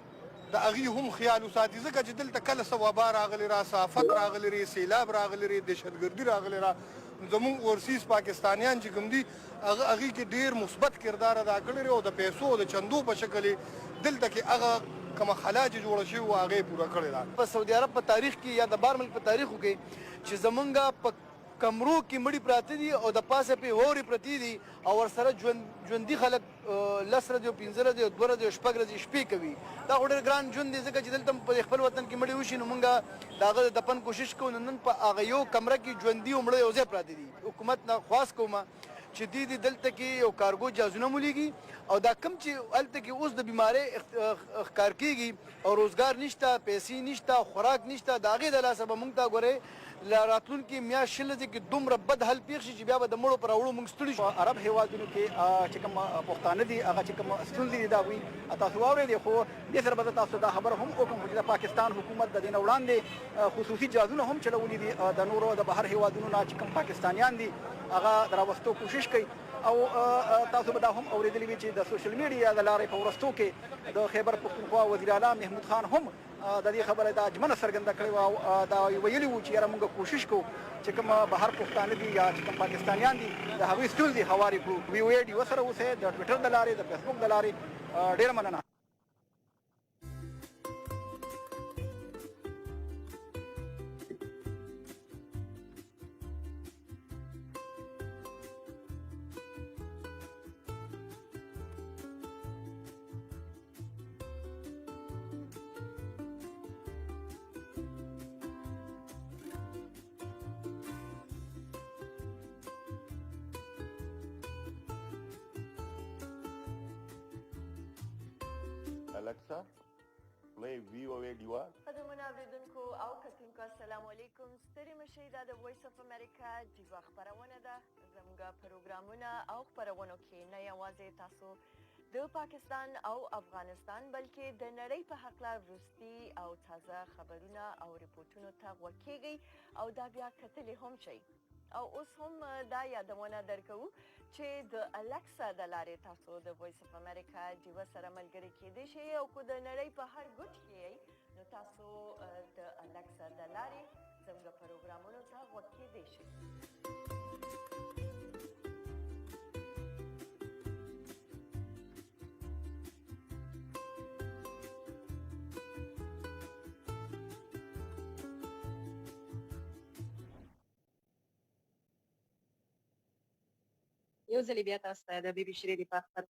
د هغې هم خیال وساتي، ځکه چې دلته کله څه وبا راغلی را، صافت راغلی ری، سیلاب راغلی ری، دهشتګردي راغلی را. زمونږ اورسیز پاکستانیان چې کوم دي هغه هغې کې ډېر مثبت کردار ادا کړی دی او د پیسو او د چندو په شکل یې دلته کې هغه کومه خلا چې جوړه شوې وه هغه یې پوره کړې ده. په سعودي عرب په تاریخ کې یا د بار ملک په تاریخو کې چې زمونږ په کمرو کې مړي پراته دي او د پاسه پې واورې پرتې دي او ورسره ژوندي خلک 10 ورځې او 15 ورځې او 2 ورځې او 6 ورځې شپې کوي. دا خو ډېر ګران ژوند دی، ځکه چې دلته په خپل وطن کې مړي وشي نو موږ د هغه د دفن کوشش کوو. نن په هغه یو کمره کې ژوندي او مړه یو ځای پراته دي. حکومت نه خواست کوم چې دې دلته کې یو کارګو جازونه مولیږي او دا کم چې هلته کې اوس د بیمارۍ ښکار کېږي او روزګار نشته، پیسې نشته، خوراک نشته، د هغې د لاسه به موږ ته ګورئ راتلونکي میاشت شل ورځې کې دومره بد حل پېښ شي چې بیا به د مړو پر راوړو موږ ستړي شو. عرب هیوادونو کې چې کوم پښتانه دي هغه چې کوم ستونزې دي د هغوی تاسو واورېدې، خو دې سره به زه تاسو دا خبره هم وکړم چې د پاکستان حکومت د دې نه وړاندې خصوصي جهازونه هم چلولي دي د نورو د بهر هیوادونو نه چې کوم پاکستانیان دي هغه د راوستو کوشش کوي. او تاسو به دا هم اورېدلي وي چې د سوشل میډیا د لارې په وروستو کې د خیبر پښتونخوا وزیر اعلی محمود خان هم د دې خبره د ژمنه څرګنده کړې وه او دا ویلي وو چې یاره موږ کوشش کوو چې کوم بهر پښتانه دي یا چې کوم پاکستانیان دي د هغوی ستونزې هوارې کړو. وی او ډي ورسره اوسئ د ټویټر د لارې د فیسبوک د لارې. ډېره مننه. Alexa, play VOA Diva. قدرمنو اوریدونکو او کتونکو السلام علیکم. ستړي مشئ، دا د وایس اف امریکا ډیوا خپرونه ده. زموږ پروګرامونه او خپرونو کې نه یوازې تاسو د پاکستان او افغانستان بلکې د نړۍ په هکله وروستي او تازه خبرونه او ریپورټونو ته غوږ کیږئ او دا بیا کتلی هم شئ. او اوس هم دا یادونه درکوو چې د الکسا د لارې تاسو د وایس اف امریکا ډیوا سره ملګري کیدای شئ او که د نړۍ په هر ګوټ کې یئ نو تاسو د الکسا د لارې زموږ پروګرامونو ته غوږ کیدای شئ. یو ځل بیا تاسو ته د بي بي شریري په خبر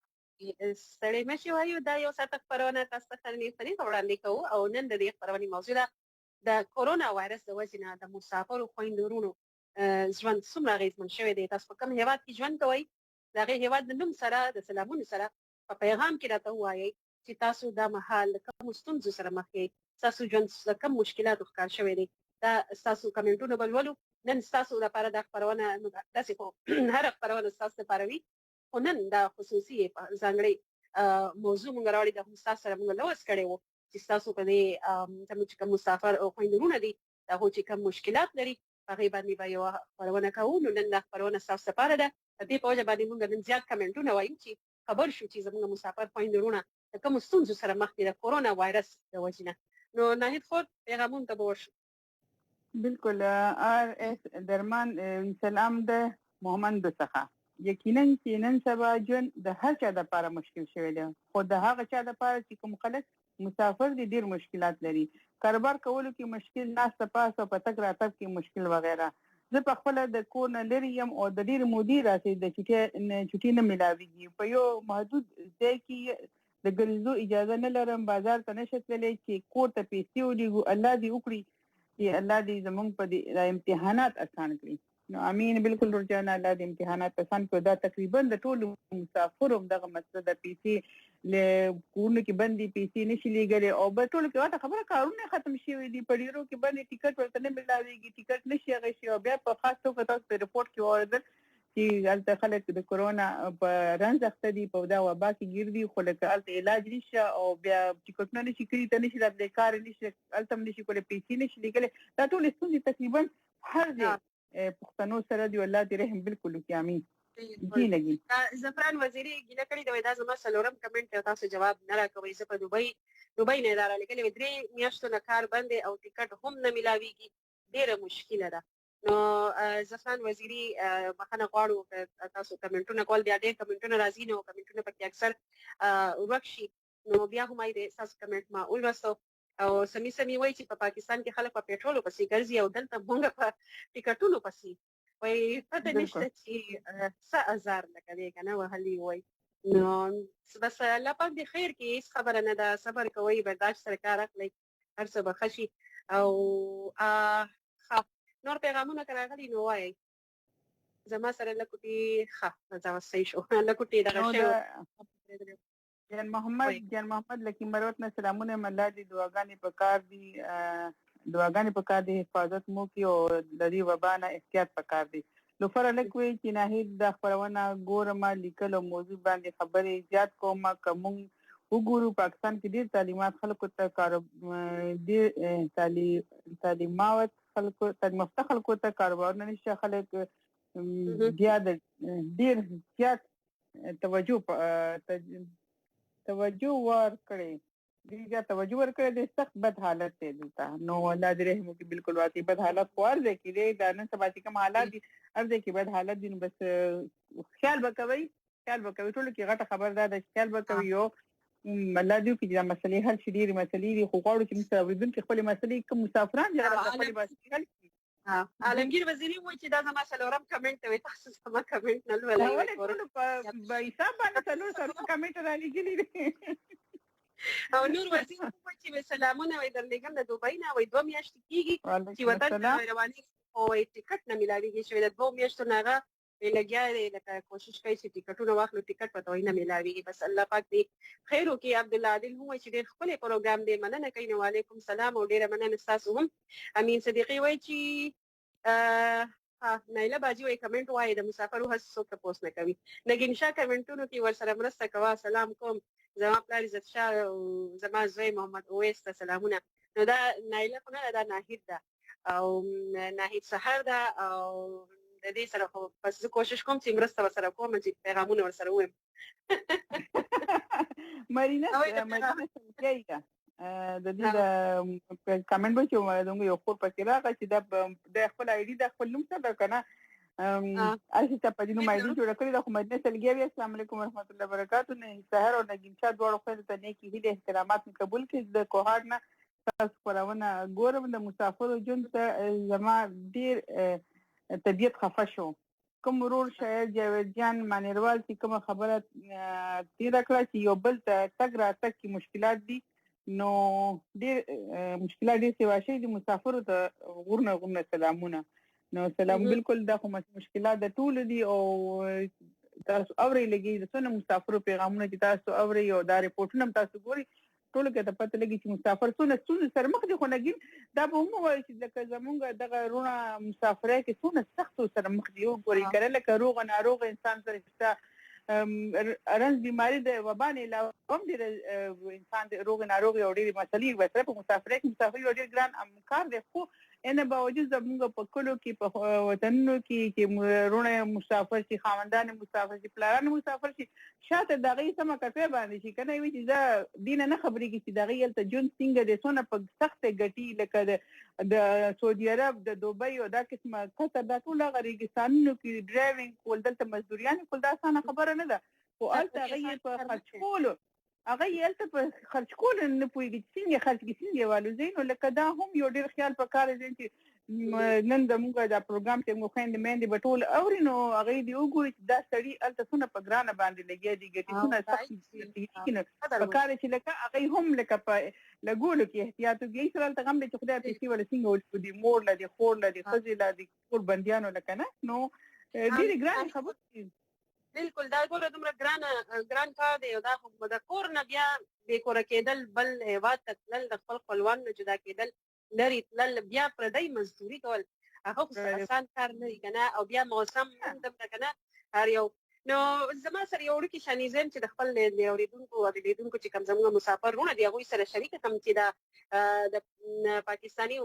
ستړي مشئ وایو. دا یو ساعته خپرونه تاسو ته خپرونې وړاندې کوو او نن د دې خپرونې موضوع ده د کورونا وایرس د وجې نه د مسافرو خویندو ورونو ژوند څومره اغېزمن شوی دی. تاسو په کوم هېواد کې ژوند کوئ د هغې هېواد د نوم سره د سلامونو سره په پیغام کې راته ووایئ چې تاسو دا مهال د کومو ستونزو سره مخ یئ، ستاسو ژوند د کوم مشکلاتو ښکار شوی دی. دا ستاسو کمنټونه به لولو. نن ستاسو لپاره دا خپرونه داسې خو هره خپرونه ستاسو لپاره وي، خو نن دا خصوصي ځانګړې موضوع موږ راوړې ده. هم ستاسو سره موږ لوست کړی وو چې ستاسو په دې زموږ چې کوم مسافر او خویندو ورونه دي د هغو چې کوم مشکلات لري په هغې باندې به یوه خپرونه کوو. نو نن دا خپرونه ستاسو لپاره ده. د دې په وجه باندې موږ نن زیات کمنټونه وایو چې خبر شو چې زموږ مسافر خویندو ورونه د کومو ستونزو سره مخ دي د کورونا وایرس د وجې نه. نو ناهید خور پیغامونو ته به ورشو. بالکل آر اس درمان سلام د محمد څخه یقینا چې نن سبا ژوند د هر چا لپاره مشکل شوی دی خو د هغه چا لپاره چې کوم خلک مسافر دي ډیر مشکلات لري کاروبار کولو کې مشکل ناسته پاسه په تک راتګ کې مشکل وغیرہ زه په خپل د کور نه لري یم او د ډیر مودي راځي د چټي نه ملاويږي په یو محدود ځای کې د ګرځو اجازه نه لرم بازار ته نشم تللی چې کور ته پیسې ولېږو الله دې وکړي چې الله دې زموږ په امتحانات آسان کړي نو امين بالکل ورجانا الله دې امتحانات آسان کړي دا تقریبا د ټولو مسافرو دغه مسله د پیسې له کورونو کې باندې پیسې نشي لګلې او په ټولو کې واته خبره کارونه ختم شوي دي په ډیرو کې باندې ټیکټ ورته نه ملاويږي ټیکټ نشي غشي او بیا په خاص توګه تاسو په رپورت کې اوریدل چې هلته خلک د کورونا په رنځ اخته دي په دا وبا کې ګرځي خو لکه هلته علاج نشته او بیا ټیکټونه نشي کړی ته نشي د کار نشي هلته نشي کولای پیسې نشي لګلې دا ټول ستونزې تقریبا هر ځای پښتنو سره دی الله دې رحم بالکل وکړي امين جی لګي زفران وزیری ګیله کړی دا دا زما سلورم کمنټ تاسو جواب نه راکوي زه په دوبۍ نه دارا لګلې درې میاشتو نه کار بندې او ټیکټ هم نه ملاويږي ډیره مشکله ده نو زفران وزیری مخنه غواړو تاسو کمنټونه کول بیا ډېر کمنټونه راځي نو کمنټونه پکې اکثر ورکشي نو بیا هم دې تاسو کمنټ ما ولوستو او سمي وای چې په پاکستان کې خلک په پېټرولو پسې ګرځي او دلته مونږ په ټیکټونو پسې وای پته نشته چې څه ازار لکه دی کنه وهلي وای نو بس الله پاک دې خیر کې هیڅ خبره نه ده صبر کوئ برداشت سره کار اخلئ هر څه به ښه شي او نور پیغامونه که راغلي نو وایئ زما سره لکوټي ښه زه صحیح شو لکوټي دغه شی جان محمد لکی مروت نه سلامونه الله دې دعاګانې پکار دي دعاګانې پکار دي حفاظت مو کی او د دې وبا نه احتیاط پکار دي نو فرلک وی چې ناهید د خبرونه ګورم لیکل او موضوع باندې خبرې زیات کوم کوم وګورو پاکستان کې ډیر تعلیمات خلکو ته کار ډیر تعلیمات خلکو ته خلکو ته کاروبار نه نشه خلک بیا د ډیر زیات توجه ورکړي دیګه توجه ورکړي د سخت بد حالت دی دلته نو الله دې رحم وکړي بالکل واقعي بد حالت خور دی کې دا نن سبا چې کوم حالات دي ارزه کې بد حالت دي بس خیال وکوي ټول کې غټه خبر ده خیال وکوي یو الله دې کې دا مسلې هر شي ډېری مسلې دي خو غواړو چې مستوردون کې خپل مسلې کوم مسافران جوړ خپل بس حل عالمگیر وزیری وای چې دا زما سلورم کمنټ وي تاسو زما کمنټ نه ولولئ په حساب باندې سلور کمنټ را لګیلی او نور وزیر وای چې سلامونه وای درلګم د دوبۍ نه وای 2 میاشتې کیږي چې وطن رواني او ټیکټ نه ملاويږي چې د 2 میاشتو نه لګیا دی لکه کوشش کوي چې ټیکټونه واخلو ټیکټ پته وای نه ملاويږي بس الله پاک دې خیر وکړي عبد الله عادل هو چې ډېر خپل پروګرام دی مننه کوي نو علیکم سلام او ډېر مننه تاسو هم امین صدیقي وای چې نایله باجی وای کمنټ وای د مسافرو هڅو ته پوس نه کوي نګین شاه کمنټونو کې ورسره مرسته کوه سلام کوم زما پلار عزت شاه او زما زوی محمد اویس ته سلامونه نو دا نایله خو نه دا ناهید ده او ناهید سحر ده او د دې سره خو پس زه کوشش کوم چې مرسته وسره کوم چې پیغامونه ورسره ویم مرینا څنګه د دې د کمنټ به چې موږ یو خور پکې راغی چې د خپل آی ډي د خپل نوم څه کنه اسی ته په دې نوم آی ډي جوړ کړی د مدینه سلګي السلام علیکم ورحمت الله وبرکاتہ نه سحر او نګین شاه دواړو خپل ته نیکی هیله احترامات قبول کړي د کوهاټ نه تاسو پرونه ګورم د مسافرو جون ته زما ډیر طبیعت خفه شو کوم ورور شاعر جاوید جان مانیروال چې کوم خبره تیر کړه چې یو بل ته تګ را تک کې مشکلات دي نو ډیر مشکلات دي سیوا شي د مسافرو ته غورنه سلامونه نو سلام بالکل دا خو مشکلات د ټول دي او تاسو اوري لګي د څونه مسافرو پیغامونه چې تاسو اوري او دا ریپورتونه تاسو ګوري ټول کې ته پته لګي چې مسافر څونه سره مخ دي خو نګین دا به هم وایي چې لکه زمونږ دغه رونه مسافرای کې څونه سخت سره مخ دي ګوري کړه لکه روغ ناروغ انسان سره رنځ بیماری د وبا نه علاوه هم د انسان د روغ ناروغ یو ډېری مسلې وسره په مسافرۍ کې مسافر یو ډېر ګران کار دی خو ان باوجود زموږ په کلو کې په وطنونو کې چې رونه مسافر شي خاوندان مسافر شي پلاران مسافر شي شاته دغه سم کفه باندې شي کنه وی چې دا دین نه خبرې کې چې دغه ته جون څنګه د سونه په سخت ګټي لکه د سعودي عرب د دوبۍ او دا قسمه قطر دا ټول غریګستانونو کې ډرایوینګ کول دلته مزدوریان کول دا څنګه خبره نه ده او الته غي په خرج کولو هغه یلته په خرج کول نه پويږي څنګه خرج کې څنګه والو زین لکه دا هم یو ډیر خیال پکاره دي چې نن د موږ دا پروګرام ته موږ خويند مې د بټول اورینو هغه دی وګوري چې دا سړی الته څونه په ګرانه باندې لګي دي ګټي څونه سخت دي پکاره چې لکه هغه هم لکه په لګولو کې احتیاط کوي سره ته هم د خدای په سی ول څنګه ول دي مور لدی خور لدي خزي لدي کور بنديانو لکه نه نو ډیر ګران خبر بالکل دا ګوره دومره ګران کار دی او دا خو د کور نه بیا بې کوره کېدل بل هېواد ته تلل د خپل خپلوان نه جدا کېدل لرې تلل بیا پردی مزدوري کول هغه خو اسان کار نه دی که نه او بیا موسم دومره که نه هر یو نو زما سره یو وړوکی شانیزم چې د خپل اورېدونکو او لیدونکو چې کوم زموږ مسافرونه دي هغوی سره شریکه کړم چې د پاکستاني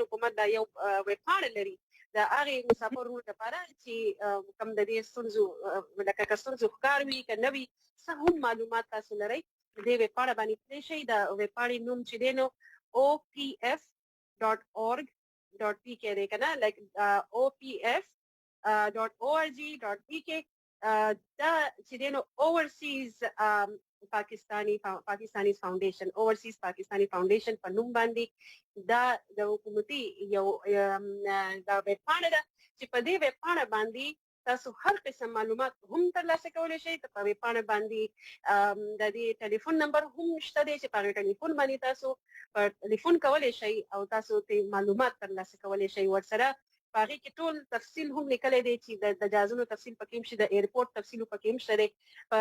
حکومت دا یو ویبپاڼه لري د هغې مسافرونو لپاره چې کوم د دې ستونزو لکه که ستونزو ښکار وي که نه وي څه هم معلومات تاسو لرئ د دې ویبپاڼه باندې تللی شئ د ویبپاڼې نوم چې دی نو opf.org.pk دی که نه لایک opf.org.pk دا چې دی نو اوورسیز پاکستانی فاونډیشن په نوم باندې دا د حکومتي یو دا ویبپاڼه ده چې په دې ویبپاڼه باندې تاسو هر قسم معلومات هم ترلاسه کولی شئ په ویبپاڼه باندې د دې ټلیفون نمبر هم شته دی چې په هغې ټلیفون باندې تاسو په ټلیفون کولی شئ او تاسو ته معلومات ترلاسه کولی شئ ورسره په هغې کې ټول تفصیل هم لیکلی دی چې د جهازونو تفصیل پکې هم شته د ایرپورټ تفصیل پکې هم شته دی په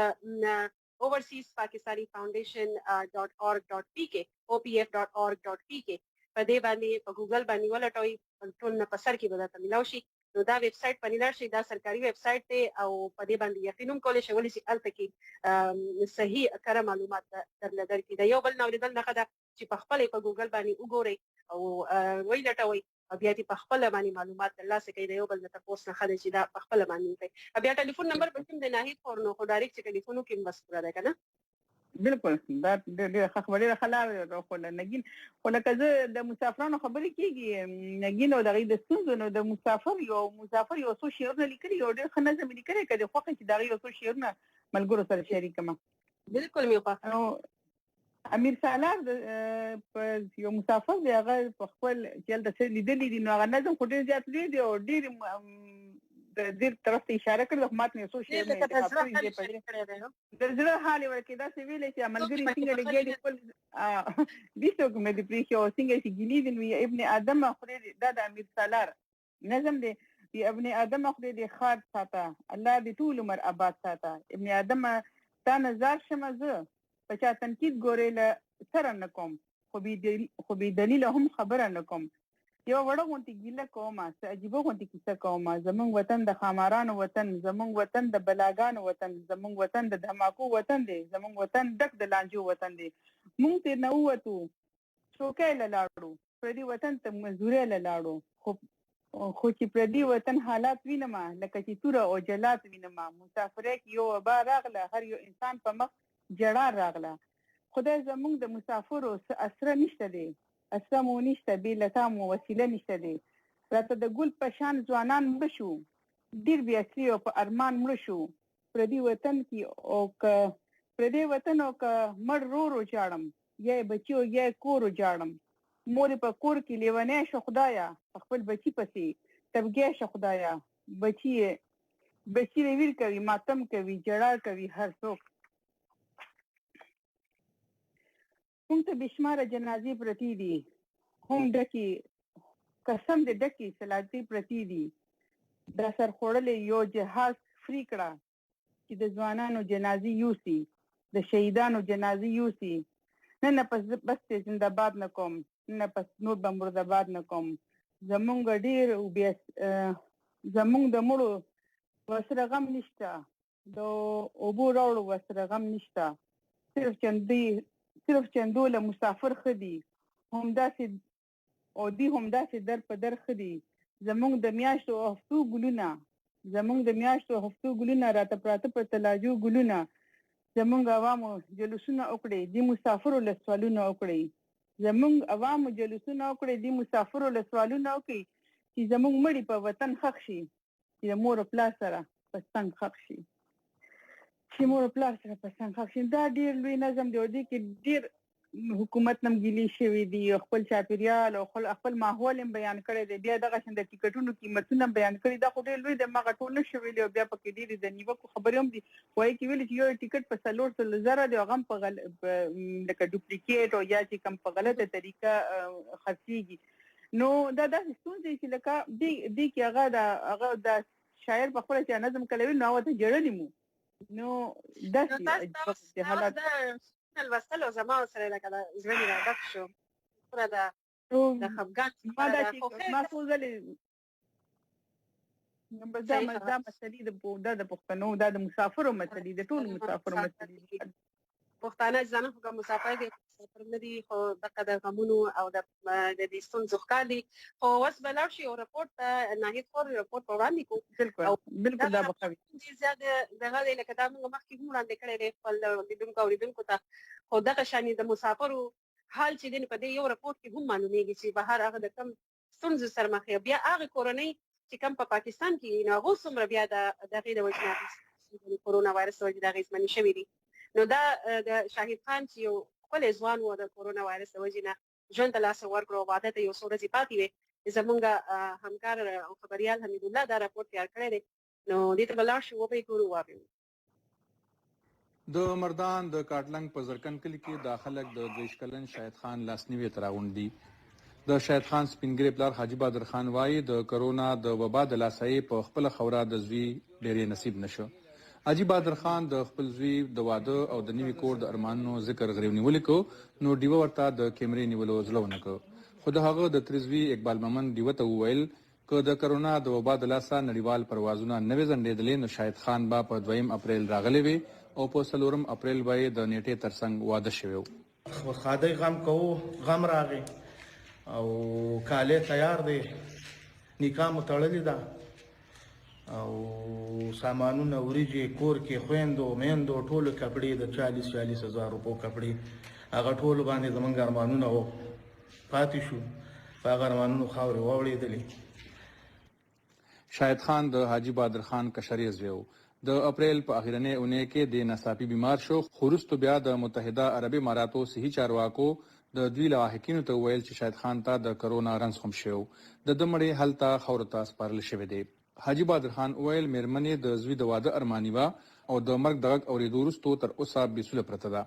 overseaspakistaniffoundation.org.pk opf.org.pk په دې باندې په ګوګل باندې ولټوئ ټول نه په سر کې به درته میلاو شي نو دا ویب سایټ باندې لاړ شئ دا سرکاري ویب سایټ دی او په دې باندې یقین هم کولی شئ ولې چې هلته کې صحیح کره معلومات درله درکړي د یو بل نه اورېدل نښه ده چې په خپله په ګوګل باندې وګورئ او ویلټوئ او بیا دې په خپله باندې معلومات ترلاسه کړئ د یو بل نه تپوس نښه ده چې دا په خپله باندې وکړئ بیا ټلیفون نمبر به کوم دی ناهید خور نو خو ډایرکټ چې ټلیفون وکړي بس پوره دی که نه بالکل دا ډېره ښه خبره ډېره ښه لاره ده خو نګین خو لکه زه د مسافرانو خبرې کېږي نګین او د هغې د ستونزو نو د مسافر یو څو شعرونه لیکلي یو ډېر ښه نظم یې لیکلی که د خوښه چې د هغې یو څو شعرونه ملګرو سره شریک کړم بالکل مې خوښ امیر سالار یو مسافر دی هغه په خپل چې هلته څه لیدلي دي نو هغه نظم خو ډېر زیات لوی دی او ډېر دې طرف ته اشاره کړې خو ماته یو څو شعرونه د زړه حال یې ورکړې داسې ویلی چې ملګري څنګه لګیا دي خپل بیسوک مې دې پرېښي او څنګه چې ګیلي دي نو ابن آدم خدای دا د امیر سالار نظم دی ابن آدم خدای دې ښاد ساته الله دې ټول عمر آباد ساته ابن آدم تا نظر شمه زه په چا تنقید ګورې له سره نه کوم خو بې دلیله هم خبره نه کوم یو وړه غونتې ګیله کومه څه عجیبه غونتې کیسه کومه زمونږ وطن د ښامارانو وطن زمونږ وطن د بلاګانو وطن زمونږ وطن د دھماکو وطن دی زمونږ وطن ډک د لانجو وطن دی مونږ ترې نه ووتو څوکۍ له لاړو پردي وطن ته مزدورۍ له لاړو خو چې پردي وطن حالات وینمه لکه چې توره او جلات وینمه مسافرۍ کې یو وبا راغله هر یو انسان په مخ جړا راغله خدای زمونږ د مسافرو څه اسره نشته دی اسره مو نشته بې له تا مو وسیله نشته دی راته د ګل په شان ځوانان مړه شو ډېر بې اصلي او په ارمان مړه شو پردي وطن کې او که پردی وطن او که مړ رورو جاړم یا بچي او یا کور جاړم مور په کور کې لیونی شو خدایا خپل بچي پسې تبګی شو خدایا بچي ویر کوي ماتم کوي جړا کوي هر څوک هم ته بشماره جنازې پرتی دي هم ډکې قسم دې ډکې صلاتې پرتی دي دا سر خوړلې یو جهاز فري کړه چې د ځوانانو جنازې یوسي د شهیدانو جنازې یوسي نه پس بس زنده‌باد نه کوم نه پس نور به مرده‌باد نه کوم زمونږ ډېر زمونږ د مړو ورسره غم نشته د اوبو راوړو ورسره غم نشته صرف چندو له مسافر ښه دي همداسې او دی هم داسې در په در ښه دي. زموږ د میاشتو او هفتو ګلونه راته پراته په تلاجو ګلونه، زموږ عوامو جلوسونه وکړي، دی مسافرو له سوالونه وکړي، چې زموږ مړي په وطن ښخ شي، چې د مور او پلار سره په څنګ ښخ شي. دا ډېر لوی نظم دی او دې کې ډېر حکومت نم ګیلې شوي دي، خپل چاپېریال او خپل ماحول هم بیان کړی دی. بیا دغسې د ټیکټونو قیمتونه بیان کړي، دا خو ډېر لوی دی، ما ټول نه شو ویلي. او بیا پکې ډېرې د نیوکو خبرې هم دي، وایي کې ویلي چې یو ټیکټ په 400,000 دی او هغه هم په لکه ډوپلیکیټ او یا چې کوم په غلطه طریقه خرڅېږي. نو دا داسې ستونزې چې لکه دې کې هغه د شاعر په خپله چې نظم کله ویل نو هغه ته ژړلي مو. نو داسې حالات لوستل او زما سره لکه د زړه مې راډک شو، پوره د خفګان ما څو ځلې دا مسلې د پښتنو، دا د مسافرو مسلې، د ټولو مسافرو مسلې. پښتانه ځانه خو کوم مسافر دي، مسافر نه دي، خو دغه د غمونو او د دې ستونزو ښکار دي. خو اوس به لاړ شي او رپورټ ته ناهید خور رپورټ په وړاندې کړو. بالکل دا به ښه وي. زیاده دغه دی لکه دا موږ مخکې هم وړاندې کړی دی خپل لیدونکو ته. خو دغه شانې د مسافرو حال چې دی په دې یو رپورټ کې هم معلومیږي چې بهر هغه د کم ستونزو سره مخ یا بیا هغه کورنۍ چې کم په پاکستان کې نو هغه څومره بیا د هغې د وجې نه کرونا وایرس د وجې د اغېزمنې شوي دي. نو دا د شاهد خان چې یو ښکلی ځوان و د کرونا وایرس د وجې نه ژوند ته لاس ورکړو او واده ته یو څو ورځې پاتې وې. زموږ همکار او خبریال حمیدالله دا راپورټ تیار کړی دی، نو دې ته به لاړ شو وبه یې ګورو واورو. د مردان د کاټلنګ په زرکن کلي کې دا خلک د 23 کلن شاهد خان لاسنیوي ته راغونډ دي. د شاهد خان سپینګری پلار حاجي بادر خان وایي د کرونا د وبا د لاسایي په خپل خوره د زوی ډېرې نصیب نشو. حاجي بادر خان د خپل زوی د واده او د نوي کور د ارمانونو ذکر غریو نیولې کو، نو ډیوه ورته د کیمرې نیولو زړه ونه کو. خو د هغه د ترزوی اقبال ممن ډیوه ته وویل که د کرونا د وبا د لاسه نړیوال پروازونه نه وي ځنډېدلې نو شاهد خان به په 2 اپریل راغلی وي او په 4 اپریل به د نیټې ترڅنګ واده شوی و. خادای غم کوو، غم راغی او کاله تیار دی، نکاح مو تړلې ده او سامانونه وریجې کور کې خويندو میندو ټولو کپړې د 40-40 هزار روپو کپړې هغه ټول باندې زمونږ ارمانونه و پاتې شو، په هغه ارمانونو خاورې واوړېدلې. شاهد خان د حاجي بادر خان کشري زوی و. د اپریل په اخرنۍ اونۍ کې د ناڅاپي بیمار شو، خو وروسته بیا د متحده عربي اماراتو صحي چارواکو د دوی لواحقینو ته وویل چې شاهد خان ته د کرونا رنځ هم شوی، د ده مړی هلته خاورو ته سپارل شوی دی. حاجي بادر خان وویل میرمنې د زوی د واده ارماني وه او د مرګ د غږ اورېدو وروستو تر اوسه بېسوله پرته ده،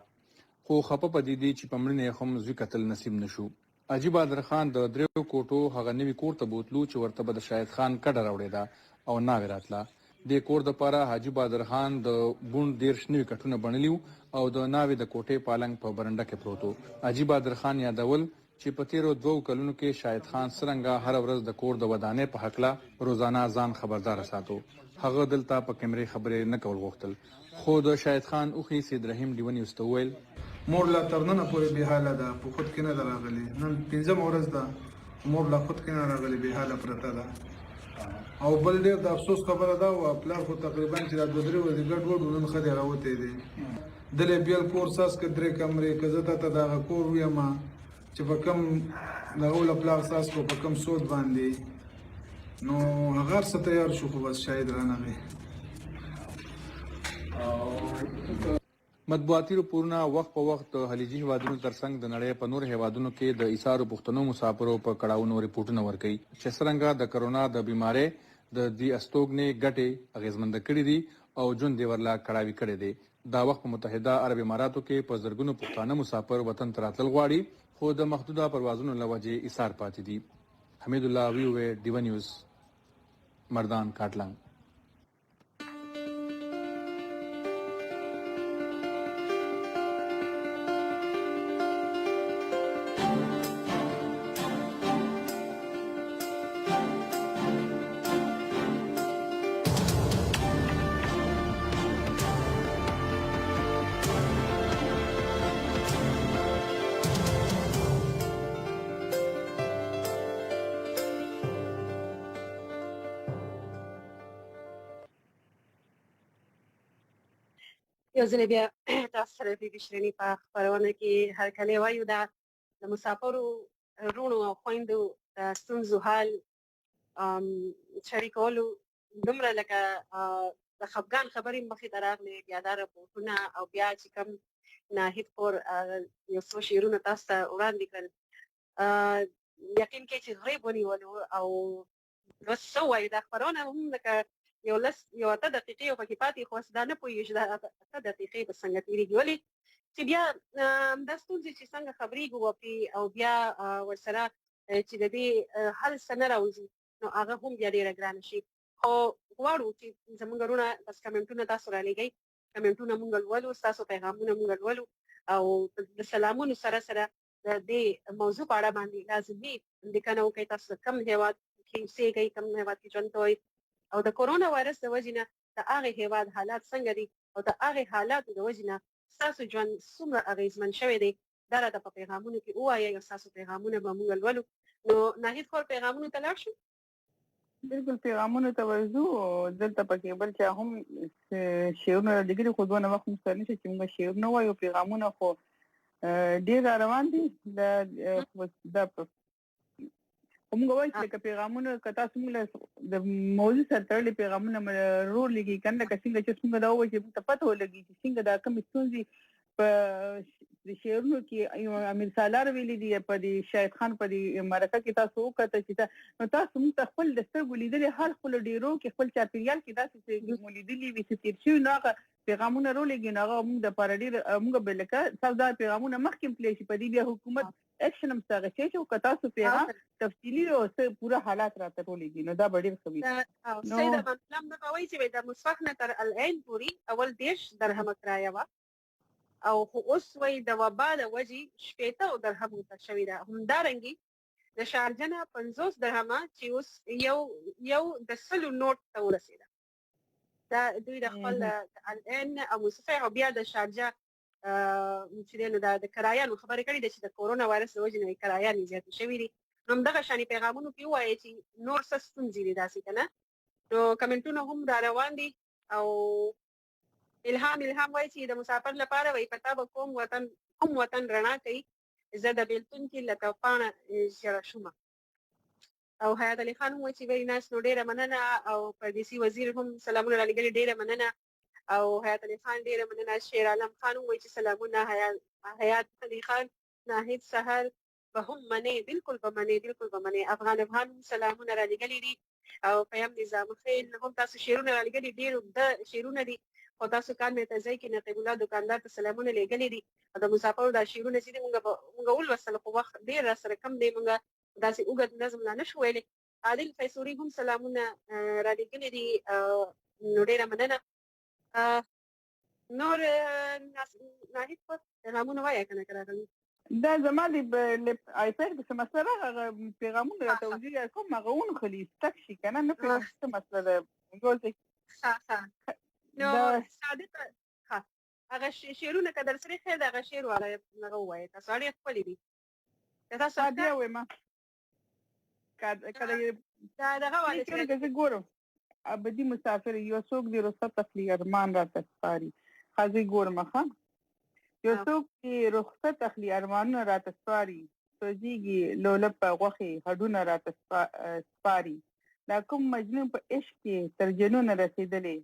خو خفه په دې دي چې په مړینې هم زوی کتل نصیب نشو. حاجي بادر خان د 3 کوټو هغه نوي کور ته بوتلو چې ورته به د شاهد خان کډه راوړې ده او ناوې راتله. د کور دپاره حاجي بادر خان د بوڼ 13 نوي کټونه بڼلي او د ناوې د کوټې پالنګ په برنډه کې پروت و. حاجي بادر خان یادول چې په تیرو 2 کلونو کې شاهد خان څرنګه هر ورځ د کور د ودانۍ په هکله روزانه ځان خبردار ساتو. هغه دلته په کیمرې خبرې نه کول غوښتل، خو د شاهد خان اوخي سید رحیم ډیوه نیوز ته وویل مور لا تر ننه پورې بې حاله ده، په خود کې نه ده راغلې. نن 5مه ورځ ده، مور لا خود کې نه راغلې، بې حاله پرته ده. او بل ډېر د افسوس خبره ده او پلار خو تقریبا چې دا 2-3 ورځې ګډوډ و، نن ښه دی راوتی دی. دلې بیل کور ساس که 3 کمرې که زه تا ته د هغه کور ویم چې په کوم دغه له پلار ساس کو په کوم سود باندې، نو هغه هر څه تیار شو خو بس شاهد رانغی. مطبوعاتي راپورونه وخت په وخت د خلیجي هیوادونو ترڅنګ د نړۍ په نور هیوادونو کې د ایثارو پښتنو مسافرو په کړاوونو ریپورټونه ورکوي چې څرنګه د کرونا د بیمارۍ د دې استوګنې ګټې اغېزمنده کړي دي او ژوند یې ورلا کړاوي کړی دی. دا وخت په متحده عرب اماراتو کې په زرګونو پښتانه مسافر وطن ته راتلل غواړي، خو د محدوده پروازونو له وجې ایثار پاتې دي. حمیدالله ویوې ډیوه نیوز، مردان کاټلنګ. یو ځل بیا تاسو سره د شرنی په خبرونه کې هر کله وایو دا د مسافرو رونو او خويندو د ستونزو حل شریکولو دومره لکه د خفګان خبرې مخې ته راغلې بیا دا راپورټونه او بیا چې کوم ناهید پور یو څو شعرونه تاسو ته وړاندې کړل یقین کې چې غریب ونیولو او بس څه وایو دا خبرونه هم لکه یو اته دقیقې او پکې پاتې خو دا نه پوهېږي دا اته دقیقې به څنګه تېرېږي ولې چې بیا دا ستونزې چې څنګه خبرېږو او بیا ورسره چې د دې حل څه نه راوځي نو هغه هم بیا ډېره ګرانه شي خو غواړو چې زموږ وروڼه بس کمنټونه تاسو رالېږئ کمنټونه مونږ لولو ستاسو پیغامونه مونږ لولو او د سلامونو سره سره د دې موضوع په اړه باندې لازمي لیکنه وکړئ تاسو کوم هېواد کې اوسېږئ کوم هېواد کې ژوند کوئ او د کورونا وایرس د وجې نه د هغې هېواد حالات څنګه دي او د هغې حالاتو د وجې نه ستاسو ژوند څومره اغېزمن شوی دی دا راته په پیغامونو کې ووایئ او ستاسو پیغامونه به مونږ لولو نو ناهید خور پیغامونو ته لاړ شو بالکل پیغامونو ته ورځو دلته پکې بل چا هم شعرونه رالیږلي خو دونه وخت موږ سره نشته چې موږ شعرونه وایو پیغامونه خو ډېر روان دي موږ وایو چې لکه پیغامونه که تاسو موږ د موضوع سره تړلي پیغامونه رور لیږي که نه لکه څنګه چې موږ دا ووایو چې موږ ته پته ولګي چې څنګه دا کومې ستونزې په شعرونو کې امیر سالار ویلي دي په دې شاهد خان په دې مرکه کې تاسو وکړه چې نو تاسو موږ ته خپل د سترګو لیدلې هر خپل ډیرو کې خپل چاپیریال کې داسې موږ لیدلي وي چې تیر شوي نو هغه پیغامونه رولېږي نو هغه موږ د پاره ډېر موږ به لکه تاسو دا پیغامونه مخکې پلی شي په دې بیا حکومت اکشن هم څه غشي چې که تاسو پیغام تفصیلي او پوره حالات راته رولېږي نو دا به ډېر ښه وي نو سیده مطلب نه کوي چې د مصفح نه تر العین پورې اول 10 درهم کرایه وه او خو اوس وایي د وبا د وجې 80 درهمو ته شوې ده همدارنګې د شارجه نه 50 درهمه چې اوس یو د 100 نوټ ته ورسېده دا دوی د خپل الان او مصفح او بیا د شارجه چې دی نو د کرایانو خبرې کړې ده چې د کورونا وایرس د وجې نه کرایانې زیاتې شوي دي همدغه شانې پیغامونو کې ووایي چې نور څه ستونزې دي داسې که نه نو کمنټونه هم را روان دي او الهام وایي چې د مسافر لپاره وایي پتا به کوم وطن رڼا کوي زه د بیلتون کې لکه پاڼه ژړه شومه او حیات علي خان هم وایي چې ویری نایس نو ډېره مننه او پردیسي وزیر هم سلامونه رالیږلي ډېره مننه او حیات علي خان ډېره مننه شیر عالم خان هم وایي چې سلامونه حیات علي خان ناهید سهر به هم منې بالکل به منې افغان هم سلامونه رالیږلي دي او پیام نظام خیل هم تاسو شعرونه رالیږلي ډېر اوږده شعرونه دي خو تاسو کار مې ته ځای کې نقیب الله دکاندار ته سلامونه لیږلي دي او د مسافرو دا شعرونه چې دي موږ ولوستل خو وخت ډېر راسره کم دی موږ داسې اوږد نظم لا نه شو ویلی عادل فیصوري هم سلامونه رالیږلي دي نو ډېره مننه نور ناهید په پیغامونه وایه که نه که راغلي دا زما د آیپیډ په مسله راغله پیغامونه راته وځي کوم هغه ونښلي سټک شي که نه پوهېږم څه مسله ده نو صادق هغه شعرونه که در سره خیر د هغه شعر والا هغه ووایه تاسو ډېر ښکلي دي تاسو بیا وایم دغه والا چې زه ګورم ابدي مسافر یو څوک دی رخصت اخلي ارمان راته سپاري ښځې ګورم ښه یو څوک چې رخصت اخلي ارمانونه راته سپاري سوځېږي لولب په غوښې هډونه راته سپاري دا کوم مجنون په عشق کې تر جنونه رسېدلی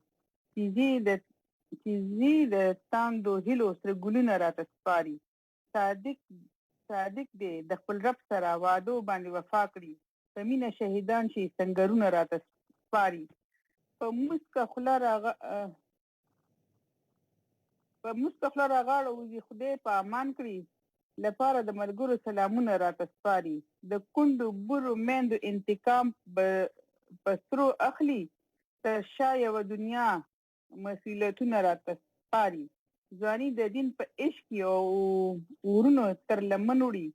چیزې د تاندو هیلو سره ګلونه راته سپاري صادق دی د خپل رب سره وعدو باندې وفا کړي په مینه شهیدان شي سنګرونه راته سپاري په مسکه خوله راغاړه وځي خدای په امان کړي لپاره د ملګرو سلامونه راته سپاري د کونډو برو میندو انتقام په سترو اخلي تر شا یوه دنیا مسؤلیتونه راته سپاري ځواني د دین په عشق او ورونو تر لمن وړي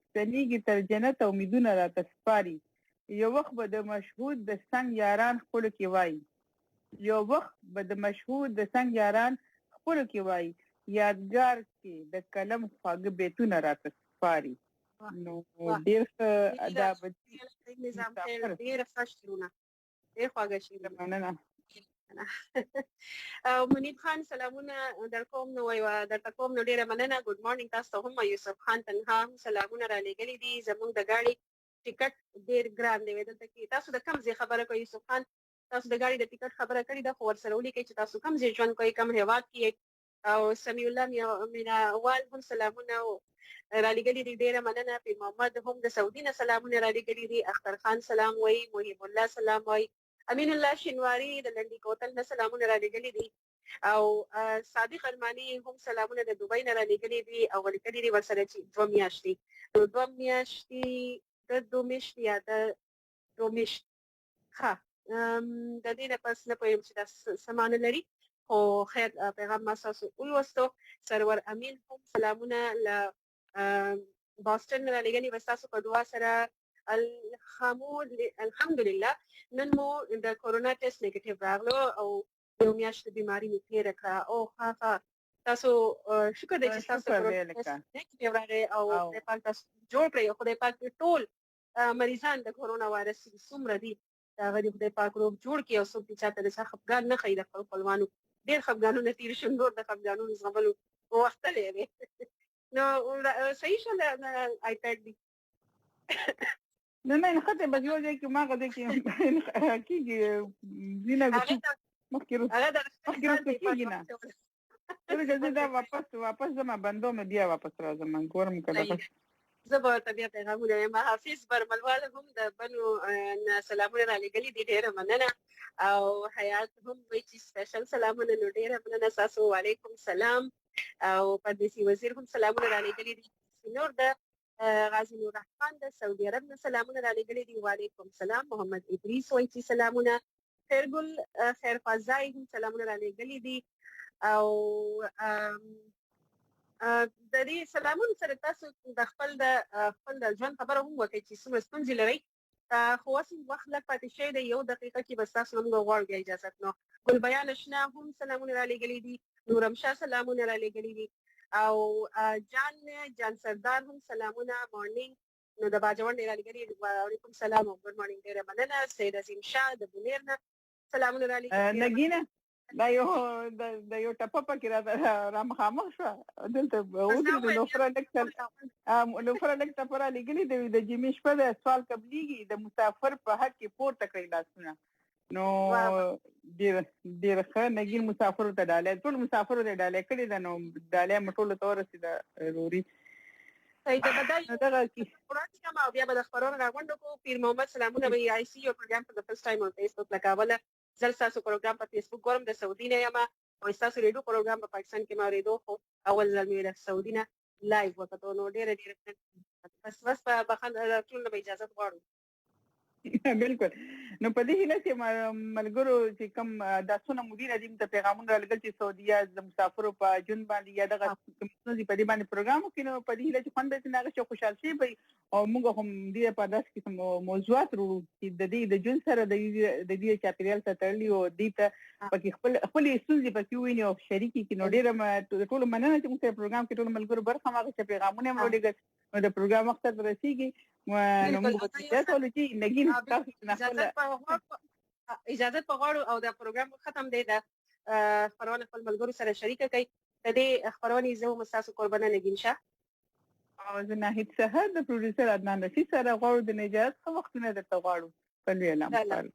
ستنېږي تر جنته امیدونه راته سپاري یو وخت به د مشهود د سنگ یاران خپلو کې وایي یادګار کې د قلم خواږه بیتونه راته سپاري نو ډیر ښه دا نظام خیر ډیر فشرونه ډیر خواږه شي مننه منیب خان سلامونه در کوم نو وایو در کوم نو ډیره مننه ګډ مارنینګ تاسو هم یوسف خان تنها سلامونه را لګلې دي زموږ د ګاډي ټیکټ ډیر ګران دی دلته کې تاسو د کم ځای خبره کوي یوسف خان تاسو د ګاډي د ټیکټ خبره کړې ده خو ورسره ولیکئ چې تاسو کم ځای ژوند کوئ کم هیواد کې او سمیع الله مینا وال هم سلامونه را لګلې دي ډیره مننه پیر محمد هم د سعودي نه سلامونه را لګلې دي اختر خان سلام وایي محب الله سلام وایي امین الله شینواری د لنډی کوتل نه سلامونه را لګلې دي او صادق ارمانی هم سلامونه د دوبۍ نه را لګلې دي او لیکلي دي ورسره چې 2 میاشتې د 2 میاشتې یا د 2 میاشتې ښه د دې نه پس نه پوهیم چې دا سمانه لري خو خیر پیغام ما تاسو ولوستو سرور امین هم سلامونه ل بوسټن را لګلې وستاسو په دعا سره الحمدلله نن مو د کورونا ټیسټ نیگیټیو راغلو او یو میاشت بیماری مې تیر کړه او ها تاسو شکر دې چې تاسو نیگیټیو راغی او د پاک تاسو جوړ کړی خدای پاک ټول مریضان د کورونا وایرس څومره دي دا غوډي خدای پاک روغ جوړ کړي او څوک چې چاته د خپګان نه خېد خپل خپلوانو ډېر خپګانونه تیر شون نور د خپګانونو زغملو وخت لري نو صحیح شو د آیپاد دی نه خاطر به یو ځای کې ما غوډه کې کیږي دینه مخکې کیږي نه ورګه دا واپس زما بندو مې بیا واپس راځم ګورم کله زبر طبيعت پیغامونه ما حافظ برملوال هم د بنو سلامونه را لګلې دي ډیره مننه او حیات هم وایي چې سپیشل سلامونه نو ډیره مننه تاسو وعلیکم سلام او پردیسي وزیر هم سلامونه را لګلې دي نور د غازی نور رحمان د سعودي عرب نه سلامونه را لګلې دي وعلیکم سلام محمد ادریس وایي چې سلامونه خیرګل خیر فضای هم سلامونه را لګلې دي او د دې سلامون سره تاسو د خپل ژوند خبره هم وکړئ چې څومره ستونزې لرئ خو اوس وخت لږ پاتې شوی دی یو دقیقه کې بس تاسو موږ غواړو اجازه نو ګل بیان اشنا هم سلامونه را لګلې دي نورم شاه سلامونه را لګلې دي او جان سردار هم سلامونه مارنینګ نو د باجوړ نه را لګلې دي وعلیکم سلام او ګډ مارنینګ ډیره مننه سید عظیم شاه د بنیر نه سلامونه را لګلې نګینه دا یو ټپه پکې را مخامخ شو دلته اوس د نوفر ټپه را لګلې د جمی شپه د سوال قبليږي د مسافر په حق کې پورته کړی لاسونه نو ډیر ښه نګین مسافر ته ډالې ټول مسافر ته ډالې کړی دا نو ډالې مټول ته ورسېده روري صحیح ده بدای قرآن کما او بیا به د خبرونو راغونډو کو پیر محمد سلامونه وی آی سی یو پروګرام په فرست ټایم اون فیسبوک لګاوله زل تاسو پروګرام په فیسبوک ګورم د سعودي نه یم او تاسو ریډیو پروګرام په پاکستان کې ما ریډیو خو اول ځل مې د سعودي نه لایو وکړو نو ډېر بس په بخښنه ټول به اجازه غواړم بالکل نو په دې هیله چې ملګرو چې کوم داسونه مدیر عظیم ته پیغامونه راغلي چې سعودي د مسافرو په جون باندې یا دغه کومې په دې باندې پروګرام وکړو په دې هیله چې خوند به څنګه شي خوشحال شي او موږ هم دې په داس کې موضوعات ورو چې د دې د جون سره د دې چاپیریال ته تړلي او دې ته پکې خپل سوزي پکې ویني او شریکي کې نو ډېر ټول مننه چې موږ په پروګرام کې ټول ملګرو برخه ماغه چې پیغامونه مو لګل نو د پروګرام وخت رسیدي نو موږ به تاسو ته نګین اجازه په غواړو او دا پروګرام ختم دی دا خبرونه خپل ملګرو سره شریک کړئ د دې خبرونه زه هم تاسو قربانه نګین شه او زه ناهید سهر د پروډوسر عدنان رشید سره غواړو د نجات خو وختونه درته غواړو په لوی اعلان